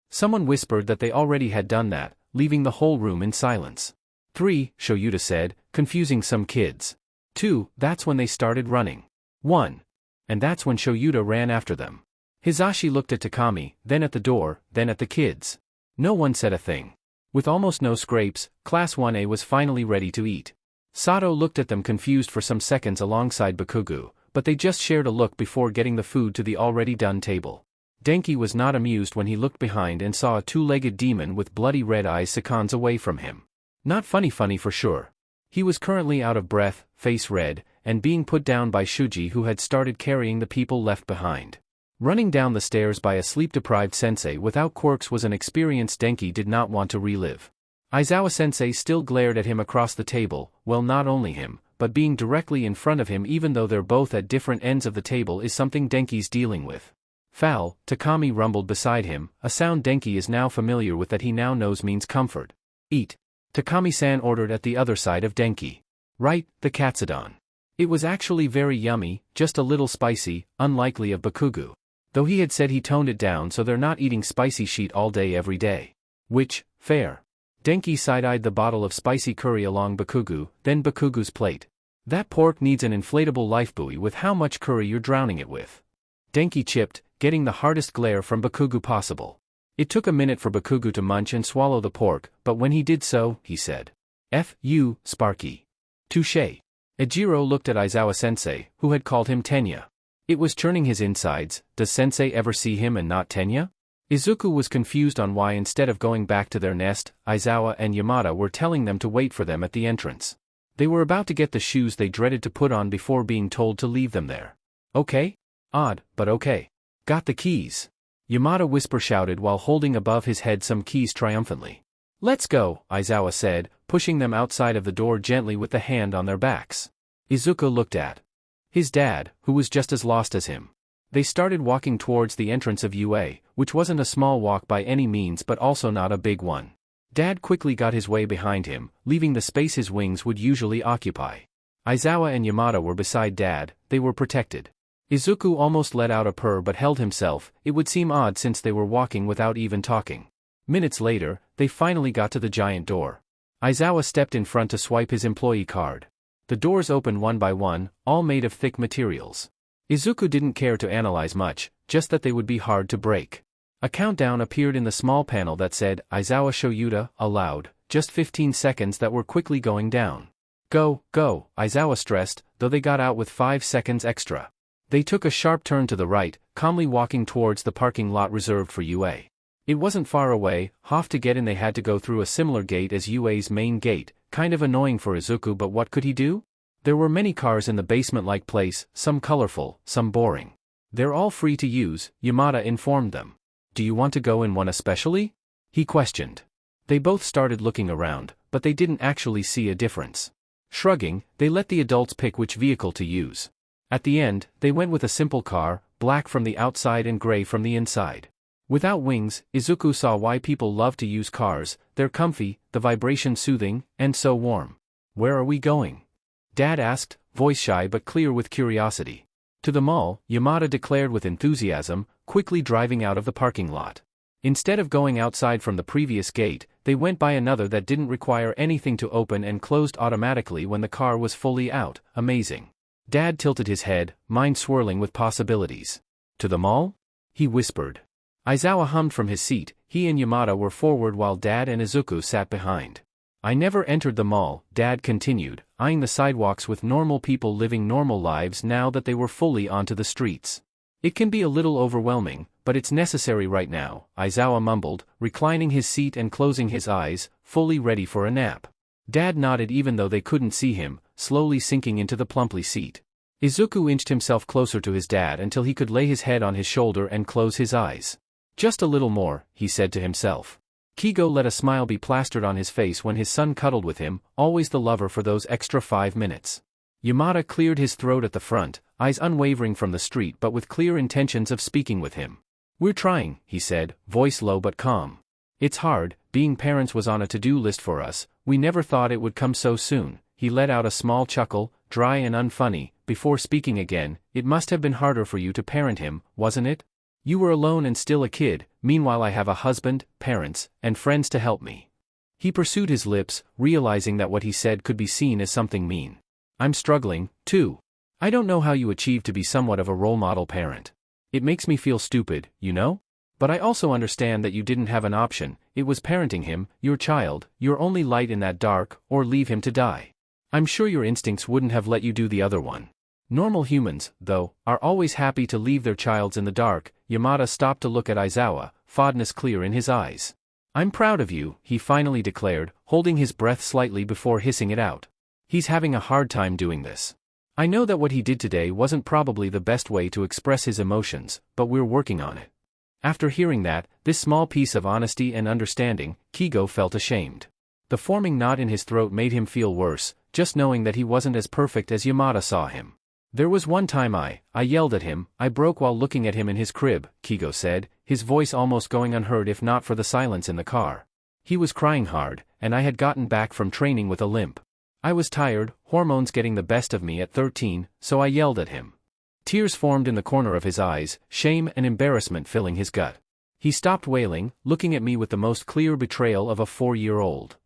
Someone whispered that they already had done that, leaving the whole room in silence. 3, Shouta said, confusing some kids. 2, that's when they started running. 1. And that's when Shouta ran after them. Hizashi looked at Takami, then at the door, then at the kids. No one said a thing. With almost no scrapes, Class 1A was finally ready to eat. Sato looked at them confused for some seconds alongside Bakugo, but they just shared a look before getting the food to the already done table. Denki was not amused when he looked behind and saw a two-legged demon with bloody red eyes seconds away from him. Not funny for sure. He was currently out of breath, face red, and being put down by Shuji, who had started carrying the people left behind. Running down the stairs by a sleep-deprived sensei without quirks was an experience Denki did not want to relive. Aizawa-sensei still glared at him across the table, well, not only him, but being directly in front of him even though they're both at different ends of the table is something Denki's dealing with. "Foul," Takami rumbled beside him, a sound Denki is now familiar with that he now knows means comfort. "Eat," Takami-san ordered at the other side of Denki. "Right, the katsudon." It was actually very yummy, just a little spicy, unlikely of Bakugo. Though he had said he toned it down so they're not eating spicy shit all day every day. Which, fair. Denki side-eyed the bottle of spicy curry along Bakugo, then Bakugo's plate. "That pork needs an inflatable lifebuoy with how much curry you're drowning it with." Denki chipped, getting the hardest glare from Bakugo possible. It took a minute for Bakugo to munch and swallow the pork, but when he did so, he said, "F you, Sparky." "Touché." Ejiro looked at Aizawa-sensei, who had called him Tenya. It was churning his insides. Does sensei ever see him and not Tenya? Izuku was confused on why instead of going back to their nest, Aizawa and Yamada were telling them to wait for them at the entrance. They were about to get the shoes they dreaded to put on before being told to leave them there. "Okay? Odd, but okay. Got the keys." Yamada whisper-shouted while holding above his head some keys triumphantly. "Let's go," Aizawa said, pushing them outside of the door gently with the hand on their backs. Izuku looked at his dad, who was just as lost as him. They started walking towards the entrance of UA, which wasn't a small walk by any means but also not a big one. Dad quickly got his way behind him, leaving the space his wings would usually occupy. Aizawa and Yamada were beside Dad, they were protected. Izuku almost let out a purr but held himself. It would seem odd since they were walking without even talking. Minutes later, they finally got to the giant door. Aizawa stepped in front to swipe his employee card. The doors opened one by one, all made of thick materials. Izuku didn't care to analyze much, just that they would be hard to break. A countdown appeared in the small panel that said, "Aizawa Shouta, aloud," just 15 seconds that were quickly going down. Go, Aizawa stressed, though they got out with 5 seconds extra. They took a sharp turn to the right, calmly walking towards the parking lot reserved for UA. It wasn't far away. To get in they had to go through a similar gate as UA's main gate, kind of annoying for Izuku, but what could he do? There were many cars in the basement-like place, some colorful, some boring. "They're all free to use," Yamada informed them. "Do you want to go in one especially?" he questioned. They both started looking around, but they didn't actually see a difference. Shrugging, they let the adults pick which vehicle to use. At the end, they went with a simple car, black from the outside and gray from the inside. Without wings, Izuku saw why people love to use cars. They're comfy, the vibration soothing, and so warm. "Where are we going?" Dad asked, voice shy but clear with curiosity. "To the mall," Yamada declared with enthusiasm, quickly driving out of the parking lot. Instead of going outside from the previous gate, they went by another that didn't require anything to open and closed automatically when the car was fully out. Amazing. Dad tilted his head, mind swirling with possibilities. "To the mall?" he whispered. Aizawa hummed from his seat. He and Yamada were forward while Dad and Izuku sat behind. "I never entered the mall," Dad continued, eyeing the sidewalks with normal people living normal lives now that they were fully onto the streets. "It can be a little overwhelming, but it's necessary right now," Aizawa mumbled, reclining his seat and closing his eyes, fully ready for a nap. Dad nodded even though they couldn't see him, slowly sinking into the plumply seat. Izuku inched himself closer to his dad until he could lay his head on his shoulder and close his eyes. Just a little more, he said to himself. Kigo let a smile be plastered on his face when his son cuddled with him, always the lover for those extra 5 minutes. Yamada cleared his throat at the front, eyes unwavering from the street but with clear intentions of speaking with him. "We're trying," he said, voice low but calm. "It's hard, being parents was on a to-do list for us, we never thought it would come so soon." He let out a small chuckle, dry and unfunny, before speaking again. "It must have been harder for you to parent him, wasn't it? You were alone and still a kid, meanwhile I have a husband, parents, and friends to help me." He pursued his lips, realizing that what he said could be seen as something mean. "I'm struggling, too. I don't know how you achieve to be somewhat of a role model parent. It makes me feel stupid, you know? But I also understand that you didn't have an option. It was parenting him, your child, your only light in that dark, or leave him to die. I'm sure your instincts wouldn't have let you do the other one. Normal humans, though, are always happy to leave their childs in the dark." Yamada stopped to look at Aizawa, fondness clear in his eyes. "I'm proud of you," he finally declared, holding his breath slightly before hissing it out. "He's having a hard time doing this. I know that what he did today wasn't probably the best way to express his emotions, but we're working on it." After hearing that, this small piece of honesty and understanding, Kigo felt ashamed. The forming knot in his throat made him feel worse, just knowing that he wasn't as perfect as Yamada saw him. "There was one time I yelled at him, I broke while looking at him in his crib," Kigo said, his voice almost going unheard if not for the silence in the car. "He was crying hard, and I had gotten back from training with a limp. I was tired, hormones getting the best of me at 13, so I yelled at him." Tears formed in the corner of his eyes, shame and embarrassment filling his gut. He stopped wailing, looking at me with the most clear betrayal of a 4-year-old.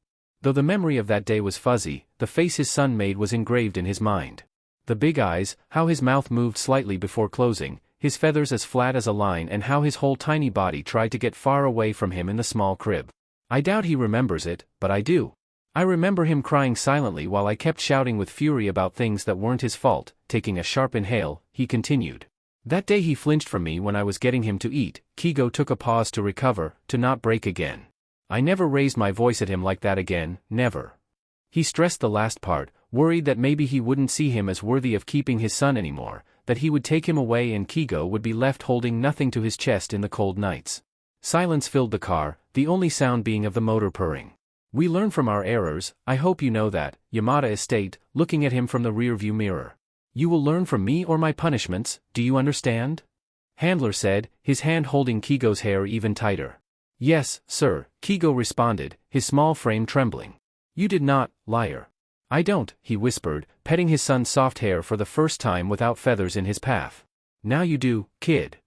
Though the memory of that day was fuzzy, the face his son made was engraved in his mind. The big eyes, how his mouth moved slightly before closing, his feathers as flat as a line, and how his whole tiny body tried to get far away from him in the small crib. I doubt he remembers it, but I do. I remember him crying silently while I kept shouting with fury about things that weren't his fault. Taking a sharp inhale, he continued. "That day he flinched from me when I was getting him to eat." Kigo took a pause to recover, to not break again. "I never raised my voice at him like that again, never." He stressed the last part, worried that maybe he wouldn't see him as worthy of keeping his son anymore, that he would take him away and Kigo would be left holding nothing to his chest in the cold nights. Silence filled the car, the only sound being of the motor purring. "We learn from our errors, I hope you know that," Yamada estate, looking at him from the rearview mirror. "You will learn from me or my punishments, do you understand?" Handler said, his hand holding Kigo's hair even tighter. "Yes, sir," Kigo responded, his small frame trembling. "You did not, liar." "I don't," he whispered, petting his son's soft hair for the first time without feathers in his path. "Now you do, kid."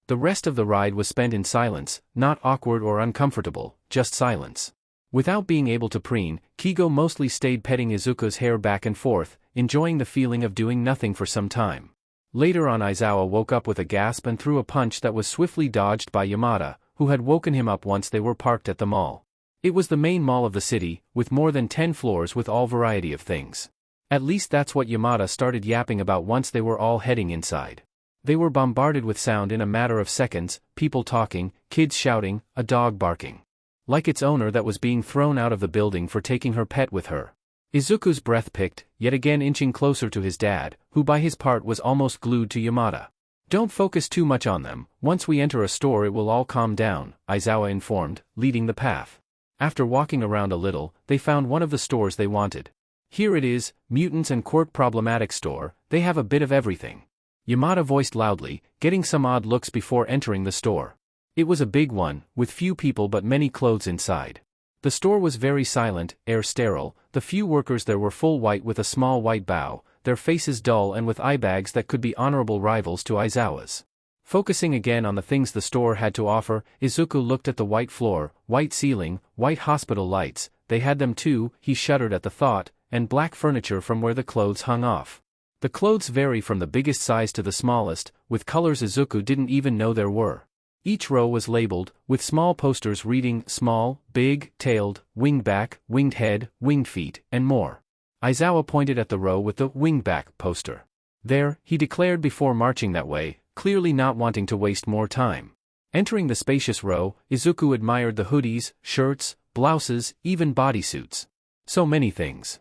The rest of the ride was spent in silence, not awkward or uncomfortable, just silence. Without being able to preen, Kigo mostly stayed petting Izuku's hair back and forth, enjoying the feeling of doing nothing for some time. Later on, Aizawa woke up with a gasp and threw a punch that was swiftly dodged by Yamada, who had woken him up once they were parked at the mall. It was the main mall of the city, with more than 10 floors with all variety of things. At least that's what Yamada started yapping about once they were all heading inside. They were bombarded with sound in a matter of seconds, people talking, kids shouting, a dog barking. Like its owner that was being thrown out of the building for taking her pet with her. Izuku's breath picked, yet again inching closer to his dad, who by his part was almost glued to Yamada. "Don't focus too much on them, once we enter a store it will all calm down," Aizawa informed, leading the path. After walking around a little, they found one of the stores they wanted. "Here it is, Mutants and Quirk Problematic Store, they have a bit of everything," Yamada voiced loudly, getting some odd looks before entering the store. It was a big one, with few people but many clothes inside. The store was very silent, air sterile, the few workers there were full white with a small white bow, their faces dull and with eye bags that could be honorable rivals to Aizawa's. Focusing again on the things the store had to offer, Izuku looked at the white floor, white ceiling, white hospital lights, they had them too, he shuddered at the thought, and black furniture from where the clothes hung off. The clothes vary from the biggest size to the smallest, with colors Izuku didn't even know there were. Each row was labeled, with small posters reading small, big, tailed, winged back, winged head, winged feet, and more. Aizawa pointed at the row with the winged back poster. "There," he declared before marching that way, clearly not wanting to waste more time. Entering the spacious row, Izuku admired the hoodies, shirts, blouses, even bodysuits. So many things.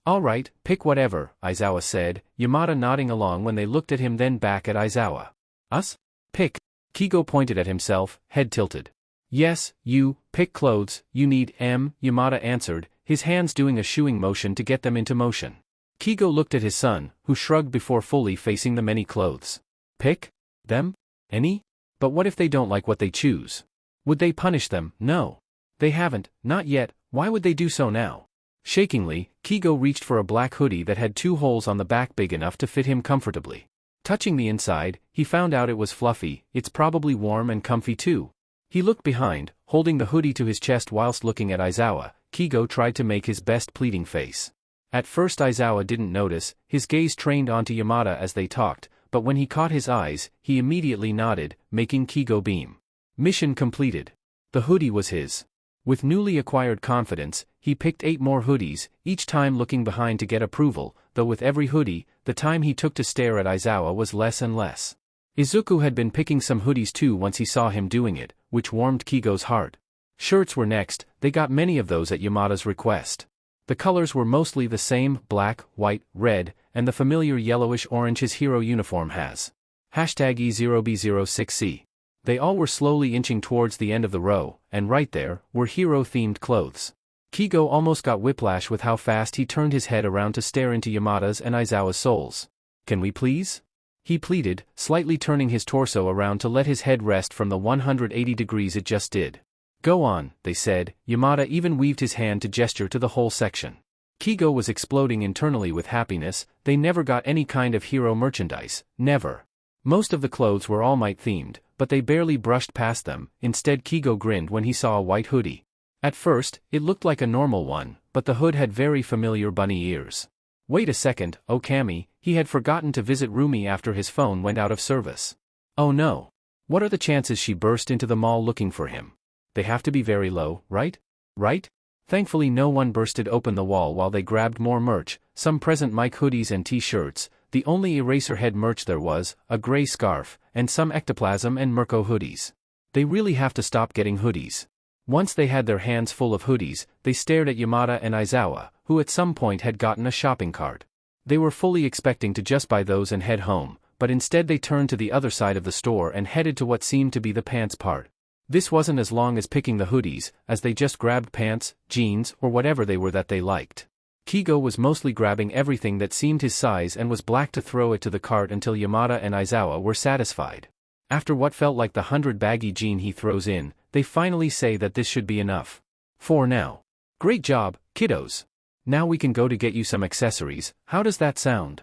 Alright, pick whatever, Aizawa said, Yamada nodding along when they looked at him then back at Aizawa. Us? Pick. Kigo pointed at himself, head tilted. Yes, you, pick clothes, you need Yamada answered, his hands doing a shooing motion to get them into motion. Kigo looked at his son, who shrugged before fully facing the many clothes. Pick? Them? Any? But what if they don't like what they choose? Would they punish them? No. They haven't, not yet, why would they do so now? Shakingly, Kigo reached for a black hoodie that had 2 holes on the back big enough to fit him comfortably. Touching the inside, he found out it was fluffy, it's probably warm and comfy too. He looked behind, holding the hoodie to his chest whilst looking at Aizawa. Kigo tried to make his best pleading face. At first Aizawa didn't notice, his gaze trained onto Yamada as they talked, but when he caught his eyes, he immediately nodded, making Kigo beam. Mission completed. The hoodie was his. With newly acquired confidence, he picked 8 more hoodies, each time looking behind to get approval, though with every hoodie, the time he took to stare at Aizawa was less and less. Izuku had been picking some hoodies too once he saw him doing it, which warmed Kigo's heart. Shirts were next, they got many of those at Yamada's request. The colors were mostly the same, black, white, red, and the familiar yellowish-orange his hero uniform has. #E0B06C. They all were slowly inching towards the end of the row, and right there, were hero-themed clothes. Kigo almost got whiplash with how fast he turned his head around to stare into Yamada's and Aizawa's souls. Can we please? He pleaded, slightly turning his torso around to let his head rest from the 180 degrees it just did. Go on, they said. Yamada even weaved his hand to gesture to the whole section. Kigo was exploding internally with happiness. They never got any kind of hero merchandise, never. Most of the clothes were All Might themed, but they barely brushed past them. Instead Kigo grinned when he saw a white hoodie. At first, it looked like a normal one, but the hood had very familiar bunny ears. Wait a second, Okami, he had forgotten to visit Rumi after his phone went out of service. Oh no. What are the chances she burst into the mall looking for him? They have to be very low, right? Right? Thankfully no one bursted open the wall while they grabbed more merch, some present mic hoodies and t-shirts, the only Eraserhead merch there was, a gray scarf, and some ectoplasm and Mirko hoodies. They really have to stop getting hoodies. Once they had their hands full of hoodies, they stared at Yamada and Aizawa, who at some point had gotten a shopping cart. They were fully expecting to just buy those and head home, but instead they turned to the other side of the store and headed to what seemed to be the pants part. This wasn't as long as picking the hoodies, as they just grabbed pants, jeans, or whatever they were that they liked. Kigo was mostly grabbing everything that seemed his size and was black to throw it to the cart until Yamada and Aizawa were satisfied. After what felt like the 100 baggy jean he throws in, they finally say that this should be enough. For now. Great job, kiddos. Now we can go to get you some accessories. How does that sound?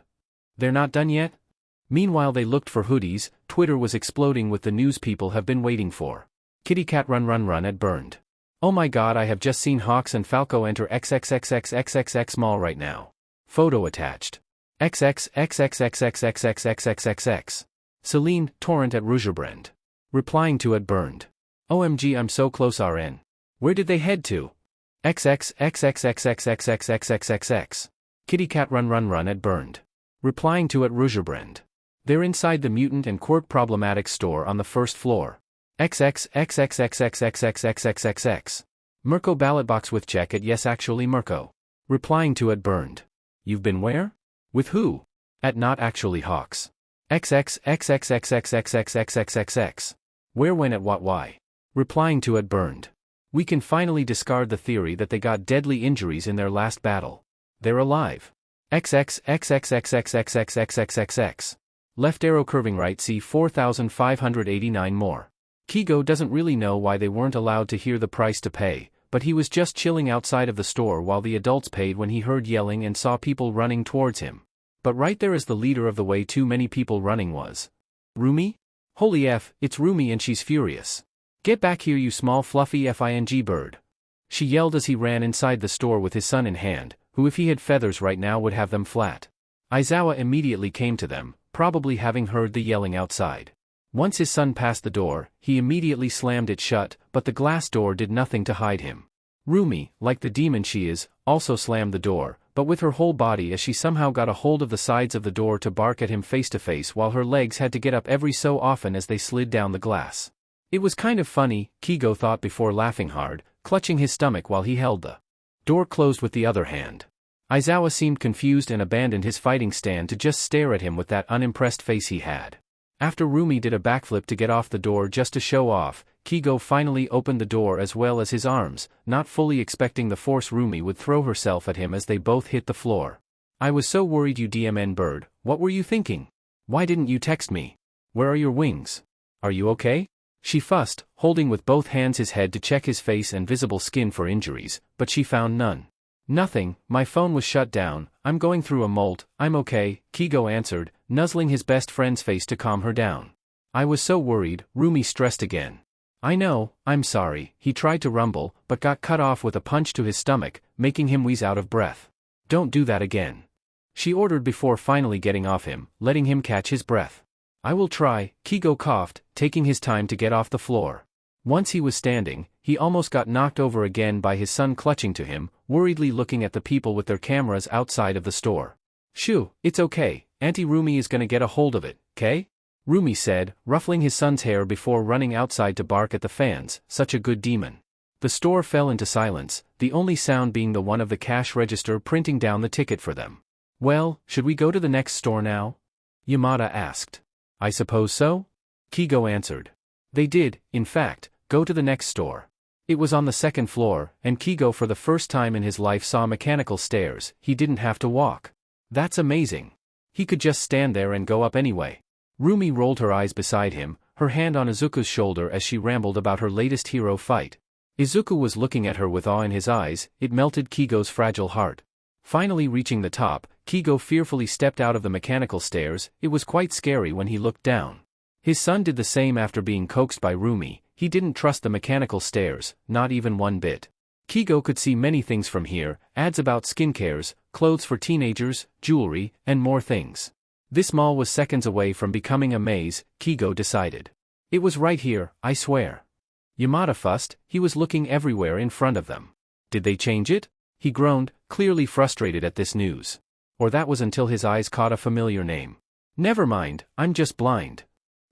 They're not done yet? Meanwhile they looked for hoodies. Twitter was exploding with the news people have been waiting for. Kitty cat run at burned. Oh my god, I have just seen Hawks and Falco enter XXXXXXXX mall right now. Photo attached. XXXXXXXXXXXX. Celine, torrent at Rougebrand. Replying to at burned. OMG, I'm so close RN. Where did they head to? XXXXXXXXXXXXX. Kitty cat run at burned. Replying to at Rougebrand. They're inside the mutant and quirk problematic store on the first floor. XXXXXXXXXXXX. Mirko ballot box with check at yes actually Mirko. Replying to at burned. You've been where? With who? At not actually Hawks. XXXXXXXXXXXX. Where when at what why? Replying to at burned. We can finally discard the theory that they got deadly injuries in their last battle. They're alive. XXXXXXXXXXXX. Left arrow curving right see 4589 more. Kigo doesn't really know why they weren't allowed to hear the price to pay, but he was just chilling outside of the store while the adults paid when he heard yelling and saw people running towards him. But right there as the leader of the way too many people running was. Rumi? Holy F, it's Rumi and she's furious. Get back here you small fluffy FING bird. She yelled as he ran inside the store with his son in hand, who if he had feathers right now would have them flat. Aizawa immediately came to them, probably having heard the yelling outside. Once his son passed the door, he immediately slammed it shut, but the glass door did nothing to hide him. Rumi, like the demon she is, also slammed the door, but with her whole body as she somehow got a hold of the sides of the door to bark at him face to face while her legs had to get up every so often as they slid down the glass. It was kind of funny, Kigo thought before laughing hard, clutching his stomach while he held the door closed with the other hand. Aizawa seemed confused and abandoned his fighting stand to just stare at him with that unimpressed face he had. After Rumi did a backflip to get off the door just to show off, Kigo finally opened the door as well as his arms, not fully expecting the force Rumi would throw herself at him as they both hit the floor. I was so worried, you DMN bird, what were you thinking? Why didn't you text me? Where are your wings? Are you okay? She fussed, holding with both hands his head to check his face and visible skin for injuries, but she found none. Nothing, my phone was shut down, I'm going through a molt, I'm okay, Kigo answered, nuzzling his best friend's face to calm her down. I was so worried, Rumi stressed again. I know, I'm sorry, he tried to rumble, but got cut off with a punch to his stomach, making him wheeze out of breath. Don't do that again. She ordered before finally getting off him, letting him catch his breath. I will try, Kigo coughed, taking his time to get off the floor. Once he was standing, he almost got knocked over again by his son clutching to him, worriedly looking at the people with their cameras outside of the store. Shoo, it's okay, Auntie Rumi is gonna get a hold of it, okay? Rumi said, ruffling his son's hair before running outside to bark at the fans, such a good demon. The store fell into silence, the only sound being the one of the cash register printing down the ticket for them. Well, should we go to the next store now? Yamada asked. I suppose so? Kigo answered. They did, in fact, go to the next store. It was on the second floor, and Kigo for the first time in his life saw mechanical stairs. He didn't have to walk. That's amazing. He could just stand there and go up anyway. Rumi rolled her eyes beside him, her hand on Izuku's shoulder as she rambled about her latest hero fight. Izuku was looking at her with awe in his eyes, it melted Kigo's fragile heart. Finally reaching the top, Kigo fearfully stepped out of the mechanical stairs. It was quite scary when he looked down. His son did the same after being coaxed by Rumi. He didn't trust the mechanical stairs, not even one bit. Kigo could see many things from here, ads about skincares, clothes for teenagers, jewelry, and more things. This mall was seconds away from becoming a maze, Kigo decided. It was right here, I swear. Yamada fussed, he was looking everywhere in front of them. Did they change it? He groaned, clearly frustrated at this news. Or that was until his eyes caught a familiar name. Never mind, I'm just blind.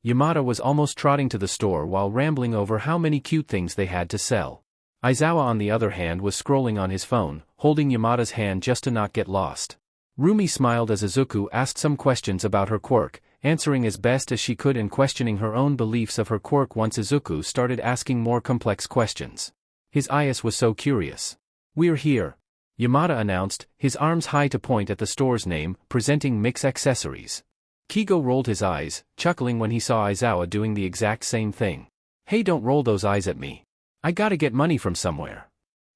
Yamada was almost trotting to the store while rambling over how many cute things they had to sell. Aizawa on the other hand was scrolling on his phone, holding Yamada's hand just to not get lost. Rumi smiled as Izuku asked some questions about her quirk, answering as best as she could and questioning her own beliefs of her quirk once Izuku started asking more complex questions. His eyes was so curious. We're here. Yamada announced, his arms high to point at the store's name, presenting Mix Accessories. Kigo rolled his eyes, chuckling when he saw Aizawa doing the exact same thing. Hey, don't roll those eyes at me. I gotta get money from somewhere.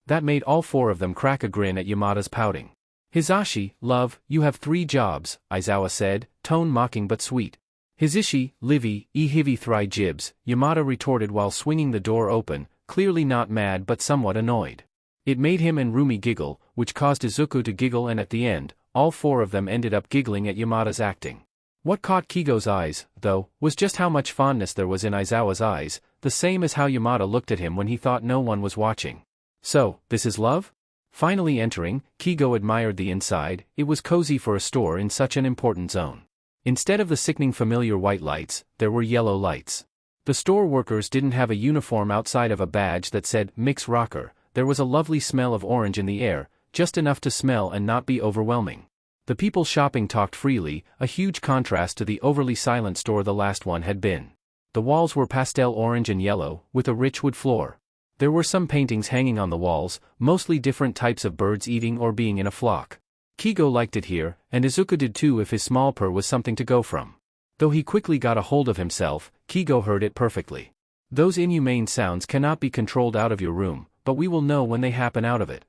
That made all four of them crack a grin at Yamada's pouting. Hizashi, love, you have 3 jobs, Aizawa said, tone mocking but sweet. Hizashi, Livy, hivi 3 jibs, Yamada retorted while swinging the door open, clearly not mad but somewhat annoyed. It made him and Rumi giggle, which caused Izuku to giggle, and at the end, all 4 of them ended up giggling at Yamada's acting. What caught Kigo's eyes, though, was just how much fondness there was in Aizawa's eyes, the same as how Yamada looked at him when he thought no one was watching. So, this is love? Finally entering, Kigo admired the inside. It was cozy for a store in such an important zone. Instead of the sickening familiar white lights, there were yellow lights. The store workers didn't have a uniform outside of a badge that said, Mix Rocker. There was a lovely smell of orange in the air, just enough to smell and not be overwhelming. The people shopping talked freely, a huge contrast to the overly silent store the last one had been. The walls were pastel orange and yellow, with a rich wood floor. There were some paintings hanging on the walls, mostly different types of birds eating or being in a flock. Kigo liked it here, and Izuku did too if his small purr was something to go from. Though he quickly got a hold of himself, Kigo heard it perfectly. Those inhumane sounds cannot be controlled out of your room, but we will know when they happen out of it.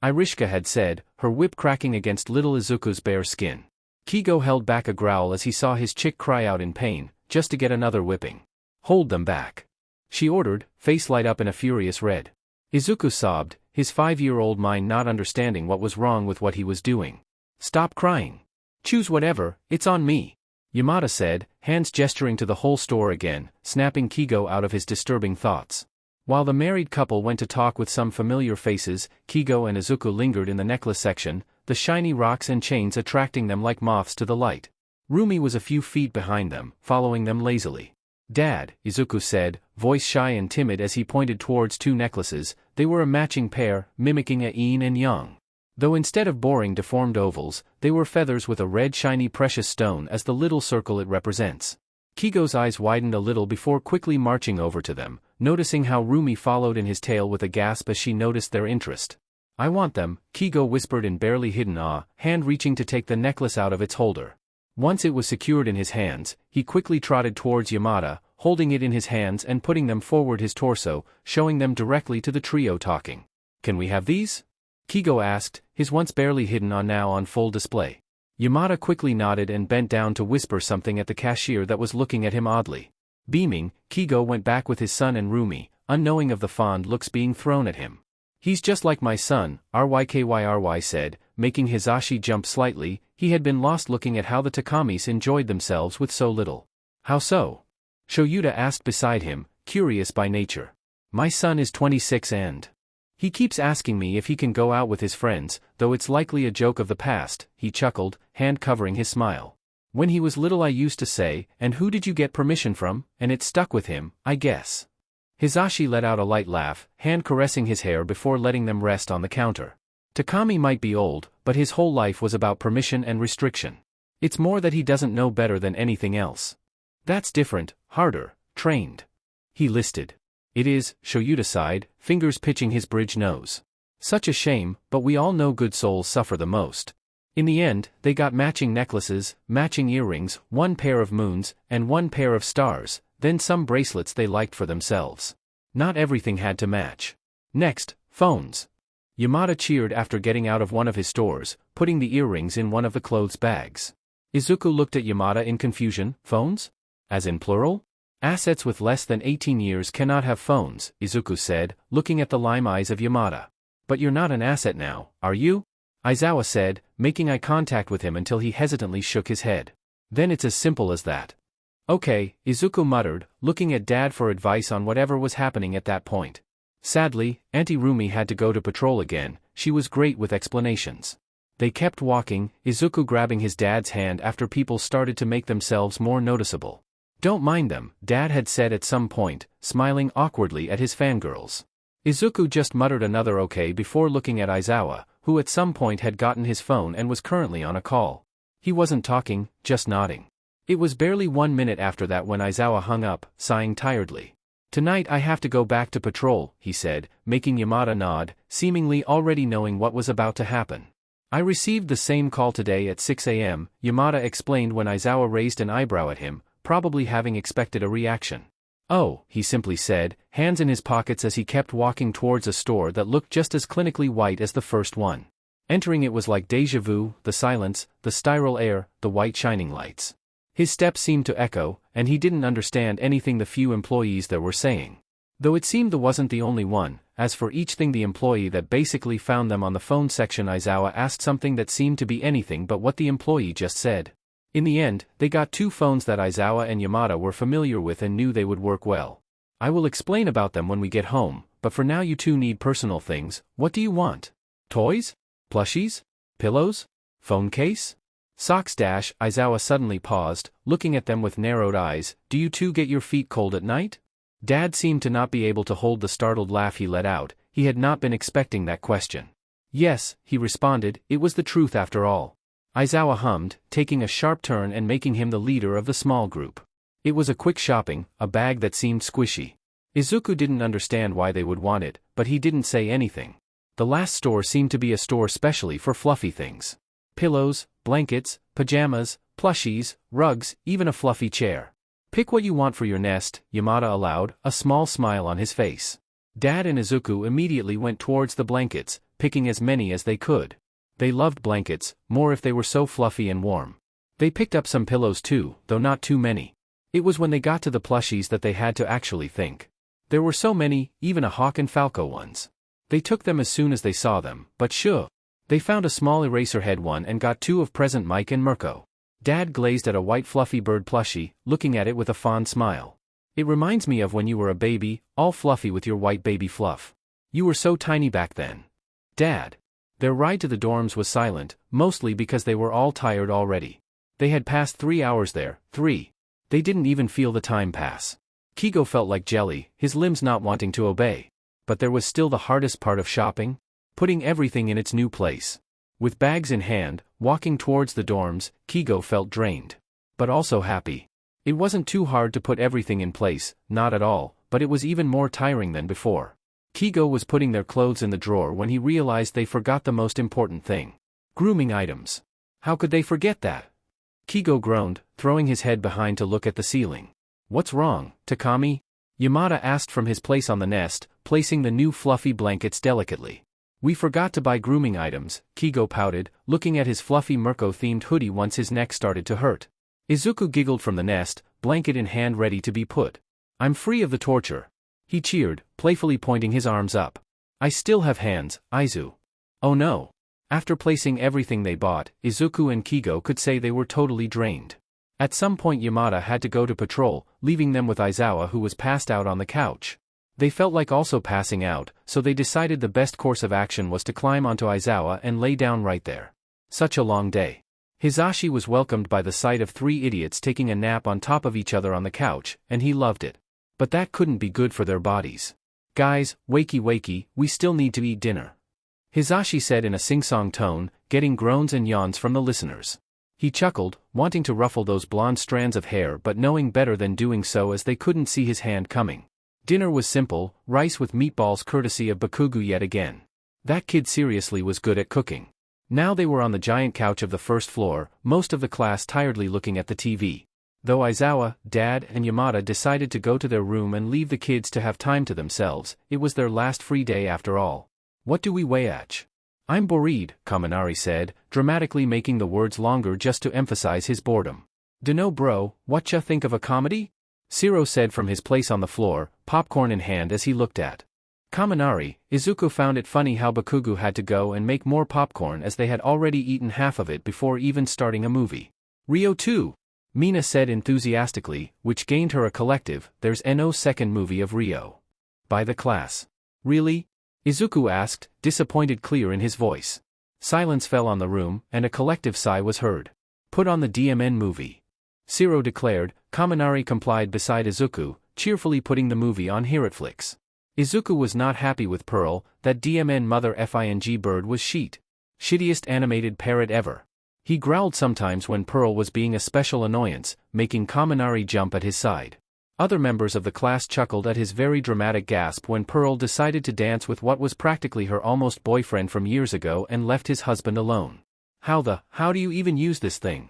Irishka had said, her whip cracking against little Izuku's bare skin. Kigo held back a growl as he saw his chick cry out in pain, just to get another whipping. Hold them back, she ordered, face light up in a furious red. Izuku sobbed, his 5-year-old mind not understanding what was wrong with what he was doing. Stop crying. Choose whatever, it's on me, Yamada said, hands gesturing to the whole store again, snapping Kigo out of his disturbing thoughts. While the married couple went to talk with some familiar faces, Kigo and Izuku lingered in the necklace section, the shiny rocks and chains attracting them like moths to the light. Rumi was a few feet behind them, following them lazily. Dad, Izuku said, voice shy and timid as he pointed towards 2 necklaces. They were a matching pair, mimicking a yin and yang. Though instead of boring deformed ovals, they were feathers with a red shiny precious stone as the little circle it represents. Kigo's eyes widened a little before quickly marching over to them, noticing how Rumi followed in his tail with a gasp as she noticed their interest. "I want them," Kigo whispered in barely hidden awe, hand reaching to take the necklace out of its holder. Once it was secured in his hands, he quickly trotted towards Yamada, holding it in his hands and putting them forward his torso, showing them directly to the trio talking. "Can we have these?" Kigo asked, his once barely hidden awe now on full display. Yamada quickly nodded and bent down to whisper something at the cashier that was looking at him oddly. Beaming, Kigo went back with his son and Rumi, unknowing of the fond looks being thrown at him. "He's just like my son," Ryky said, making Hizashi jump slightly. He had been lost looking at how the Takamis enjoyed themselves with so little. "How so?" Shouta asked beside him, curious by nature. "My son is 26 and he keeps asking me if he can go out with his friends, though it's likely a joke of the past," he chuckled, hand covering his smile. "When he was little I used to say, 'And who did you get permission from?' and it stuck with him, I guess." Hizashi let out a light laugh, hand caressing his hair before letting them rest on the counter. Takami might be old, but his whole life was about permission and restriction. It's more that he doesn't know better than anything else. "That's different, harder, trained." He listed. "It is," Shouta sighed, fingers pitching his bridge nose. "Such a shame, but we all know good souls suffer the most." In the end, they got matching necklaces, matching earrings, one pair of moons, and one pair of stars, then some bracelets they liked for themselves. Not everything had to match. Next, phones. Yamada cheered after getting out of one of his stores, putting the earrings in one of the clothes bags. Izuku looked at Yamada in confusion. "Phones? As in plural?" "Assets with less than 18 years cannot have phones," Izuku said, looking at the lime eyes of Yamada. "But you're not an asset now, are you?" Aizawa said, making eye contact with him until he hesitantly shook his head. "Then it's as simple as that." "Okay," Izuku muttered, looking at Dad for advice on whatever was happening at that point. Sadly, Auntie Rumi had to go to patrol again. She was great with explanations. They kept walking, Izuku grabbing his dad's hand after people started to make themselves more noticeable. "Don't mind them," Dad had said at some point, smiling awkwardly at his fangirls. Izuku just muttered another okay before looking at Aizawa, who at some point had gotten his phone and was currently on a call. He wasn't talking, just nodding. It was barely 1 minute after that when Aizawa hung up, sighing tiredly. "Tonight I have to go back to patrol," he said, making Yamada nod, seemingly already knowing what was about to happen. "I received the same call today at 6 a.m., Yamada explained when Aizawa raised an eyebrow at him, probably having expected a reaction. "Oh," he simply said, hands in his pockets as he kept walking towards a store that looked just as clinically white as the first one. Entering it was like déjà vu, the silence, the styrol air, the white shining lights. His steps seemed to echo, and he didn't understand anything the few employees there were saying. Though it seemed he wasn't the only one. As for each thing the employee that basically found them on the phone section, Aizawa asked something that seemed to be anything but what the employee just said. In the end, they got 2 phones that Aizawa and Yamada were familiar with and knew they would work well. "I will explain about them when we get home, but for now you two need personal things. What do you want? Toys? Plushies? Pillows? Phone case? Socks?" Aizawa suddenly paused, looking at them with narrowed eyes. "Do you two get your feet cold at night?" Dad seemed to not be able to hold the startled laugh he let out. He had not been expecting that question. "Yes," he responded, it was the truth after all. Aizawa hummed, taking a sharp turn and making him the leader of the small group. It was a quick shopping, a bag that seemed squishy. Izuku didn't understand why they would want it, but he didn't say anything. The last store seemed to be a store specially for fluffy things. Pillows, blankets, pajamas, plushies, rugs, even a fluffy chair. "Pick what you want for your nest," Yamada allowed, a small smile on his face. Dad and Izuku immediately went towards the blankets, picking as many as they could. They loved blankets, more if they were so fluffy and warm. They picked up some pillows too, though not too many. It was when they got to the plushies that they had to actually think. There were so many, even a Hawk and Falco ones. They took them as soon as they saw them, but sure. They found a small Eraserhead one and got 2 of present Mike and Mirko. Dad glazed at a white fluffy bird plushie, looking at it with a fond smile. "It reminds me of when you were a baby, all fluffy with your white baby fluff. You were so tiny back then." "Dad." Their ride to the dorms was silent, mostly because they were all tired already. They had passed 3 hours there, 3. They didn't even feel the time pass. Kigo felt like jelly, his limbs not wanting to obey. But there was still the hardest part of shopping. Putting everything in its new place. With bags in hand, walking towards the dorms, Kigo felt drained. But also happy. It wasn't too hard to put everything in place, not at all, but it was even more tiring than before. Kigo was putting their clothes in the drawer when he realized they forgot the most important thing. Grooming items. How could they forget that? Kigo groaned, throwing his head behind to look at the ceiling. What's wrong, Takami? Yamada asked from his place on the nest, placing the new fluffy blankets delicately. We forgot to buy grooming items, Kigo pouted, looking at his fluffy Mirko-themed hoodie once his neck started to hurt. Izuku giggled from the nest, blanket in hand ready to be put. I'm free of the torture. He cheered, playfully pointing his arms up. I still have hands, Aizu. Oh no. After placing everything they bought, Izuku and Kigo could say they were totally drained. At some point Yamada had to go to patrol, leaving them with Aizawa who was passed out on the couch. They felt like also passing out, so they decided the best course of action was to climb onto Aizawa and lay down right there. Such a long day. Hizashi was welcomed by the sight of three idiots taking a nap on top of each other on the couch, and he loved it. But that couldn't be good for their bodies. Guys, wakey wakey, we still need to eat dinner. Hizashi said in a sing-song tone, getting groans and yawns from the listeners. He chuckled, wanting to ruffle those blonde strands of hair but knowing better than doing so as they couldn't see his hand coming. Dinner was simple, rice with meatballs courtesy of Bakugu yet again. That kid seriously was good at cooking. Now they were on the giant couch of the first floor, most of the class tiredly looking at the TV. Though Aizawa, Dad, and Yamada decided to go to their room and leave the kids to have time to themselves, it was their last free day after all. What do we weigh at? I'm bored, Kaminari said, dramatically making the words longer just to emphasize his boredom. Dunno bro, whatcha think of a comedy? Shiro said from his place on the floor, popcorn in hand as he looked at Kaminari. Izuku found it funny how Bakugu had to go and make more popcorn as they had already eaten half of it before even starting a movie. Rio too, Mina said enthusiastically, which gained her a collective, there's no second movie of Rio. By the class. Really? Izuku asked, disappointed clear in his voice. Silence fell on the room, and a collective sigh was heard. Put on the DMN movie. Shiro declared. Kaminari complied beside Izuku, cheerfully putting the movie on Hiratflix. Izuku was not happy with Pearl, that DMN mother FING bird was shittiest animated parrot ever. He growled sometimes when Pearl was being a special annoyance, making Kaminari jump at his side. Other members of the class chuckled at his very dramatic gasp when Pearl decided to dance with what was practically her almost boyfriend from years ago and left his husband alone. How do you even use this thing?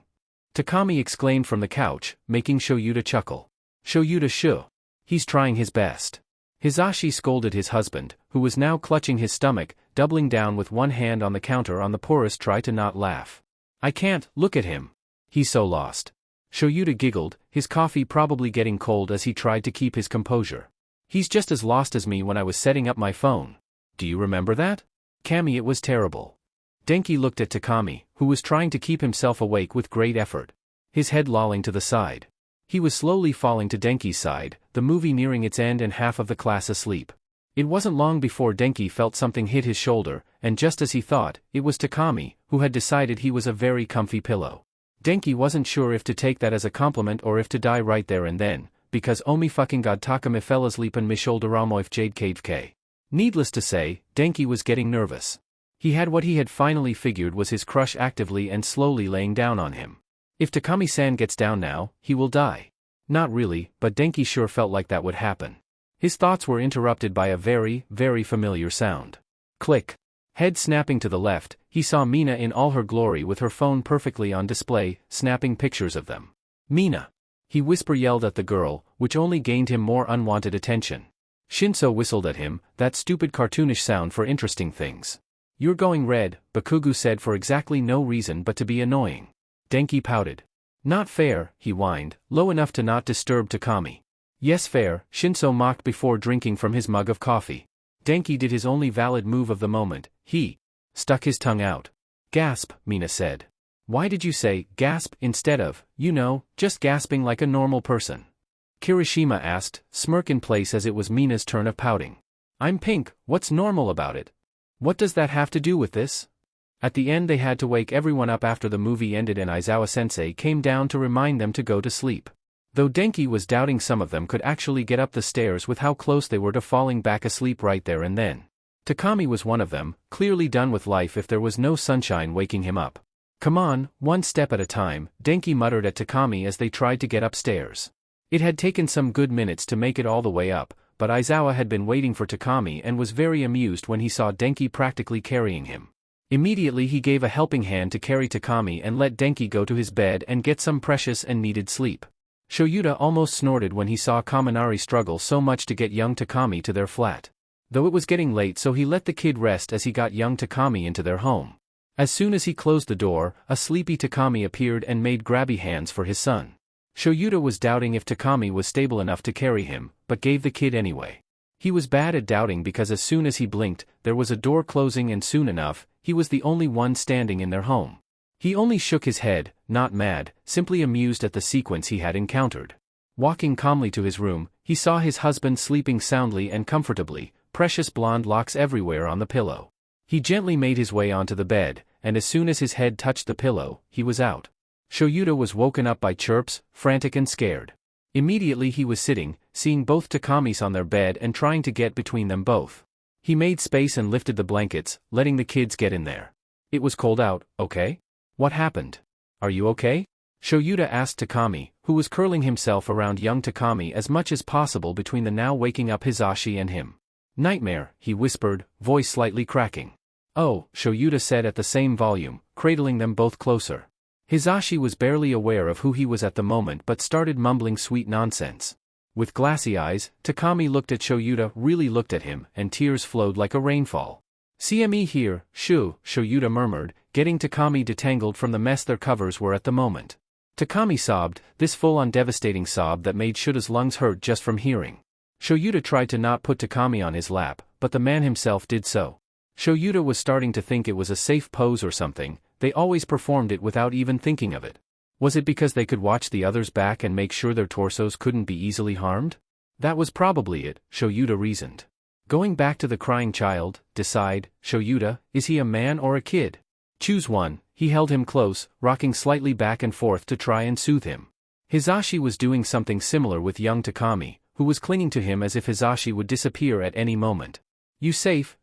Takami exclaimed from the couch, making Shouta chuckle. Shouta shoo. He's trying his best. Hizashi scolded his husband, who was now clutching his stomach, doubling down with one hand on the counter on the porous try to not laugh. I can't, look at him. He's so lost. Shouta giggled, his coffee probably getting cold as he tried to keep his composure. He's just as lost as me when I was setting up my phone. Do you remember that? Kami, it was terrible. Denki looked at Takami, who was trying to keep himself awake with great effort. His head lolling to the side. He was slowly falling to Denki's side, the movie nearing its end and half of the class asleep. It wasn't long before Denki felt something hit his shoulder, and just as he thought, it was Takami, who had decided he was a very comfy pillow. Denki wasn't sure if to take that as a compliment or if to die right there and then, because oh me fucking god Takami fell asleep in my shoulder ramoif jade cave k. Needless to say, Denki was getting nervous. He had what he had finally figured was his crush actively and slowly laying down on him. If Takami-san gets down now, he will die. Not really, but Denki sure felt like that would happen. His thoughts were interrupted by a very, very familiar sound. Click. Head snapping to the left, he saw Mina in all her glory with her phone perfectly on display, snapping pictures of them. Mina! He yelled at the girl, which only gained him more unwanted attention. Shinso whistled at him, that stupid cartoonish sound for interesting things. You're going red, Bakugu said for exactly no reason but to be annoying. Denki pouted. Not fair, he whined, low enough to not disturb Takami. Yes fair, Shinso mocked before drinking from his mug of coffee. Denki did his only valid move of the moment, he stuck his tongue out. Gasp, Mina said. Why did you say gasp instead of, just gasping like a normal person? Kirishima asked, smirk in place as it was Mina's turn of pouting. I'm pink, what's normal about it? What does that have to do with this? At the end they had to wake everyone up after the movie ended and Aizawa-sensei came down to remind them to go to sleep. Though Denki was doubting some of them could actually get up the stairs with how close they were to falling back asleep right there and then. Takami was one of them, clearly done with life if there was no sunshine waking him up. "Come on, one step at a time," Denki muttered at Takami as they tried to get upstairs. It had taken some good minutes to make it all the way up, but Aizawa had been waiting for Takami and was very amused when he saw Denki practically carrying him. Immediately he gave a helping hand to carry Takami and let Denki go to his bed and get some precious and needed sleep. Shouta almost snorted when he saw Kaminari struggle so much to get young Takami to their flat. Though it was getting late, so he let the kid rest as he got young Takami into their home. As soon as he closed the door, a sleepy Takami appeared and made grabby hands for his son. Shouta was doubting if Takami was stable enough to carry him, but gave the kid anyway. He was bad at doubting because as soon as he blinked, there was a door closing and soon enough, he was the only one standing in their home. He only shook his head, not mad, simply amused at the sequence he had encountered. Walking calmly to his room, he saw his husband sleeping soundly and comfortably, precious blonde locks everywhere on the pillow. He gently made his way onto the bed, and as soon as his head touched the pillow, he was out. Shouta was woken up by chirps, frantic and scared. Immediately he was sitting, seeing both Takamis on their bed and trying to get between them both. He made space and lifted the blankets, letting the kids get in there. "It was cold out, okay? What happened? Are you okay?" Shouta asked Takami, who was curling himself around young Takami as much as possible between the now waking up Hizashi and him. "Nightmare," he whispered, voice slightly cracking. "Oh," Shouta said at the same volume, cradling them both closer. Hizashi was barely aware of who he was at the moment but started mumbling sweet nonsense. With glassy eyes, Takami looked at Shouta, really looked at him, and tears flowed like a rainfall. "CME here, Shouta murmured, getting Takami detangled from the mess their covers were at the moment. Takami sobbed, this full-on devastating sob that made Shouta's lungs hurt just from hearing. Shouta tried to not put Takami on his lap, but the man himself did so. Shouta was starting to think it was a safe pose or something. They always performed it without even thinking of it. Was it because they could watch the others back and make sure their torsos couldn't be easily harmed? That was probably it, Shouta reasoned. Going back to the crying child, decide, Shouta, is he a man or a kid? Choose one. He held him close, rocking slightly back and forth to try and soothe him. Hizashi was doing something similar with young Takami, who was clinging to him as if Hizashi would disappear at any moment. "You safe,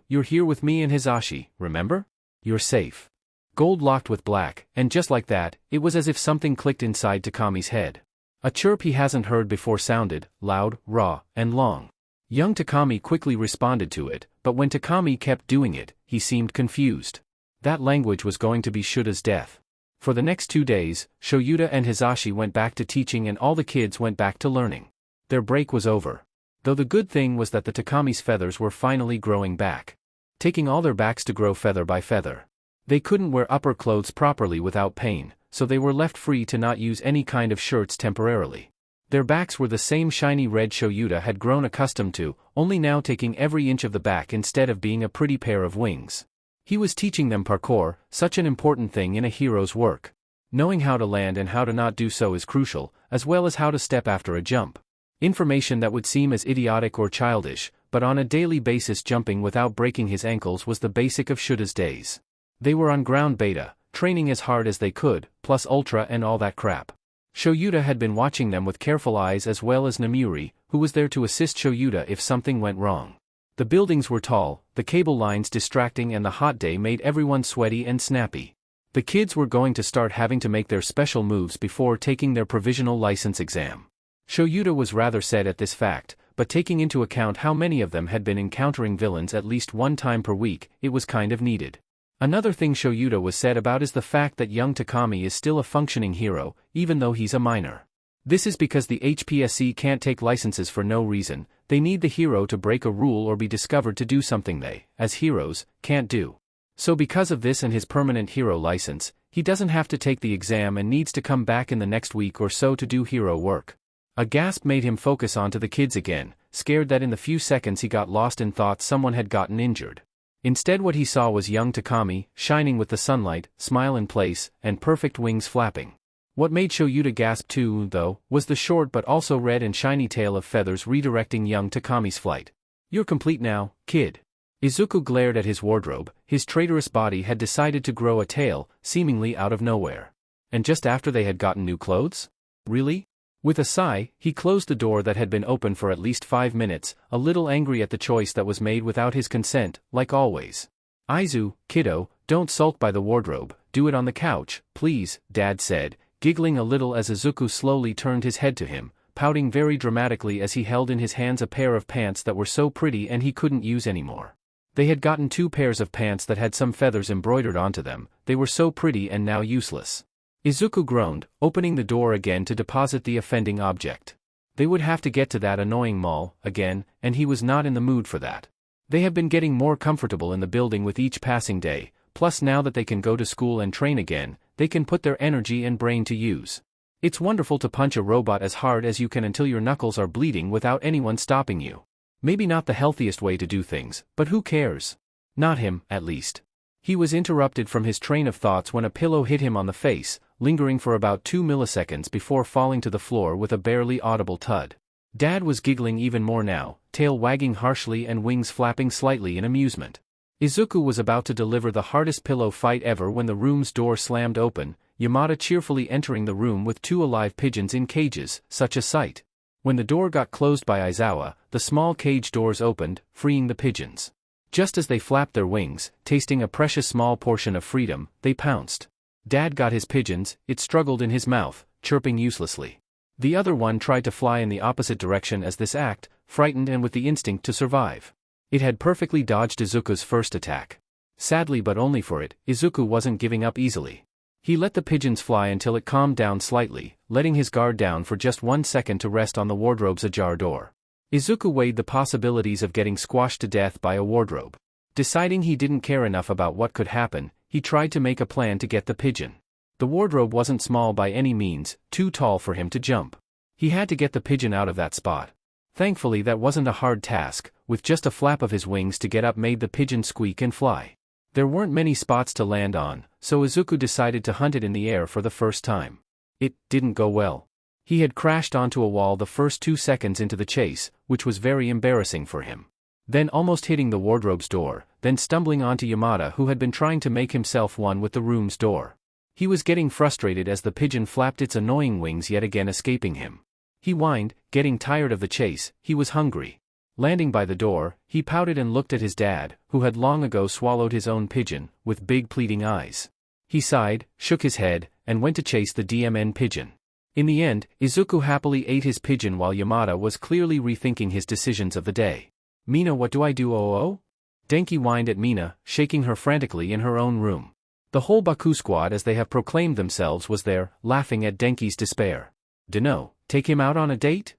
you're here with me and Hizashi, remember? You're safe." Gold locked with black, and just like that, it was as if something clicked inside Takami's head. A chirp he hasn't heard before sounded, loud, raw, and long. Young Takami quickly responded to it, but when Takami kept doing it, he seemed confused. That language was going to be Shouta's death. For the next 2 days, Shouta and Hizashi went back to teaching and all the kids went back to learning. Their break was over. Though the good thing was that the Takami's feathers were finally growing back. Taking all their backs to grow feather by feather. They couldn't wear upper clothes properly without pain, so they were left free to not use any kind of shirts temporarily. Their backs were the same shiny red Shouta had grown accustomed to, only now taking every inch of the back instead of being a pretty pair of wings. He was teaching them parkour, such an important thing in a hero's work. Knowing how to land and how to not do so is crucial, as well as how to step after a jump. Information that would seem as idiotic or childish, but on a daily basis jumping without breaking his ankles was the basic of Shouta's days. They were on ground beta, training as hard as they could, plus ultra and all that crap. Shouta had been watching them with careful eyes as well as Namuri, who was there to assist Shouta if something went wrong. The buildings were tall, the cable lines distracting and the hot day made everyone sweaty and snappy. The kids were going to start having to make their special moves before taking their provisional license exam. Shouta was rather sad at this fact, but taking into account how many of them had been encountering villains at least one time per week, it was kind of needed. Another thing Shouta was sad about is the fact that young Takami is still a functioning hero, even though he's a minor. This is because the HPSC can't take licenses for no reason. They need the hero to break a rule or be discovered to do something they, as heroes, can't do. So because of this and his permanent hero license, he doesn't have to take the exam and needs to come back in the next week or so to do hero work. A gasp made him focus onto the kids again, scared that in the few seconds he got lost in thought someone had gotten injured. Instead what he saw was young Takami, shining with the sunlight, smile in place, and perfect wings flapping. What made Shouta gasp too, though, was the short but also red and shiny tail of feathers redirecting young Takami's flight. "You're complete now, kid." Izuku glared at his wardrobe. His traitorous body had decided to grow a tail, seemingly out of nowhere. And just after they had gotten new clothes? Really? With a sigh, he closed the door that had been open for at least 5 minutes, a little angry at the choice that was made without his consent, like always. "Aizu, kiddo, don't sulk by the wardrobe, do it on the couch, please," Dad said, giggling a little as Izuku slowly turned his head to him, pouting very dramatically as he held in his hands a pair of pants that were so pretty and he couldn't use anymore. They had gotten 2 pairs of pants that had some feathers embroidered onto them, they were so pretty and now useless. Izuku groaned, opening the door again to deposit the offending object. They would have to get to that annoying mall, again, and he was not in the mood for that. They have been getting more comfortable in the building with each passing day, plus now that they can go to school and train again, they can put their energy and brain to use. It's wonderful to punch a robot as hard as you can until your knuckles are bleeding without anyone stopping you. Maybe not the healthiest way to do things, but who cares? Not him, at least. He was interrupted from his train of thoughts when a pillow hit him on the face, lingering for about 2 milliseconds before falling to the floor with a barely audible thud. Dad was giggling even more now, tail wagging harshly and wings flapping slightly in amusement. Izuku was about to deliver the hardest pillow fight ever when the room's door slammed open, Yamada cheerfully entering the room with 2 alive pigeons in cages, such a sight. When the door got closed by Aizawa, the small cage doors opened, freeing the pigeons. Just as they flapped their wings, tasting a precious small portion of freedom, they pounced. Dad got his pigeons, it struggled in his mouth, chirping uselessly. The other one tried to fly in the opposite direction as this act, frightened and with the instinct to survive. It had perfectly dodged Izuku's first attack. Sadly but only for it, Izuku wasn't giving up easily. He let the pigeons fly until it calmed down slightly, letting his guard down for just 1 second to rest on the wardrobe's ajar door. Izuku weighed the possibilities of getting squashed to death by a wardrobe. Deciding he didn't care enough about what could happen, he tried to make a plan to get the pigeon. The wardrobe wasn't small by any means, too tall for him to jump. He had to get the pigeon out of that spot. Thankfully that wasn't a hard task, with just a flap of his wings to get up made the pigeon squeak and fly. There weren't many spots to land on, so Izuku decided to hunt it in the air for the first time. It didn't go well. He had crashed onto a wall the first 2 seconds into the chase, which was very embarrassing for him. Then almost hitting the wardrobe's door, then stumbling onto Yamada who had been trying to make himself one with the room's door. He was getting frustrated as the pigeon flapped its annoying wings yet again escaping him. He whined, getting tired of the chase, he was hungry. Landing by the door, he pouted and looked at his dad, who had long ago swallowed his own pigeon, with big pleading eyes. He sighed, shook his head, and went to chase the DMN pigeon. In the end, Izuku happily ate his pigeon while Yamada was clearly rethinking his decisions of the day. "Mina, what do I do, oh? Denki whined at Mina, shaking her frantically in her own room. The whole Baku squad as they have proclaimed themselves was there, laughing at Denki's despair. "Dunno, take him out on a date?"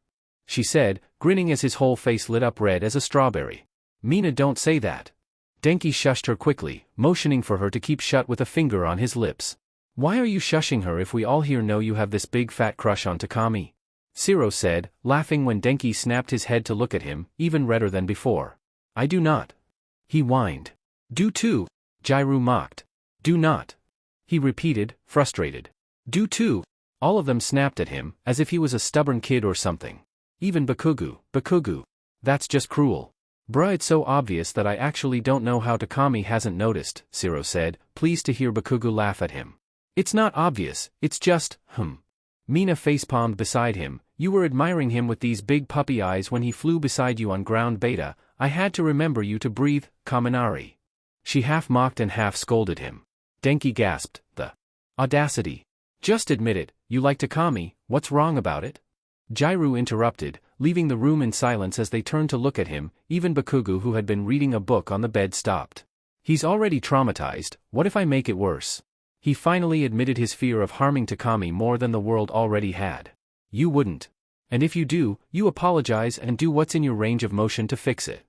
she said, grinning as his whole face lit up red as a strawberry. "Mina, don't say that." Denki shushed her quickly, motioning for her to keep shut with a finger on his lips. "Why are you shushing her if we all here know you have this big fat crush on Takami?" Siro said, laughing when Denki snapped his head to look at him, even redder than before. "I do not." He whined. "Do too," Jairu mocked. "Do not." He repeated, frustrated. "Do too." All of them snapped at him, as if he was a stubborn kid or something. Even Bakugu. "That's just cruel." "Bruh, it's so obvious that I actually don't know how Takami hasn't noticed," Siro said, pleased to hear Bakugu laugh at him. "It's not obvious, it's just, Mina facepalmed beside him. "You were admiring him with these big puppy eyes when he flew beside you on ground beta. I had to remember you to breathe, Kaminari." She half mocked and half scolded him. Denki gasped, "The audacity. Just admit it, you like Takami, what's wrong about it?" Jairu interrupted, leaving the room in silence as they turned to look at him. Even Bakugu, who had been reading a book on the bed, stopped. "He's already traumatized, what if I make it worse?" He finally admitted his fear of harming Takami more than the world already had. "You wouldn't. And if you do, you apologize and do what's in your range of motion to fix it,"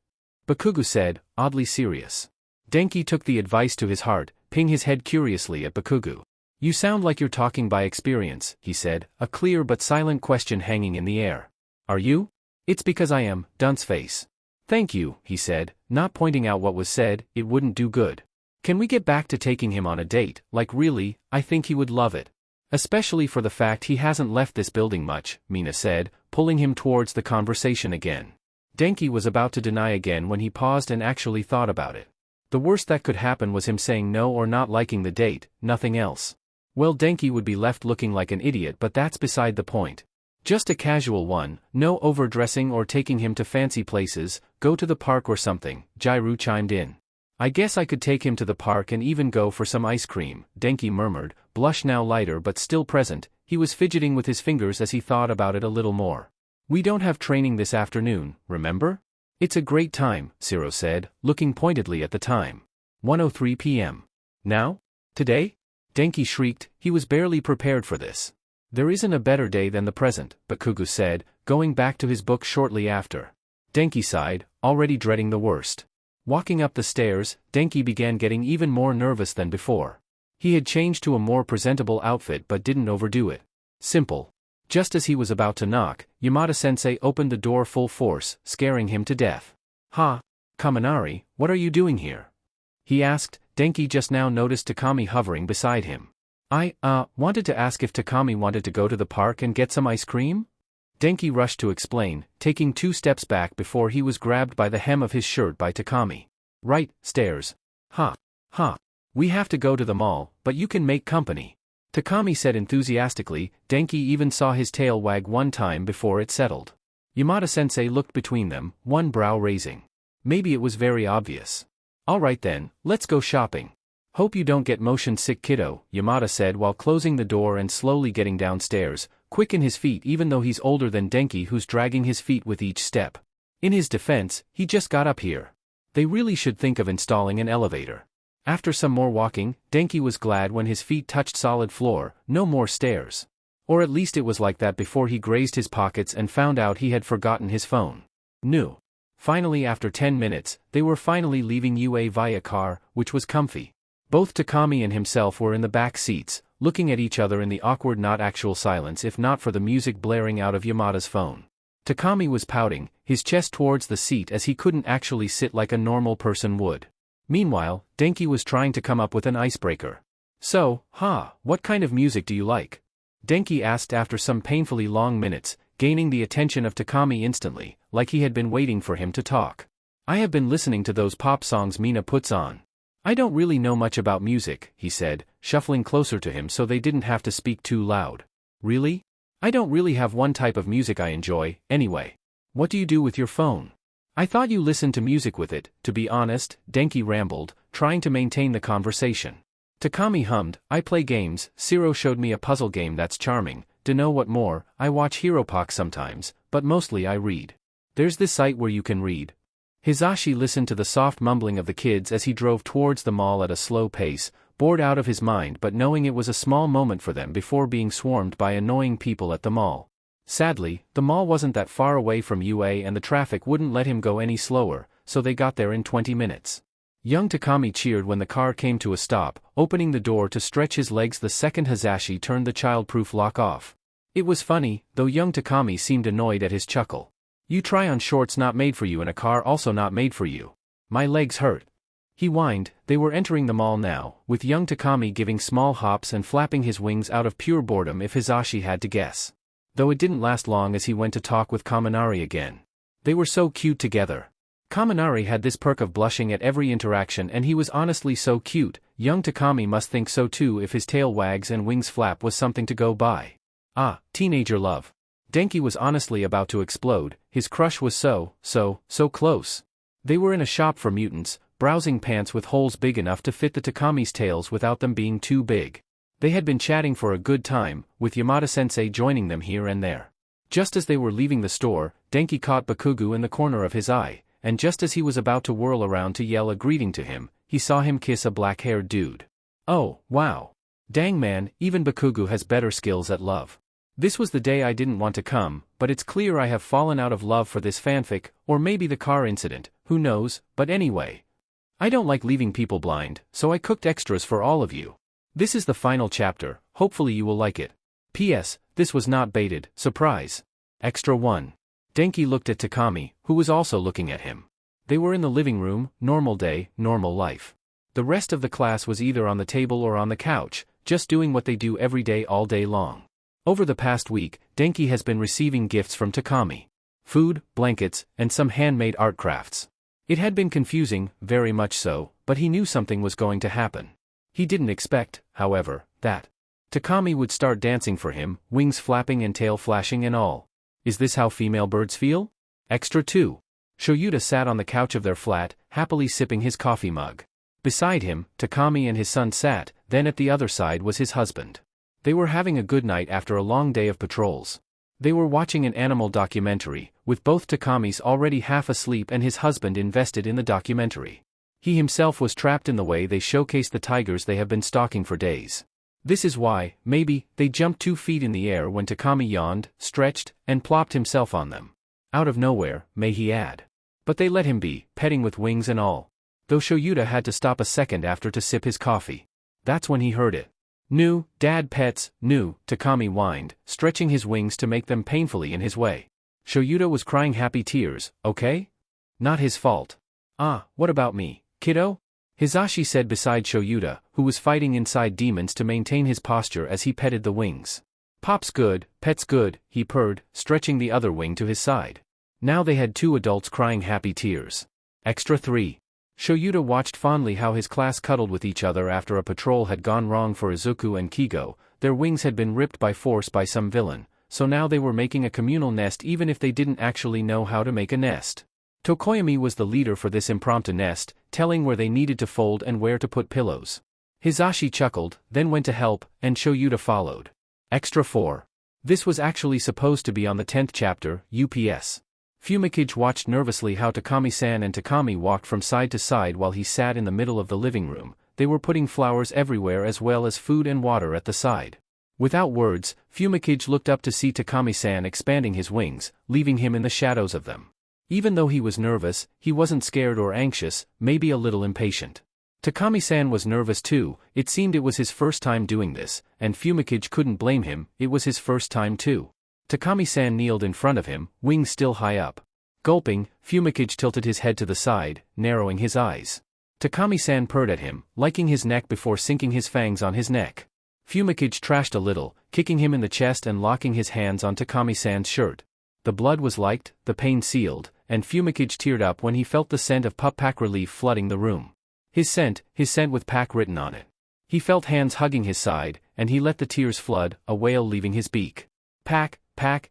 Bakugu said, oddly serious. Denki took the advice to his heart, ping his head curiously at Bakugu. "You sound like you're talking by experience," he said, a clear but silent question hanging in the air. "Are you?" "It's because I am, dunce face." "Thank you," he said, not pointing out what was said, it wouldn't do good. "Can we get back to taking him on a date? Like really, I think he would love it. Especially for the fact he hasn't left this building much," Mina said, pulling him towards the conversation again. Denki was about to deny again when he paused and actually thought about it. The worst that could happen was him saying no or not liking the date, nothing else. Well, Denki would be left looking like an idiot, but that's beside the point. Just a casual one, no overdressing or taking him to fancy places, go to the park or something, Jairu chimed in. I guess I could take him to the park and even go for some ice cream, Denki murmured, blush now lighter but still present. He was fidgeting with his fingers as he thought about it a little more. We don't have training this afternoon, remember? It's a great time, Zero said, looking pointedly at the time. 1:03 p.m. Now? Today? Denki shrieked, he was barely prepared for this. There isn't a better day than the present, Bakugo said, going back to his book shortly after. Denki sighed, already dreading the worst. Walking up the stairs, Denki began getting even more nervous than before. He had changed to a more presentable outfit but didn't overdo it. Simple. Just as he was about to knock, Yamada-sensei opened the door full force, scaring him to death. Ha! Kaminari, what are you doing here? He asked. Denki just now noticed Takami hovering beside him. I wanted to ask if Takami wanted to go to the park and get some ice cream? Denki rushed to explain, taking 2 steps back before he was grabbed by the hem of his shirt by Takami. Right, stairs. Ha. We have to go to the mall, but you can make company. Takami said enthusiastically. Denki even saw his tail wag one time before it settled. Yamada-sensei looked between them, one brow raising. Maybe it was very obvious. Alright then, let's go shopping. Hope you don't get motion sick, kiddo, Yamada said while closing the door and slowly getting downstairs, quick in his feet even though he's older than Denki who's dragging his feet with each step. In his defense, he just got up here. They really should think of installing an elevator. After some more walking, Denki was glad when his feet touched solid floor, no more stairs. Or at least it was like that before he grazed his pockets and found out he had forgotten his phone. No. Finally, after 10 minutes, they were finally leaving UA via car, which was comfy. Both Takami and himself were in the back seats, looking at each other in the awkward not actual silence if not for the music blaring out of Yamada's phone. Takami was pouting, his chest towards the seat as he couldn't actually sit like a normal person would. Meanwhile, Denki was trying to come up with an icebreaker. So, what kind of music do you like? Denki asked after some painfully long minutes, gaining the attention of Takami instantly, like he had been waiting for him to talk. I have been listening to those pop songs Mina puts on. I don't really know much about music, he said, shuffling closer to him so they didn't have to speak too loud. Really? I don't really have one type of music I enjoy, anyway. What do you do with your phone? I thought you listened to music with it, to be honest, Denki rambled, trying to maintain the conversation. Takami hummed, I play games, Zero showed me a puzzle game that's charming, dunno what more, I watch Hiropak sometimes, but mostly I read. There's this site where you can read. Hizashi listened to the soft mumbling of the kids as he drove towards the mall at a slow pace, bored out of his mind but knowing it was a small moment for them before being swarmed by annoying people at the mall. Sadly, the mall wasn't that far away from UA and the traffic wouldn't let him go any slower, so they got there in 20 minutes. Young Takami cheered when the car came to a stop, opening the door to stretch his legs the second Hizashi turned the child-proof lock off. It was funny, though young Takami seemed annoyed at his chuckle. You try on shorts not made for you in a car also not made for you. My legs hurt. He whined. They were entering the mall now, with young Takami giving small hops and flapping his wings out of pure boredom if Hizashi had to guess. Though it didn't last long as he went to talk with Kaminari again. They were so cute together. Kaminari had this perk of blushing at every interaction and he was honestly so cute, young Takami must think so too if his tail wags and wings flap was something to go by. Teenager love. Denki was honestly about to explode, his crush was so close. They were in a shop for mutants, browsing pants with holes big enough to fit the Takami's tails without them being too big. They had been chatting for a good time, with Yamada-sensei joining them here and there. Just as they were leaving the store, Denki caught Bakugo in the corner of his eye, and just as he was about to whirl around to yell a greeting to him, he saw him kiss a black-haired dude. Oh, wow. Dang man, even Bakugo has better skills at love. This was the day I didn't want to come, but it's clear I have fallen out of love for this fanfic, or maybe the car incident, who knows, but anyway. I don't like leaving people blind, so I cooked extras for all of you. This is the final chapter, hopefully you will like it. P.S. This was not baited, surprise. Extra 1. Denki looked at Takami, who was also looking at him. They were in the living room, normal day, normal life. The rest of the class was either on the table or on the couch, just doing what they do every day all day long. Over the past week, Denki has been receiving gifts from Takami. Food, blankets, and some handmade art crafts. It had been confusing, very much so, but he knew something was going to happen. He didn't expect, however, that Takami would start dancing for him, wings flapping and tail flashing and all. Is this how female birds feel? Extra 2. Shouta sat on the couch of their flat, happily sipping his coffee mug. Beside him, Takami and his son sat, then at the other side was his husband. They were having a good night after a long day of patrols. They were watching an animal documentary, with both Takami's already half asleep and his husband invested in the documentary. He himself was trapped in the way they showcased the tigers they have been stalking for days. This is why, maybe, they jumped 2 feet in the air when Takami yawned, stretched, and plopped himself on them. Out of nowhere, may he add. But they let him be, petting with wings and all. Though Shouta had to stop a second after to sip his coffee. That's when he heard it. "No, Dad pets, no," Takami whined, stretching his wings to make them painfully in his way. Shouta was crying happy tears, okay? Not his fault. "Ah, what about me, kiddo?" Hizashi said beside Shouta, who was fighting inside demons to maintain his posture as he petted the wings. "Pop's good, pet's good," he purred, stretching the other wing to his side. Now they had 2 adults crying happy tears. Extra 3. Shouta watched fondly how his class cuddled with each other after a patrol had gone wrong for Izuku and Kigo. Their wings had been ripped by force by some villain, so now they were making a communal nest even if they didn't actually know how to make a nest. Tokoyami was the leader for this impromptu nest, telling where they needed to fold and where to put pillows. Hizashi chuckled, then went to help, and Shouta followed. Extra 4. This was actually supposed to be on the 10th chapter, UPS. Fumikage watched nervously how Takami-san and Takami walked from side to side while he sat in the middle of the living room. They were putting flowers everywhere as well as food and water at the side. Without words, Fumikage looked up to see Takami-san expanding his wings, leaving him in the shadows of them. Even though he was nervous, he wasn't scared or anxious, maybe a little impatient. Takami-san was nervous too. It seemed it was his first time doing this, and Fumikage couldn't blame him, it was his first time too. Takami-san kneeled in front of him, wings still high up. Gulping, Fumikage tilted his head to the side, narrowing his eyes. Takami-san purred at him, liking his neck before sinking his fangs on his neck. Fumikage trashed a little, kicking him in the chest and locking his hands on Takami-san's shirt. The blood was liked, the pain sealed, and Fumikage teared up when he felt the scent of pup pack relief flooding the room. His scent with pack written on it. He felt hands hugging his side, and he let the tears flood, a wail leaving his beak. Pack,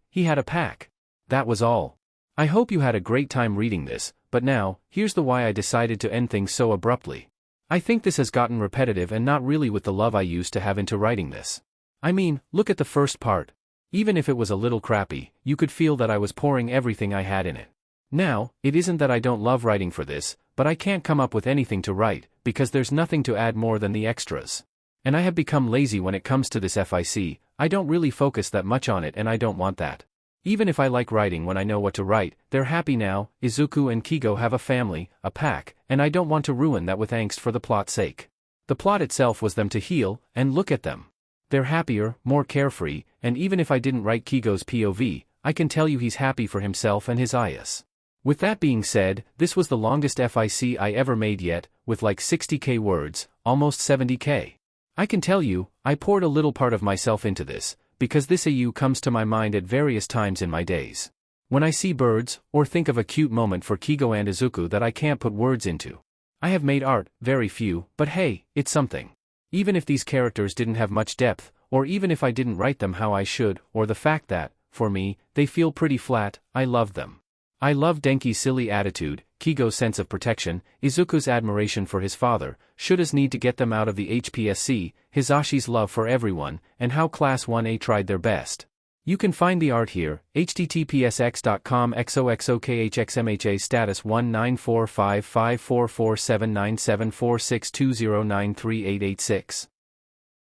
he had a pack. That was all. I hope you had a great time reading this, but now, here's the why I decided to end things so abruptly. I think this has gotten repetitive and not really with the love I used to have into writing this. I mean, look at the first part. Even if it was a little crappy, you could feel that I was pouring everything I had in it. Now, it isn't that I don't love writing for this, but I can't come up with anything to write, because there's nothing to add more than the extras. And I have become lazy when it comes to this FIC, I don't really focus that much on it and I don't want that. Even if I like writing when I know what to write, they're happy now, Izuku and Kigo have a family, a pack, and I don't want to ruin that with angst for the plot's sake. The plot itself was them to heal, and look at them. They're happier, more carefree, and even if I didn't write Kigo's POV, I can tell you he's happy for himself and his Ayas. With that being said, this was the longest FIC I ever made yet, with like 60k words, almost 70k. I can tell you, I poured a little part of myself into this, because this AU comes to my mind at various times in my days. When I see birds, or think of a cute moment for Kigo and Izuku that I can't put words into. I have made art, very few, but hey, it's something. Even if these characters didn't have much depth, or even if I didn't write them how I should, or the fact that, for me, they feel pretty flat, I loved them. I love Denki's silly attitude, Kigo's sense of protection, Izuku's admiration for his father, Shouda's need to get them out of the HPSC, Hizashi's love for everyone, and how Class 1A tried their best. You can find the art here, https://x.com/xoxokhxmha status 19455447974620938886.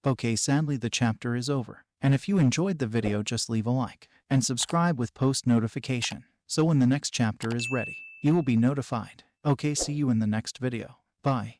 Okay, sadly the chapter is over, and if you enjoyed the video just leave a like, and subscribe with post notification. So when the next chapter is ready, you will be notified. Okay, see you in the next video. Bye.